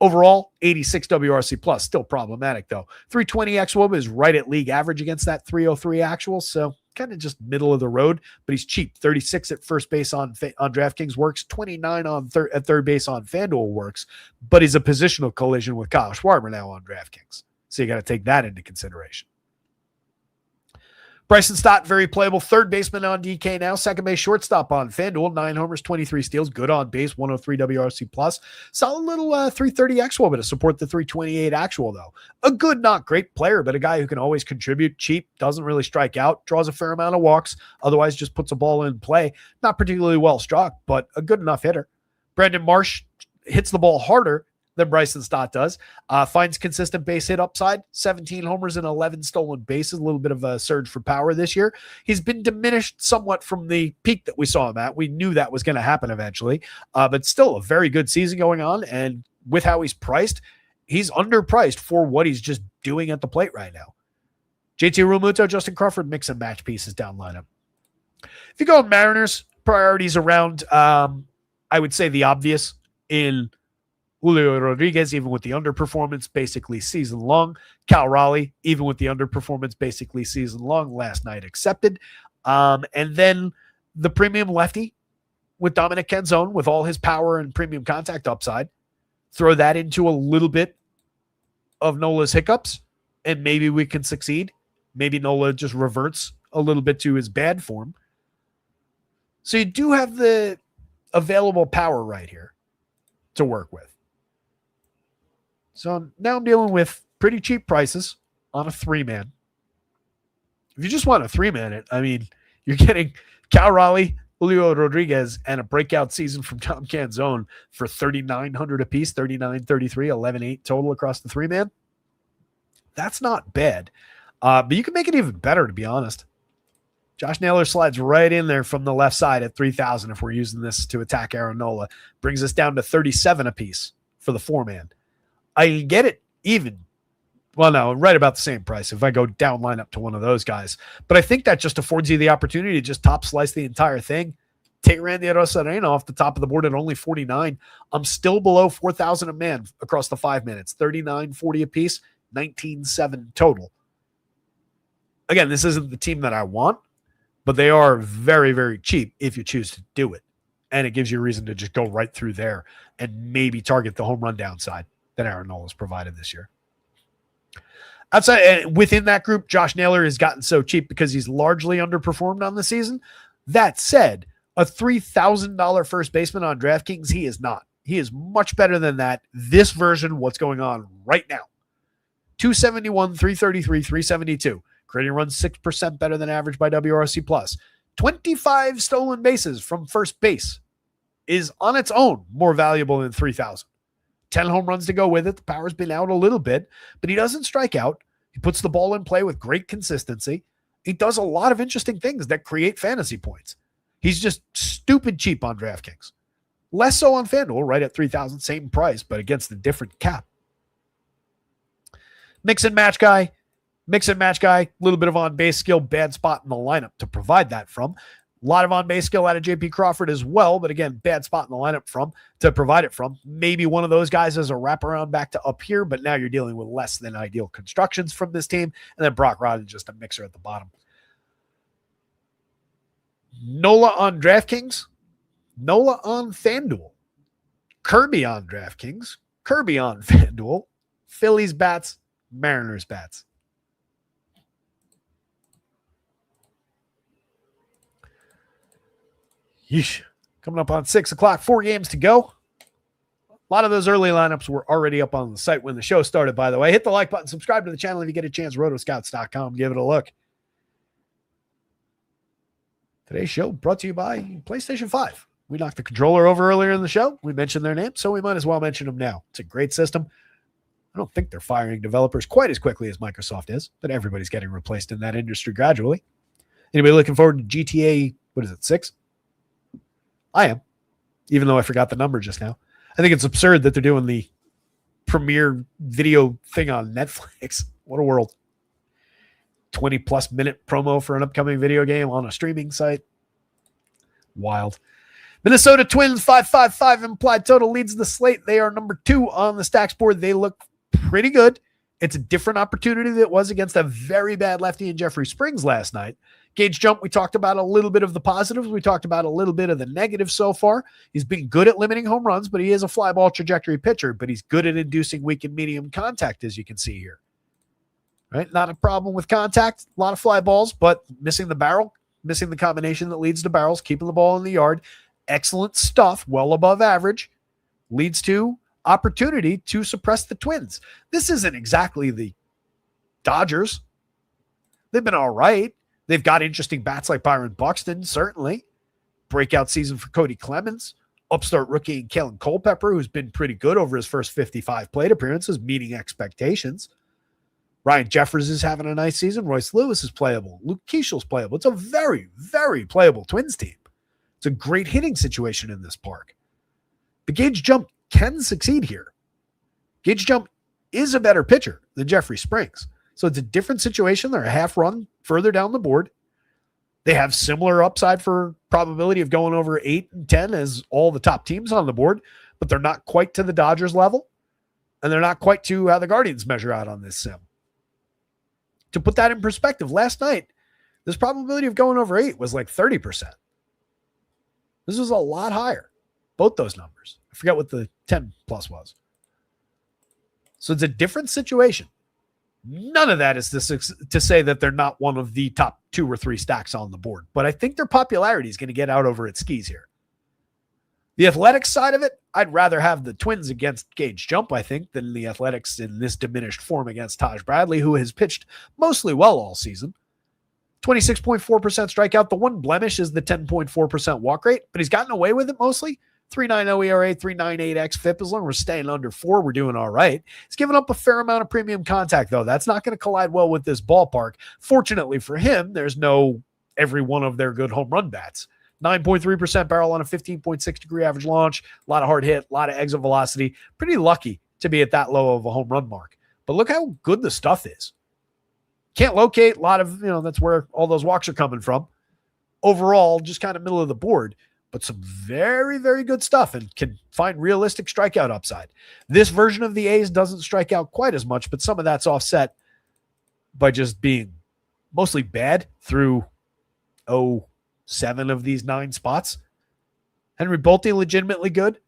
Overall, 86 WRC plus, still problematic though. 320 xWOB is right at league average against that 303 actual, so kind of just middle of the road, but he's cheap. 36 at first base on DraftKings works, 29 at third base on FanDuel works, but he's a positional collision with Kyle Schwarber now on DraftKings. So you got to take that into consideration. Bryson Stott, very playable. Third baseman on DK now. Second base shortstop on FanDuel. 9 homers, 23 steals. Good on base, 103 WRC plus. Solid little 330 actual, but to support the 328 actual, though. A good, not great player, but a guy who can always contribute. Cheap, doesn't really strike out, draws a fair amount of walks, otherwise just puts a ball in play. Not particularly well struck, but a good enough hitter. Brandon Marsh hits the ball harder than Bryson Stott does. Finds consistent base hit upside, 17 homers and 11 stolen bases, a little bit of a surge for power this year. He's been diminished somewhat from the peak that we saw him at. We knew that was going to happen eventually, but still a very good season going on. And with how he's priced, he's underpriced for what he's just doing at the plate right now. JT Realmuto, Justin Crawford, mix and match pieces down lineup. If you go Mariners, priorities around, I would say the obvious in Julio Rodriguez, even with the underperformance, basically season long. Cal Raleigh, even with the underperformance, basically season long, last night accepted. And then the premium lefty with Dominic Canzone, with all his power and premium contact upside. Throw that into a little bit of Nola's hiccups, and maybe we can succeed. Maybe Nola just reverts a little bit to his bad form. So you do have the available power right here to work with. So now I'm dealing with pretty cheap prices on a 3-man. If you just want a 3-man, I mean, you're getting Cal Raleigh, Julio Rodriguez, and a breakout season from Tom Canzone for $3,900 apiece, $3,933, $11,800 total across the 3-man. That's not bad. But you can make it even better, to be honest. Josh Naylor slides right in there from the left side at 3,000 if we're using this to attack Aaron Nola. Brings us down to 37 apiece for the 4-man. I get it even. Well, no, right about the same price if I go down line up to one of those guys. But I think that just affords you the opportunity to just top slice the entire thing. Take Randy Arozarena off the top of the board at only 49. I'm still below 4,000 a man across the 5 minutes. 39.40 apiece, 19.7 total. Again, this isn't the team that I want, but they are very, very cheap if you choose to do it. And it gives you a reason to just go right through there and maybe target the home run downside that Aaron Nola's provided this year. Outside, within that group, Josh Naylor has gotten so cheap because he's largely underperformed on the season. That said, a $3,000 first baseman on DraftKings, he is not. He is much better than that. This version, what's going on right now. 271, 333, 372. Creating runs 6% better than average by WRC+. 25 stolen bases from first base is on its own more valuable than 3,000. 10 home runs to go with it. The power's been out a little bit, but he doesn't strike out. He puts the ball in play with great consistency. He does a lot of interesting things that create fantasy points. He's just stupid cheap on DraftKings. Less so on FanDuel, right at 3,000, same price, but against a different cap. Mix and match guy, a little bit of on-base skill, bad spot in the lineup to provide that from. A lot of on-base skill out of JP Crawford as well, but again, bad spot in the lineup to provide it from. Maybe one of those guys as a wraparound back to up here, but now you're dealing with less than ideal constructions from this team. And then Brock Rodden, just a mixer at the bottom. Nola on DraftKings, Nola on FanDuel, Kirby on DraftKings, Kirby on FanDuel, Phillies bats, Mariners bats. Yeesh. Coming up on 6 o'clock, 4 games to go. A lot of those early lineups were already up on the site when the show started, by the way. Hit the like button, subscribe to the channel if you get a chance, rotoscouts.com. Give it a look. Today's show brought to you by PlayStation 5. We knocked the controller over earlier in the show. We mentioned their name, so we might as well mention them now. It's a great system. I don't think they're firing developers quite as quickly as Microsoft is, but everybody's getting replaced in that industry gradually. Anybody looking forward to GTA, 6? I am, even though I forgot the number just now. I think it's absurd that they're doing the premiere video thing on Netflix. What a world. 20-plus minute promo for an upcoming video game on a streaming site. Wild. Minnesota Twins, 5.55 implied total leads the slate. They are number 2 on the stacks board. They look pretty good. It's a different opportunity than it was against a very bad lefty in Jeffrey Springs last night. Gage Jump, we talked about a little bit of the positives. We talked about a little bit of the negatives so far. He's been good at limiting home runs, but he is a fly ball trajectory pitcher, but he's good at inducing weak and medium contact, as you can see here. Right? Not a problem with contact. A lot of fly balls, but missing the barrel, missing the combination that leads to barrels, keeping the ball in the yard. Excellent stuff, well above average, leads to opportunity to suppress the Twins. This isn't exactly the Dodgers. They've been all right. They've got interesting bats like Byron Buxton, certainly. Breakout season for Cody Clemens. Upstart rookie Kellen Culpepper, who's been pretty good over his first 55 plate appearances, meeting expectations. Ryan Jeffers is having a nice season. Royce Lewis is playable. Luke Keishel's playable. It's a very, very playable Twins team. It's a great hitting situation in this park. But Gage Jump can succeed here. Gage Jump is a better pitcher than Jeffrey Springs. So it's a different situation. They're a half run further down the board. They have similar upside for probability of going over 8 and 10 as all the top teams on the board, but they're not quite to the Dodgers level, and they're not quite to how the Guardians measure out on this sim. To put that in perspective, last night, this probability of going over 8 was like 30%. This was a lot higher, both those numbers. I forget what the 10 plus was. So it's a different situation. None of that is to say that they're not one of the top 2 or 3 stacks on the board, but I think their popularity is going to get out over its skis here. The Athletics side of it, I'd rather have the Twins against Gage Jump, I think, than the Athletics in this diminished form against Taj Bradley, who has pitched mostly well all season. 26.4% strikeout. The one blemish is the 10.4% walk rate, but he's gotten away with it mostly. 3.90 ERA, 3.98 xFIP. As long as we're staying under 4, we're doing all right. He's given up a fair amount of premium contact, though. That's not going to collide well with this ballpark. Fortunately for him, there's no every one of their good home run bats. 9.3% barrel on a 15.6 degree average launch. A lot of hard hit, a lot of exit velocity. Pretty lucky to be at that low of a home run mark. But look how good the stuff is. Can't locate. A lot of, that's where all those walks are coming from. Overall, just kind of middle of the board, but some very, very good stuff and can find realistic strikeout upside. This version of the A's doesn't strike out quite as much, but some of that's offset by just being mostly bad through 7 of these 9 spots. Henry Bolte, legitimately good.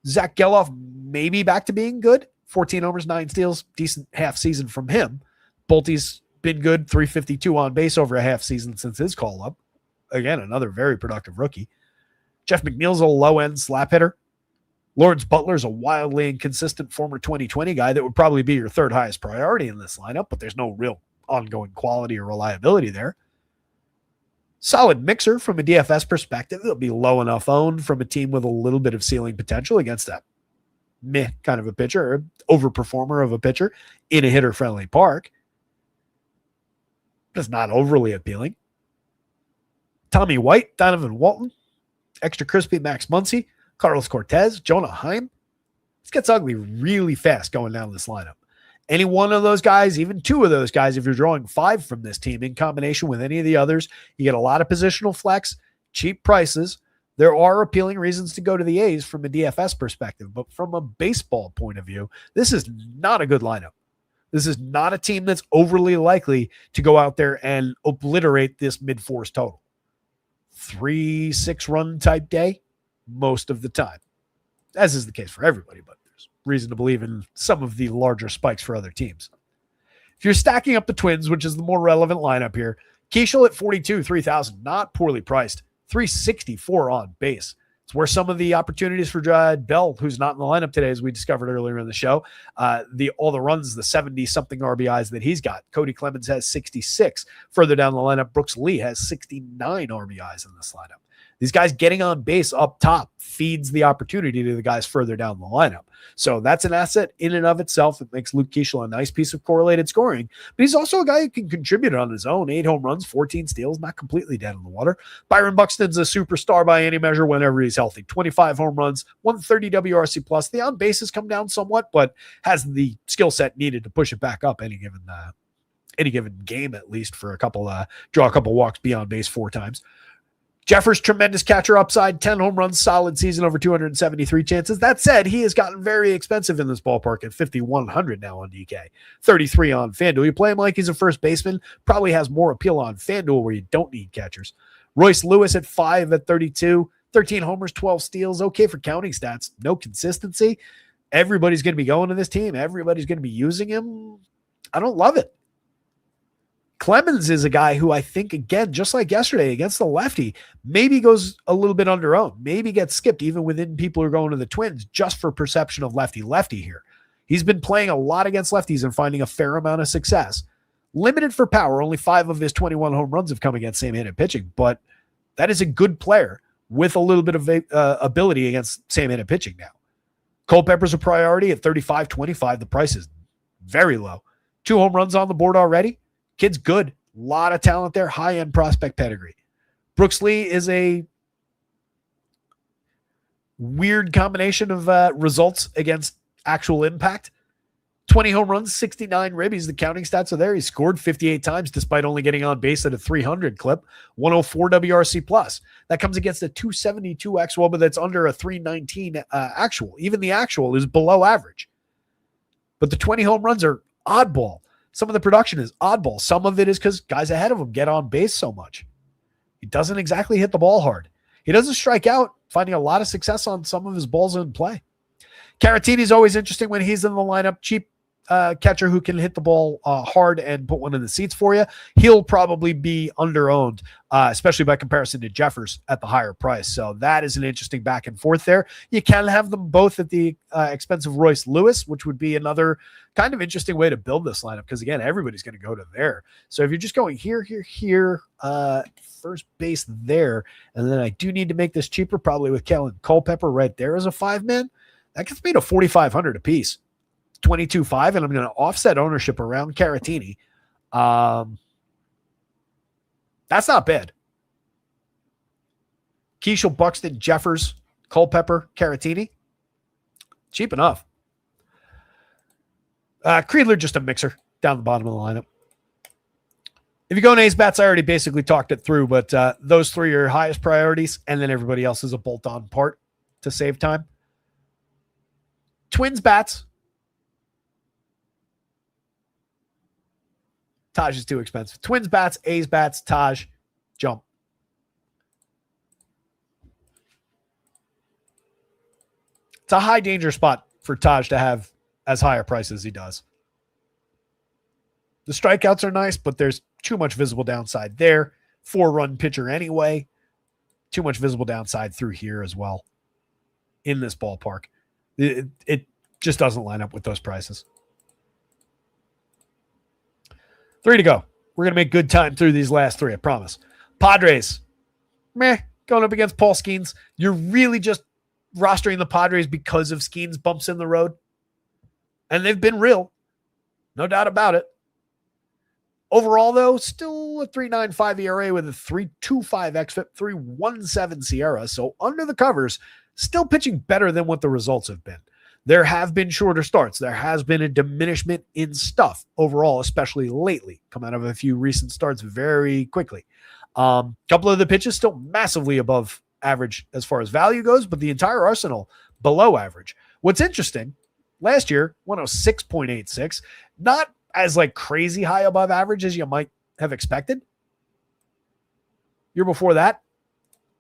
Zach Geloff, maybe back to being good. 14 homers, 9 steals, decent half season from him. Bolte's been good, 352 on base over a half season since his call up. Again, another very productive rookie. Jeff McNeil's a low-end slap hitter. Lawrence Butler's a wildly inconsistent former 2020 guy that would probably be your 3rd highest priority in this lineup, but there's no real ongoing quality or reliability there. Solid mixer from a DFS perspective. It'll be low enough owned from a team with a little bit of ceiling potential against that meh kind of a pitcher, or overperformer of a pitcher in a hitter-friendly park. But it's not overly appealing. Tommy White, Donovan Walton, extra crispy Max Muncy, Carlos Cortez, Jonah Heim. This gets ugly really fast going down this lineup. Any one of those guys, even 2 of those guys, if you're drawing 5 from this team in combination with any of the others, you get a lot of positional flex, cheap prices. There are appealing reasons to go to the A's from a DFS perspective, but from a baseball point of view, this is not a good lineup. This is not a team that's overly likely to go out there and obliterate this mid-4s total. 3-6 run type day most of the time, as is the case for everybody, but there's reason to believe in some of the larger spikes for other teams. If you're stacking up the Twins, which is the more relevant lineup here, Keichel at 42, 3,000, not poorly priced, 364 on base. It's where some of the opportunities for Bell, who's not in the lineup today, as we discovered earlier in the show, all the runs, the 70-something RBIs that he's got. Cody Clemens has 66. Further down the lineup, Brooks Lee has 69 RBIs in this lineup. These guys getting on base up top feeds the opportunity to the guys further down the lineup. So that's an asset in and of itself. It makes Luke Keeschel a nice piece of correlated scoring, but he's also a guy who can contribute on his own. 8 home runs, 14 steals, not completely dead in the water. Byron Buxton's a superstar by any measure whenever he's healthy. 25 home runs, 130 WRC plus. The on base has come down somewhat, but has the skill set needed to push it back up any given game, at least for draw a couple walks, be on base 4 times. Jeffers, tremendous catcher upside, 10 home runs, solid season over 273 chances. That said, he has gotten very expensive in this ballpark at 5,100 now on DK, 33 on FanDuel. You play him like he's a first baseman, probably has more appeal on FanDuel where you don't need catchers. Royce Lewis at 5 at 32, 13 homers, 12 steals. Okay for counting stats, no consistency. Everybody's going to be going to this team. Everybody's going to be using him. I don't love it. Clemens is a guy who I think, again, just like yesterday against the lefty, maybe goes a little bit under-owned, maybe gets skipped even within people who are going to the Twins just for perception of lefty-lefty here. He's been playing a lot against lefties and finding a fair amount of success. Limited for power, only 5 of his 21 home runs have come against same-handed pitching, but that is a good player with a little bit of ability against same-handed pitching now. Culpepper's a priority at 35.25. The price is very low. 2 home runs on the board already. Kid's good. A lot of talent there. High-end prospect pedigree. Brooks Lee is a weird combination of results against actual impact. 20 home runs, 69 ribbies. The counting stats are there. He scored 58 times despite only getting on base at a 300 clip. 104 WRC plus. That comes against a 272 actual, but that's under a 319 actual. Even the actual is below average. But the 20 home runs are oddball. Some of the production is oddball. Some of it is because guys ahead of him get on base so much. He doesn't exactly hit the ball hard. He doesn't strike out, finding a lot of success on some of his balls in play. Caratini is always interesting when he's in the lineup. Cheap catcher who can hit the ball hard and put one in the seats for you. He'll probably be under-owned, especially by comparison to Jeffers at the higher price. So that is an interesting back and forth there. You can have them both at the expense of Royce Lewis, which would be another kind of interesting way to build this lineup because, again, everybody's going to go to there. So if you're just going here, first base there, and then I do need to make this cheaper, probably with Kellen Culpepper right there as a 5-man, that gets me to 4,500 a piece. 22.5, and I'm going to offset ownership around Caratini. That's not bad. Keeschel, Buxton, Jeffers, Culpepper, Caratini. Cheap enough. Creedler, just a mixer down the bottom of the lineup. If you go in A's bats, I already basically talked it through, but those 3 are your highest priorities, and then everybody else is a bolt-on part to save time. Twins bats. Taj is too expensive. Twins bats, A's bats, Taj, jump. It's a high danger spot for Taj to have as high a price as he does. The strikeouts are nice, but there's too much visible downside there. 4-run pitcher anyway. Too much visible downside through here as well in this ballpark. It just doesn't line up with those prices. 3 to go. We're going to make good time through these last 3, I promise. Padres. Going up against Paul Skeens. You're really just rostering the Padres because of Skeens' bumps in the road. And they've been real. No doubt about it. Overall, though, still a 3.95 ERA with a 3.25 xFIP, 3.17 Sierra. So under the covers, still pitching better than what the results have been. There have been shorter starts. There has been a diminishment in stuff overall, especially lately. Come out of a few recent starts very quickly. Couple of the pitches still massively above average as far as value goes, but the entire arsenal below average. What's interesting, last year, 106.86, not as like crazy high above average as you might have expected. Year before that,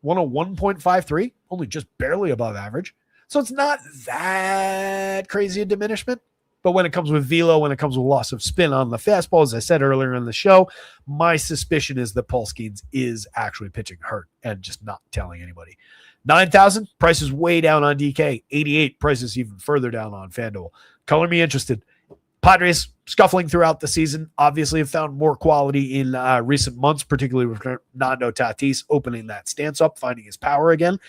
101.53, only just barely above average. So it's not that crazy a diminishment. But when it comes with velo, when it comes with loss of spin on the fastball, as I said earlier in the show, my suspicion is that Paul Skeens is actually pitching hurt and just not telling anybody. 9,000, price is way down on DK. 88, price is even further down on FanDuel. Color me interested. Padres scuffling throughout the season, obviously have found more quality in recent months, particularly with Fernando Tatis opening that stance up, finding his power again.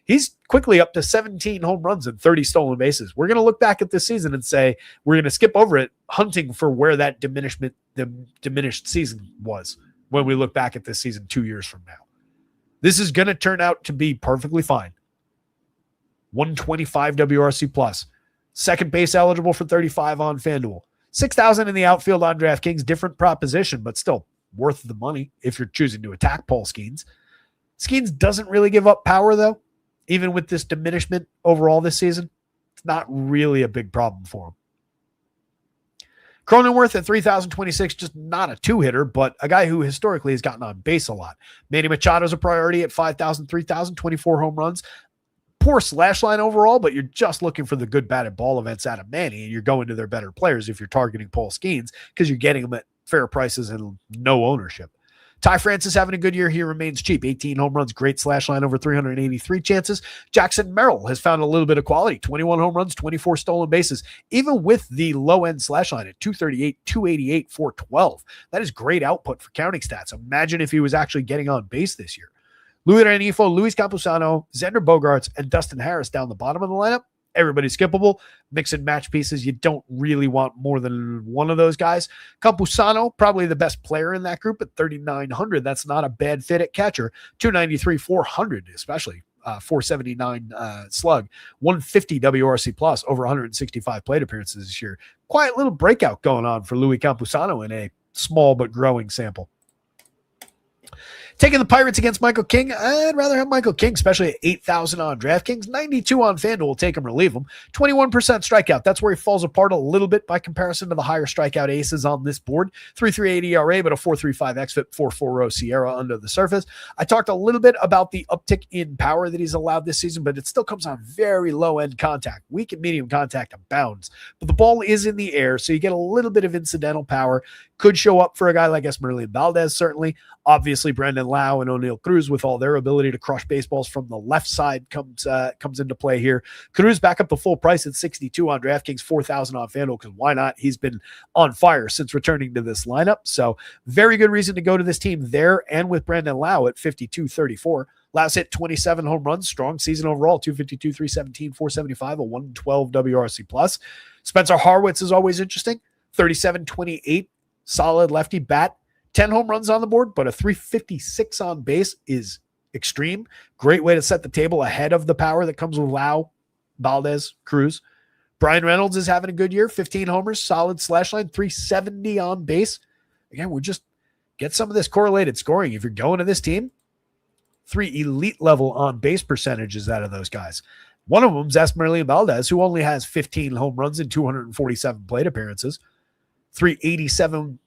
He's quickly up to 17 home runs and 30 stolen bases. We're going to look back at this season and say we're going to skip over it, hunting for where that diminished season was when we look back at this season 2 years from now. This is going to turn out to be perfectly fine. 125 WRC plus. Second base eligible for 35 on FanDuel. 6,000 in the outfield on DraftKings. Different proposition, but still worth the money if you're choosing to attack Paul Skeens. Skeens doesn't really give up power, though. Even with this diminishment overall this season, it's not really a big problem for him. Cronenworth at 3,026, just not a two-hitter, but a guy who historically has gotten on base a lot. Manny Machado's a priority at 5,000, 3,000, 24 home runs. Poor slash line overall, but you're just looking for the good batted ball events out of Manny, and you're going to their better players if you're targeting Paul Skeens because you're getting them at fair prices and no ownership. Ty France is having a good year. He remains cheap. 18 home runs, great slash line, over 383 chances. Jackson Merrill has found a little bit of quality. 21 home runs, 24 stolen bases, even with the low-end slash line at 238, 288, 412. That is great output for counting stats. Imagine if he was actually getting on base this year. Louis Renifo, Luis Campusano, Xander Bogaerts, and Dustin Harris down the bottom of the lineup. Everybody's skippable. Mix and match pieces. You don't really want more than one of those guys. Campusano, probably the best player in that group at 3,900. That's not a bad fit at catcher. 293, 400, especially 479 slug. 150 WRC plus, over 165 plate appearances this year. Quiet little breakout going on for Louis Campusano in a small but growing sample. Taking the Pirates against Michael King. I'd rather have Michael King, especially at 8,000 on DraftKings. 92 on FanDuel. Take him or leave him. 21% strikeout. That's where he falls apart a little bit by comparison to the higher strikeout aces on this board. 3.38 ERA, but a 4.35 xFIP, 4.40 Sierra under the surface. I talked a little bit about the uptick in power that he's allowed this season, but it still comes on very low-end contact. Weak and medium contact abounds. But the ball is in the air, so you get a little bit of incidental power. Could show up for a guy like Esmeralda Valdez, certainly. Obviously, Brandon Lau and O'Neal Cruz, with all their ability to crush baseballs from the left side, comes into play here. Cruz back up to full price at 62 on DraftKings, 4,000 on FanDuel, because why not? He's been on fire since returning to this lineup. So very good reason to go to this team there, and with Brandon Lau at 52-34. Lau's hit 27 home runs, strong season overall, 252, 317, 475, a 112 WRC plus. Spencer Harwitz is always interesting, 37-28. Solid lefty bat, 10 home runs on the board, but a 356 on base is extreme. Great way to set the table ahead of the power that comes with Lau, Valdez, Cruz. Brian Reynolds is having a good year, 15 homers, solid slash line, 370 on base. Again, we just get some of this correlated scoring. If you're going to this team, 3 elite level on base percentages out of those guys. One of them is Esmeralda Valdez, who only has 15 home runs and 247 plate appearances. 387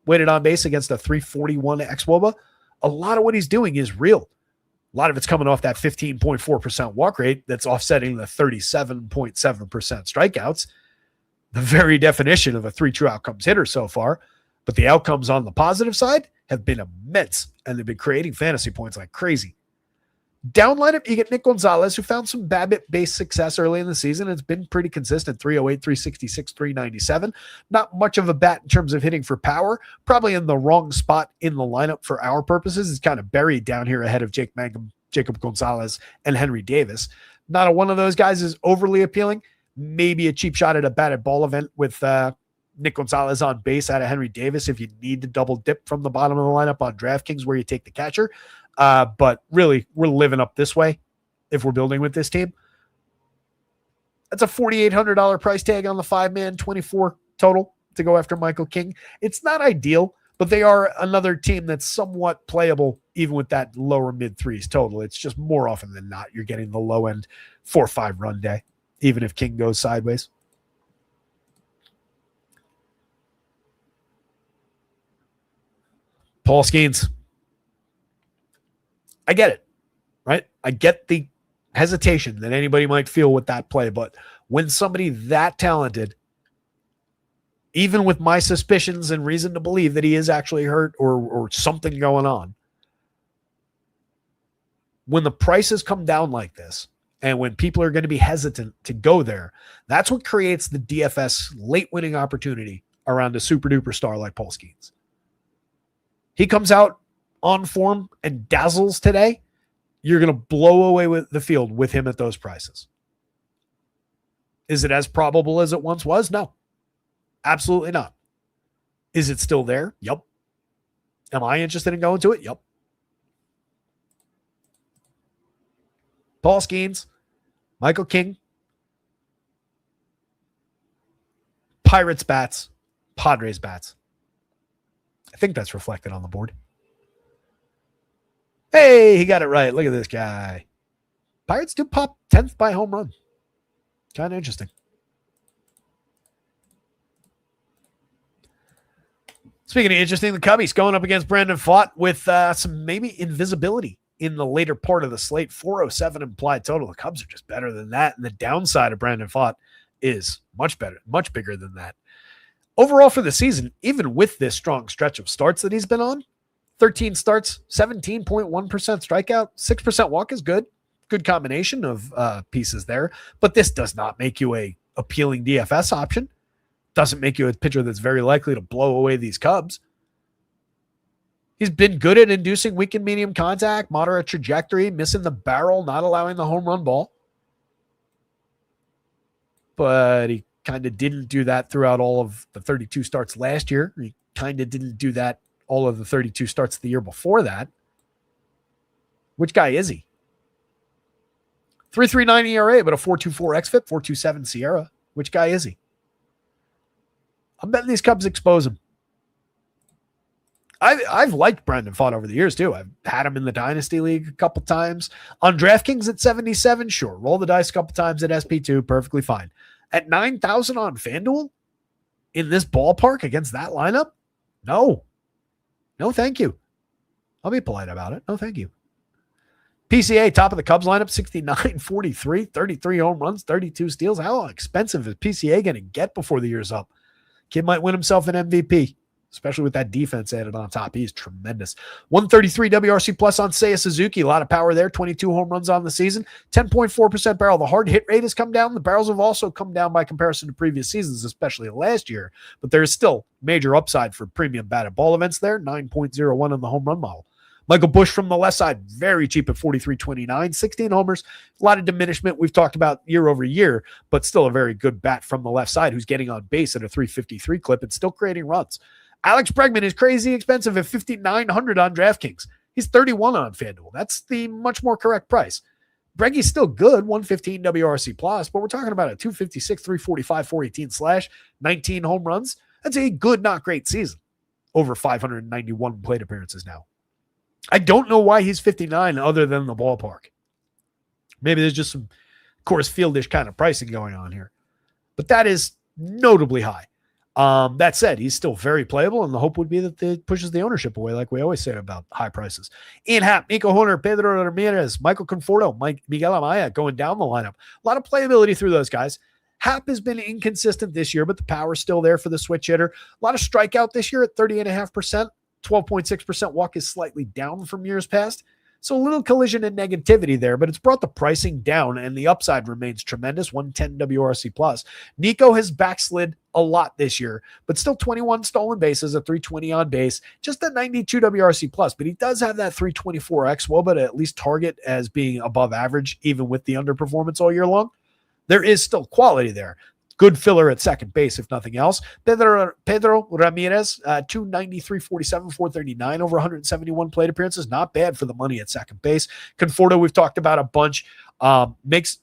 weighted on base against a 341 xWOBA. A lot of what he's doing is real. A lot of it's coming off that 15.4% walk rate that's offsetting the 37.7% strikeouts. The very definition of a 3 true outcomes hitter so far. But the outcomes on the positive side have been immense, and they've been creating fantasy points like crazy. Down lineup, you get Nick Gonzalez, who found some BABIP-based success early in the season. It's been pretty consistent, 308, 366, 397. Not much of a bat in terms of hitting for power. Probably in the wrong spot in the lineup for our purposes. He's kind of buried down here ahead of Jacob Gonzalez and Henry Davis. Not a one of those guys is overly appealing. Maybe a cheap shot at a batted ball event with Nick Gonzalez on base out of Henry Davis if you need to double dip from the bottom of the lineup on DraftKings where you take the catcher. But really, we're living up this way if we're building with this team. That's a $4,800 price tag on the 5-man, 24 total to go after Michael King. It's not ideal, but they are another team that's somewhat playable even with that lower mid-threes total. It's just more often than not you're getting the low-end 4-5 run day, even if King goes sideways. Paul Skeens. I get it, right? I get the hesitation that anybody might feel with that play, but when somebody that talented even with my suspicions and reason to believe that he is actually hurt or something going on. When the prices come down like this, and when people are going to be hesitant to go there, that's what creates the DFS late winning opportunity around a super duper star like Paul Skeens. He comes out on form and dazzles today. You're going to blow away with the field with him at those prices. Is it as probable as it once was? No, absolutely not. Is it still there? Yep. Am I interested in going to it? Yep. Paul Skeens, Michael King, Pirates bats, Padres bats. I think that's reflected on the board. Hey, he got it right. Look at this guy. Pirates do pop 10th by home run. Kind of interesting. Speaking of interesting, the Cubbies going up against Brandon Pfaadt with some maybe invisibility in the later part of the slate. 407 implied total. The Cubs are just better than that. And the downside of Brandon Pfaadt is much better, much bigger than that. Overall for the season, even with this strong stretch of starts that he's been on, 13 starts, 17.1% strikeout, 6% walk is good. Good combination of pieces there. But this does not make you a appealing DFS option. Doesn't make you a pitcher that's very likely to blow away these Cubs. He's been good at inducing weak and medium contact, moderate trajectory, missing the barrel, not allowing the home run ball. But he kind of didn't do that throughout all of the 32 starts last year. He kind of didn't do that all of the 32 starts the year before that. Which guy is he? 3.39 ERA, but a 4.24 xFIP, 4.27 Sierra. Which guy is he? I'm betting these Cubs expose him. I've liked Brandon Pfaadt over the years too. I've had him in the Dynasty League a couple times. On DraftKings at 77, sure. Roll the dice a couple times at SP2, perfectly fine. At 9,000 on FanDuel, in this ballpark against that lineup? No. No, thank you. I'll be polite about it. No, thank you. PCA, top of the Cubs lineup, 69-43, 33 home runs, 32 steals. How expensive is PCA going to get before the year's up? Kid might win himself an MVP, especially with that defense added on top. He's tremendous. 133 WRC plus on Seiya Suzuki. A lot of power there. 22 home runs on the season. 10.4% barrel. The hard hit rate has come down. The barrels have also come down by comparison to previous seasons, especially last year. But there is still major upside for premium batted ball events there. 9.01 on the home run model. Michael Busch from the left side, very cheap at 43.29, 16 homers, a lot of diminishment we've talked about year over year, but still a very good bat from the left side who's getting on base at a 353 clip and still creating runs. Alex Bregman is crazy expensive at $5,900 on DraftKings. He's 31 on FanDuel. That's the much more correct price. Breggy's still good, 115 WRC plus, but we're talking about a 256, 345, 418 slash, 19 home runs. That's a good, not great season. Over 591 plate appearances now. I don't know why he's 59 other than the ballpark. Maybe there's just some Coors Field-ish kind of pricing going on here. But that is notably high. That said, he's still very playable, and the hope would be that it pushes the ownership away like we always say about high prices. Ian Happ, Nico Horner, Pedro Ramirez, Michael Conforto, Miguel Amaya going down the lineup. A lot of playability through those guys. Happ has been inconsistent this year, but the power's still there for the switch hitter. A lot of strikeout this year at 30.5%. 12.6% walk is slightly down from years past. So a little collision and negativity there, but it's brought the pricing down and the upside remains tremendous. 110 WRC plus. Nico has backslid a lot this year, but still 21 stolen bases, a 320 on base, just a 92 WRC plus, but he does have that 324 XWOBA but at least target as being above average, even with the underperformance all year long. There is still quality there. Good filler at second base, if nothing else. Pedro Ramirez, 293, 47, 439 over 171 plate appearances. Not bad for the money at second base. Conforto, we've talked about a bunch. Makes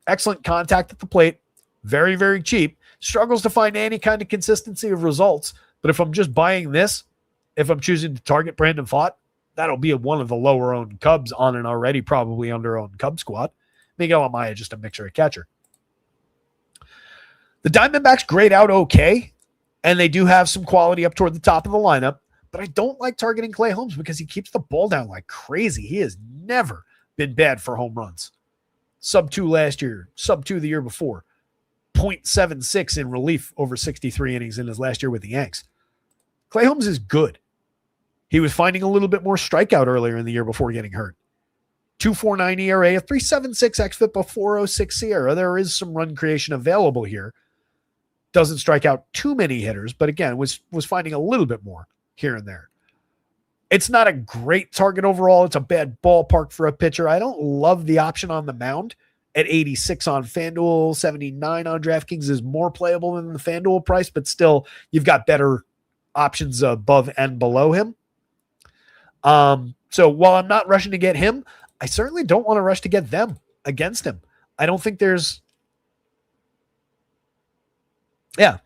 excellent contact at the plate. Very, very cheap. Struggles to find any kind of consistency of results. But if I'm just buying this, if I'm choosing to target Brandon Pfaadt, that'll be one of the lower-owned Cubs on an already probably under-owned Cub squad. Miguel Amaya, just a mixer at catcher. The Diamondbacks grade out okay, and they do have some quality up toward the top of the lineup, but I don't like targeting Clay Holmes because he keeps the ball down like crazy. He has never been bad for home runs. Sub 2 last year, sub 2 the year before. .76 in relief over 63 innings in his last year with the Yanks. Clay Holmes is good. He was finding a little bit more strikeout earlier in the year before getting hurt. 2.49 ERA, a 3.76 xFIP, a 4.06 SIERA. There is some run creation available here. Doesn't strike out too many hitters, but again, was finding a little bit more here and there. It's not a great target overall. It's a bad ballpark for a pitcher. I don't love the option on the mound at 86 on FanDuel, 79 on DraftKings is more playable than the FanDuel price, but still, you've got better options above and below him. So while I'm not rushing to get him, I certainly don't want to rush to get them against him. I don't think there's,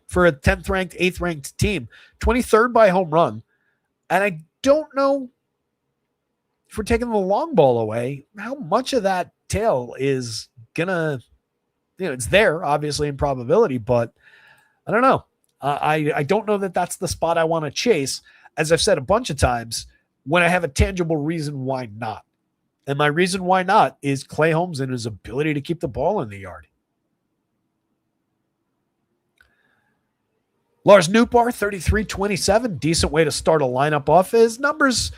for a 10th ranked, 8th ranked team, 23rd by home run. And I don't know if we're taking the long ball away, how much of that tail is gonna, it's there obviously in probability, but I don't know. I don't know that that's the spot I want to chase. As I've said a bunch of times, when I have a tangible reason why not. And my reason why not is Clay Holmes and his ability to keep the ball in the yard. Lars Nootbaar, 33-27. Decent way to start a lineup off. His numbers,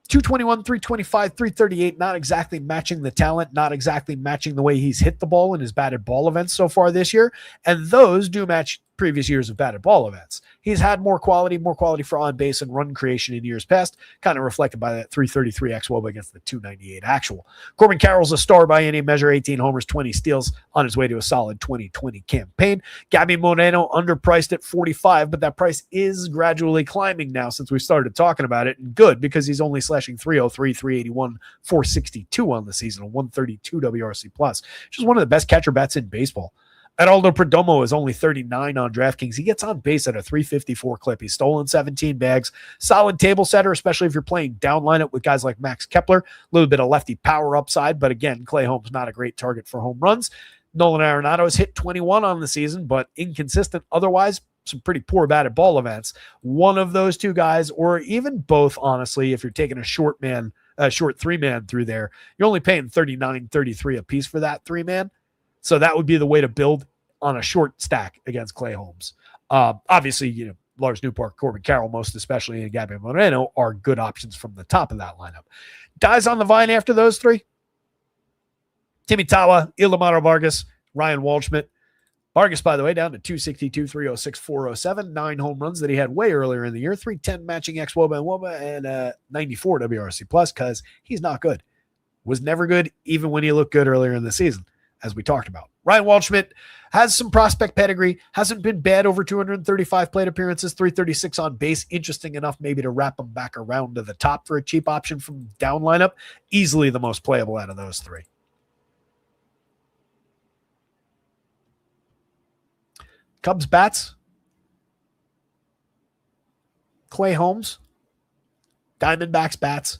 221, 325, 338, not exactly matching the talent, not exactly matching the way he's hit the ball in his batted ball events so far this year. And those do match previous years of batted ball events. He's had more quality for on base and run creation in years past, kind of reflected by that 333 xWOBA against the 298 actual. Corbin Carroll's a star by any measure, 18 homers, 20 steals on his way to a solid 2020 campaign. Gabby Moreno underpriced at 45, but that price is gradually climbing now since we started talking about it, and good because he's only slashing 303, 381, 462 on the season, a 132 WRC plus, which is one of the best catcher bats in baseball. Adaldo Perdomo is only 39 on DraftKings. He gets on base at a 354 clip. He's stolen 17 bags. Solid table setter, especially if you're playing down lineup with guys like Max Kepler. A little bit of lefty power upside, but again, Clay Holmes not a great target for home runs. Nolan Arenado has hit 21 on the season, but inconsistent otherwise. Some pretty poor batted ball events. One of those two guys, or even both, honestly, if you're taking a short three-man through there, you're only paying $39, $33 a piece for that three-man. So that would be the way to build on a short stack against Clay Holmes. Obviously, Lars Nootbaar, Corbin Carroll, most especially, and Gabby Moreno are good options from the top of that lineup. Guys on the vine after those three: Timmy Tawa, Ildemaro Vargas, Ryan Waldschmidt. Vargas, by the way, down to 262, 306, 407, 9 home runs that he had way earlier in the year, 310 matching xWOBA and WOBA, and 94 WRC plus because he's not good. Was never good, even when he looked good earlier in the season, as we talked about. Ryan Waldschmidt has some prospect pedigree, hasn't been bad over 235 plate appearances, 336 on base. Interesting enough maybe to wrap him back around to the top for a cheap option from down lineup. Easily the most playable out of those three. Cubs bats: Clay Holmes. Diamondbacks bats: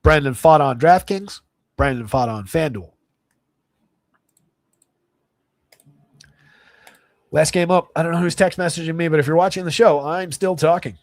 Brandon Pfaadt on DraftKings, Brandon Pfaadt on FanDuel. Last game up. I don't know who's text messaging me, but if you're watching the show, I'm still talking.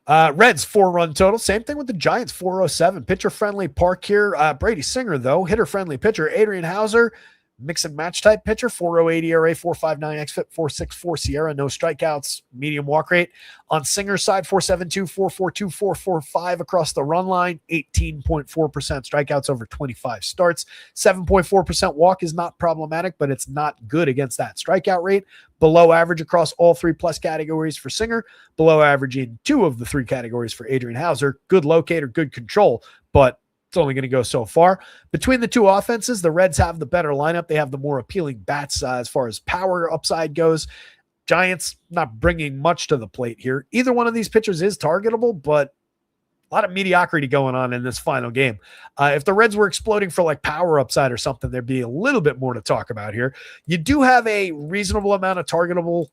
Reds 4-run total. Same thing with the Giants, 407. Pitcher-friendly park here. Brady Singer, though. Hitter-friendly pitcher. Adrian Hauser, mix and match type pitcher, 4.08 ERA, 4.59 xFIP, 4.64 SIERA, no strikeouts, medium walk rate. On Singer's side, 4.72, 4.42, 4.45 across the run line, 18.4% strikeouts over 25 starts. 7.4% walk is not problematic, but it's not good against that strikeout rate. Below average across all 3+ categories for Singer, below average in 2 of the 3 categories for Adrian Hauser. Good locator, good control, but it's only going to go so far. Between the two offenses, the Reds have the better lineup. They have the more appealing bats as far as power upside goes. Giants not bringing much to the plate here. Either one of these pitchers is targetable, but a lot of mediocrity going on in this final game. If the Reds were exploding for like power upside or something, there'd be a little bit more to talk about here. You do have a reasonable amount of targetable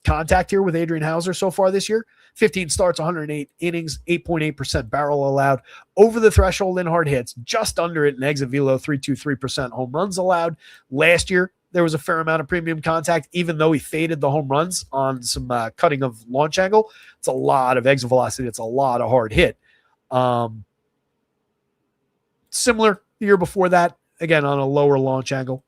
contact here with Adrian Hauser so far this year. 15 starts, 108 innings, 8.8% barrel allowed, over the threshold in hard hits, just under it in exit velo, 3.23% home runs allowed. Last year, there was a fair amount of premium contact, even though he faded the home runs on some cutting of launch angle. It's a lot of exit velocity. It's a lot of hard hit. Similar the year before that, again, on a lower launch angle.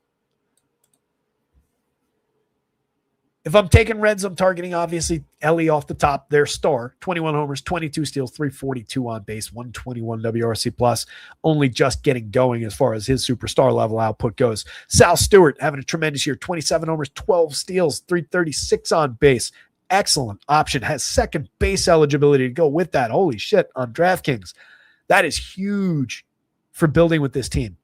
If I'm taking Reds, I'm targeting, obviously, Ellie off the top, their star. 21 homers, 22 steals, 342 on base, 121 WRC plus. Only just getting going as far as his superstar level output goes. Sal Stewart having a tremendous year. 27 homers, 12 steals, 336 on base. Excellent option. Has second base eligibility to go with that. Holy shit, on DraftKings. That is huge for building with this team.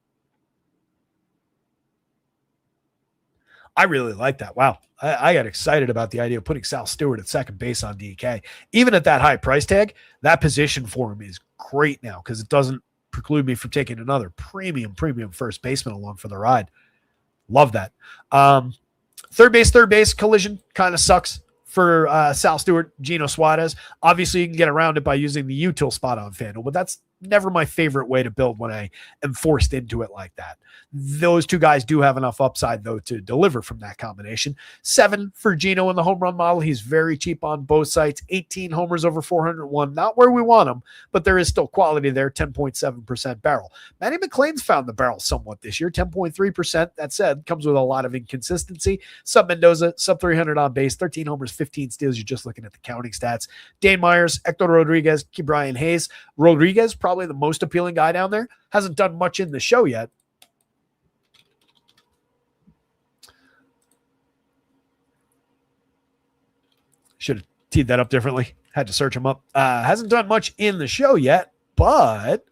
I really like that. Wow. I got excited about the idea of putting Sal Stewart at second base on DK. Even at that high price tag, that position for him is great now because it doesn't preclude me from taking another premium first baseman along for the ride. Love that. Third base collision kind of sucks for Sal Stewart, Gino Suarez. Obviously, you can get around it by using the util spot on FanDuel, but that's never my favorite way to build when I am forced into it like that. Those two guys do have enough upside, though, to deliver from that combination. 7 for Gino in the home run model. He's very cheap on both sites. 18 homers over 401. Not where we want him, but there is still quality there. 10.7% barrel. Matty McClain's found the barrel somewhat this year. 10.3%. That said, comes with a lot of inconsistency. Sub Mendoza, sub 300 on base. 13 homers, 15 steals. You're just looking at the counting stats. Dane Myers, Hector Rodriguez, Brian Hayes. Rodriguez, probably the most appealing guy down there. Hasn't done much in the show yet. Should have teed that up differently. Had to search him up. Hasn't done much in the show yet, but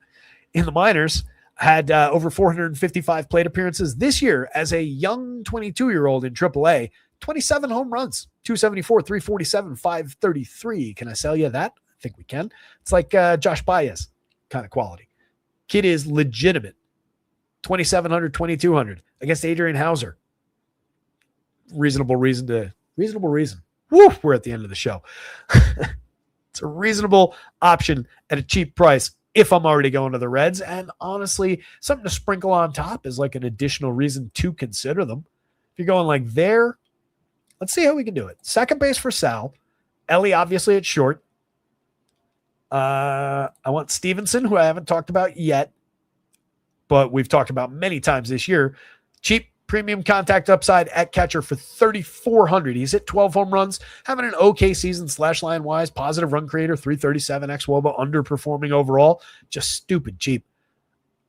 in the minors, had over 455 plate appearances this year as a young 22-year-old in AAA. 27 home runs, 274, 347, 533. Can I sell you that? I think we can. It's like Josh Baez kind of quality. Kid is legitimate. 2,700, 2,200 against Adrian Hauser. Reasonable reason. Woo, we're at the end of the show. It's a reasonable option at a cheap price if I'm already going to the Reds. And honestly, something to sprinkle on top is like an additional reason to consider them. If you're going like there, let's see how we can do it. Second base for Sal. Ellie, obviously, at short. I want Stevenson, who I haven't talked about yet, but we've talked about many times this year. Cheap premium contact upside at catcher for 3,400. He's hit 12 home runs, having an okay season slash line wise, positive run creator, 337 xWOBA, underperforming overall, just stupid cheap.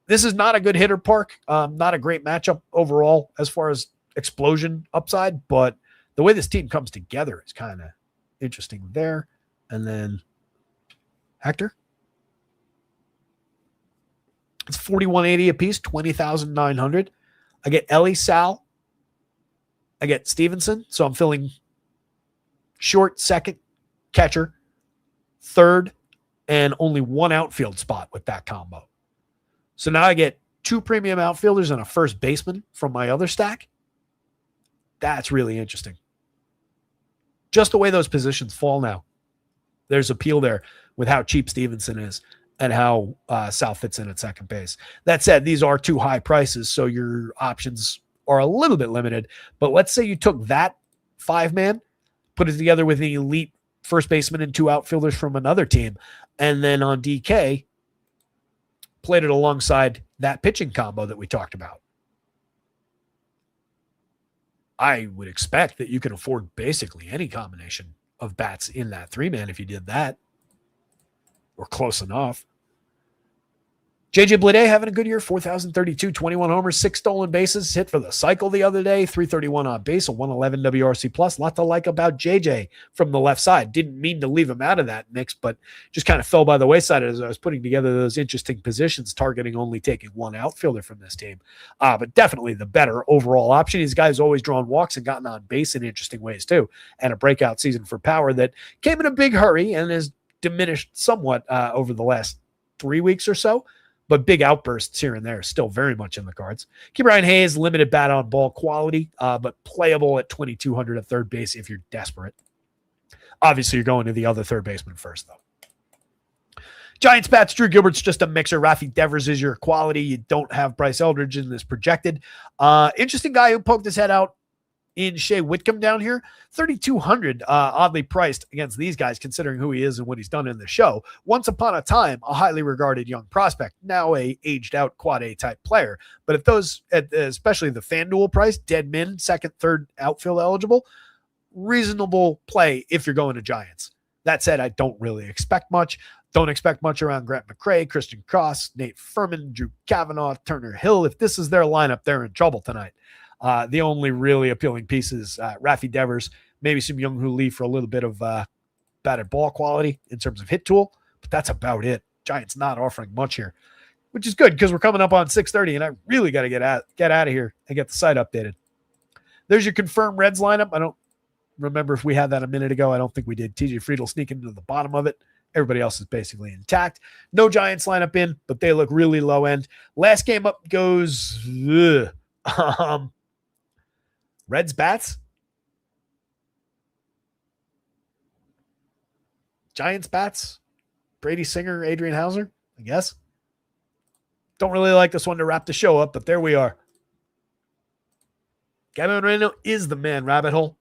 This is not a good hitter park, not a great matchup overall as far as explosion upside, but the way this team comes together is kind of interesting there. And then Hector, it's 4,180 a piece, 20,900. I get Ellie, Sal. I get Stevenson. So I'm filling short, second, catcher, third, and only one outfield spot with that combo. So now I get 2 premium outfielders and a first baseman from my other stack. That's really interesting. Just the way those positions fall now. There's appeal there with how cheap Stevenson is and how Sal fits in at second base. That said, these are 2 high prices, so your options are a little bit limited. But let's say you took that 5-man, put it together with an elite first baseman and 2 outfielders from another team, and then on DK, played it alongside that pitching combo that we talked about. I would expect that you can afford basically any combination of bats in that 3-man if you did that, or close enough. JJ Bleday having a good year, 4,032, 21 homers, 6 stolen bases, hit for the cycle the other day, 331 on base, a 111 WRC plus. Lot to like about JJ from the left side. Didn't mean to leave him out of that mix, but just kind of fell by the wayside as I was putting together those interesting positions, targeting only taking 1 outfielder from this team. But definitely the better overall option. These guys always drawn walks and gotten on base in interesting ways too. And a breakout season for power that came in a big hurry and has diminished somewhat over the last 3 weeks or so. But big outbursts here and there, still very much in the cards. Brian Hayes, limited bat on ball quality, but playable at 2,200 at third base if you're desperate. Obviously, you're going to the other third baseman first, though. Giants bats, Drew Gilbert's just a mixer. Rafi Devers is your quality. You don't have Bryce Eldridge in this projected. Interesting guy who poked his head out in Shea Whitcomb down here. 3,200, oddly priced against these guys, considering who he is and what he's done in the show. Once upon a time, a highly regarded young prospect, now a aged out quad A type player. But at those, especially the FanDuel price, dead min, second, third outfield eligible, reasonable play if you're going to Giants. That said, I don't really expect much. Don't expect much around Grant McCray, Christian Cross, Nate Furman, Drew Kavanaugh, Turner Hill. If this is their lineup, they're in trouble tonight. The only really appealing piece is Rafi Devers, maybe some Young-Hoo Lee for a little bit of batted ball quality in terms of hit tool, but that's about it. Giants not offering much here, which is good because we're coming up on 6:30, and I really got to get out of here and get the site updated. There's your confirmed Reds lineup. I don't remember if we had that a minute ago. I don't think we did. TJ Friedl sneaking into the bottom of it. Everybody else is basically intact. No Giants lineup in, but they look really low end. Last game up goes Reds bats. Giants bats. Brady Singer, Adrian Hauser, I guess. Don't really like this one to wrap the show up, but there we are. Gavin Moreno is the man rabbit hole.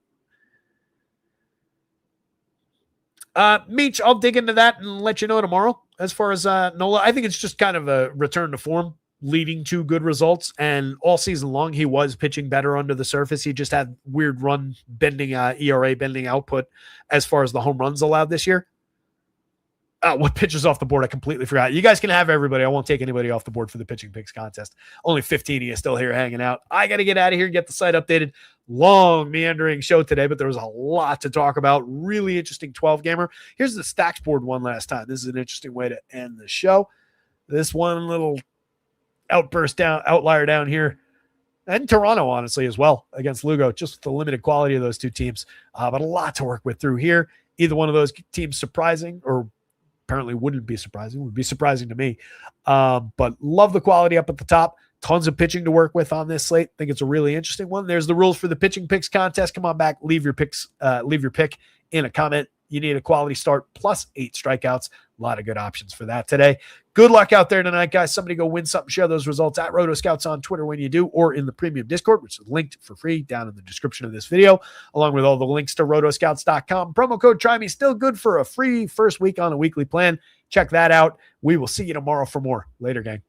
Meech, I'll dig into that and let you know tomorrow. As far as Nola, I think it's just kind of a return to form leading to good results. And all season long, he was pitching better under the surface. He just had weird run bending, ERA bending output as far as the home runs allowed this year. What pitchers off the board? I completely forgot. You guys can have everybody. I won't take anybody off the board for the pitching picks contest. Only 15 of you still here hanging out. I got to get out of here and get the site updated. Long, meandering show today, but there was a lot to talk about. Really interesting 12-gamer. Here's the stacks board one last time. This is an interesting way to end the show. This one little outlier down here. And Toronto, honestly, as well, against Lugo. Just the limited quality of those two teams. But a lot to work with through here. Either one of those teams surprising or apparently wouldn't be surprising. Would be surprising to me. But love the quality up at the top. Tons of pitching to work with on this slate. Think it's a really interesting one. There's the rules for the pitching picks contest. Come on back. Leave your pick in a comment. You need a quality start plus 8 strikeouts. A lot of good options for that today. Good luck out there tonight, guys. Somebody go win something. Share those results at Rotoscouts on Twitter when you do, or in the premium Discord, which is linked for free down in the description of this video, along with all the links to rotoscouts.com. Promo code TRYME still good for a free first week on a weekly plan. Check that out. We will see you tomorrow for more. Later, gang.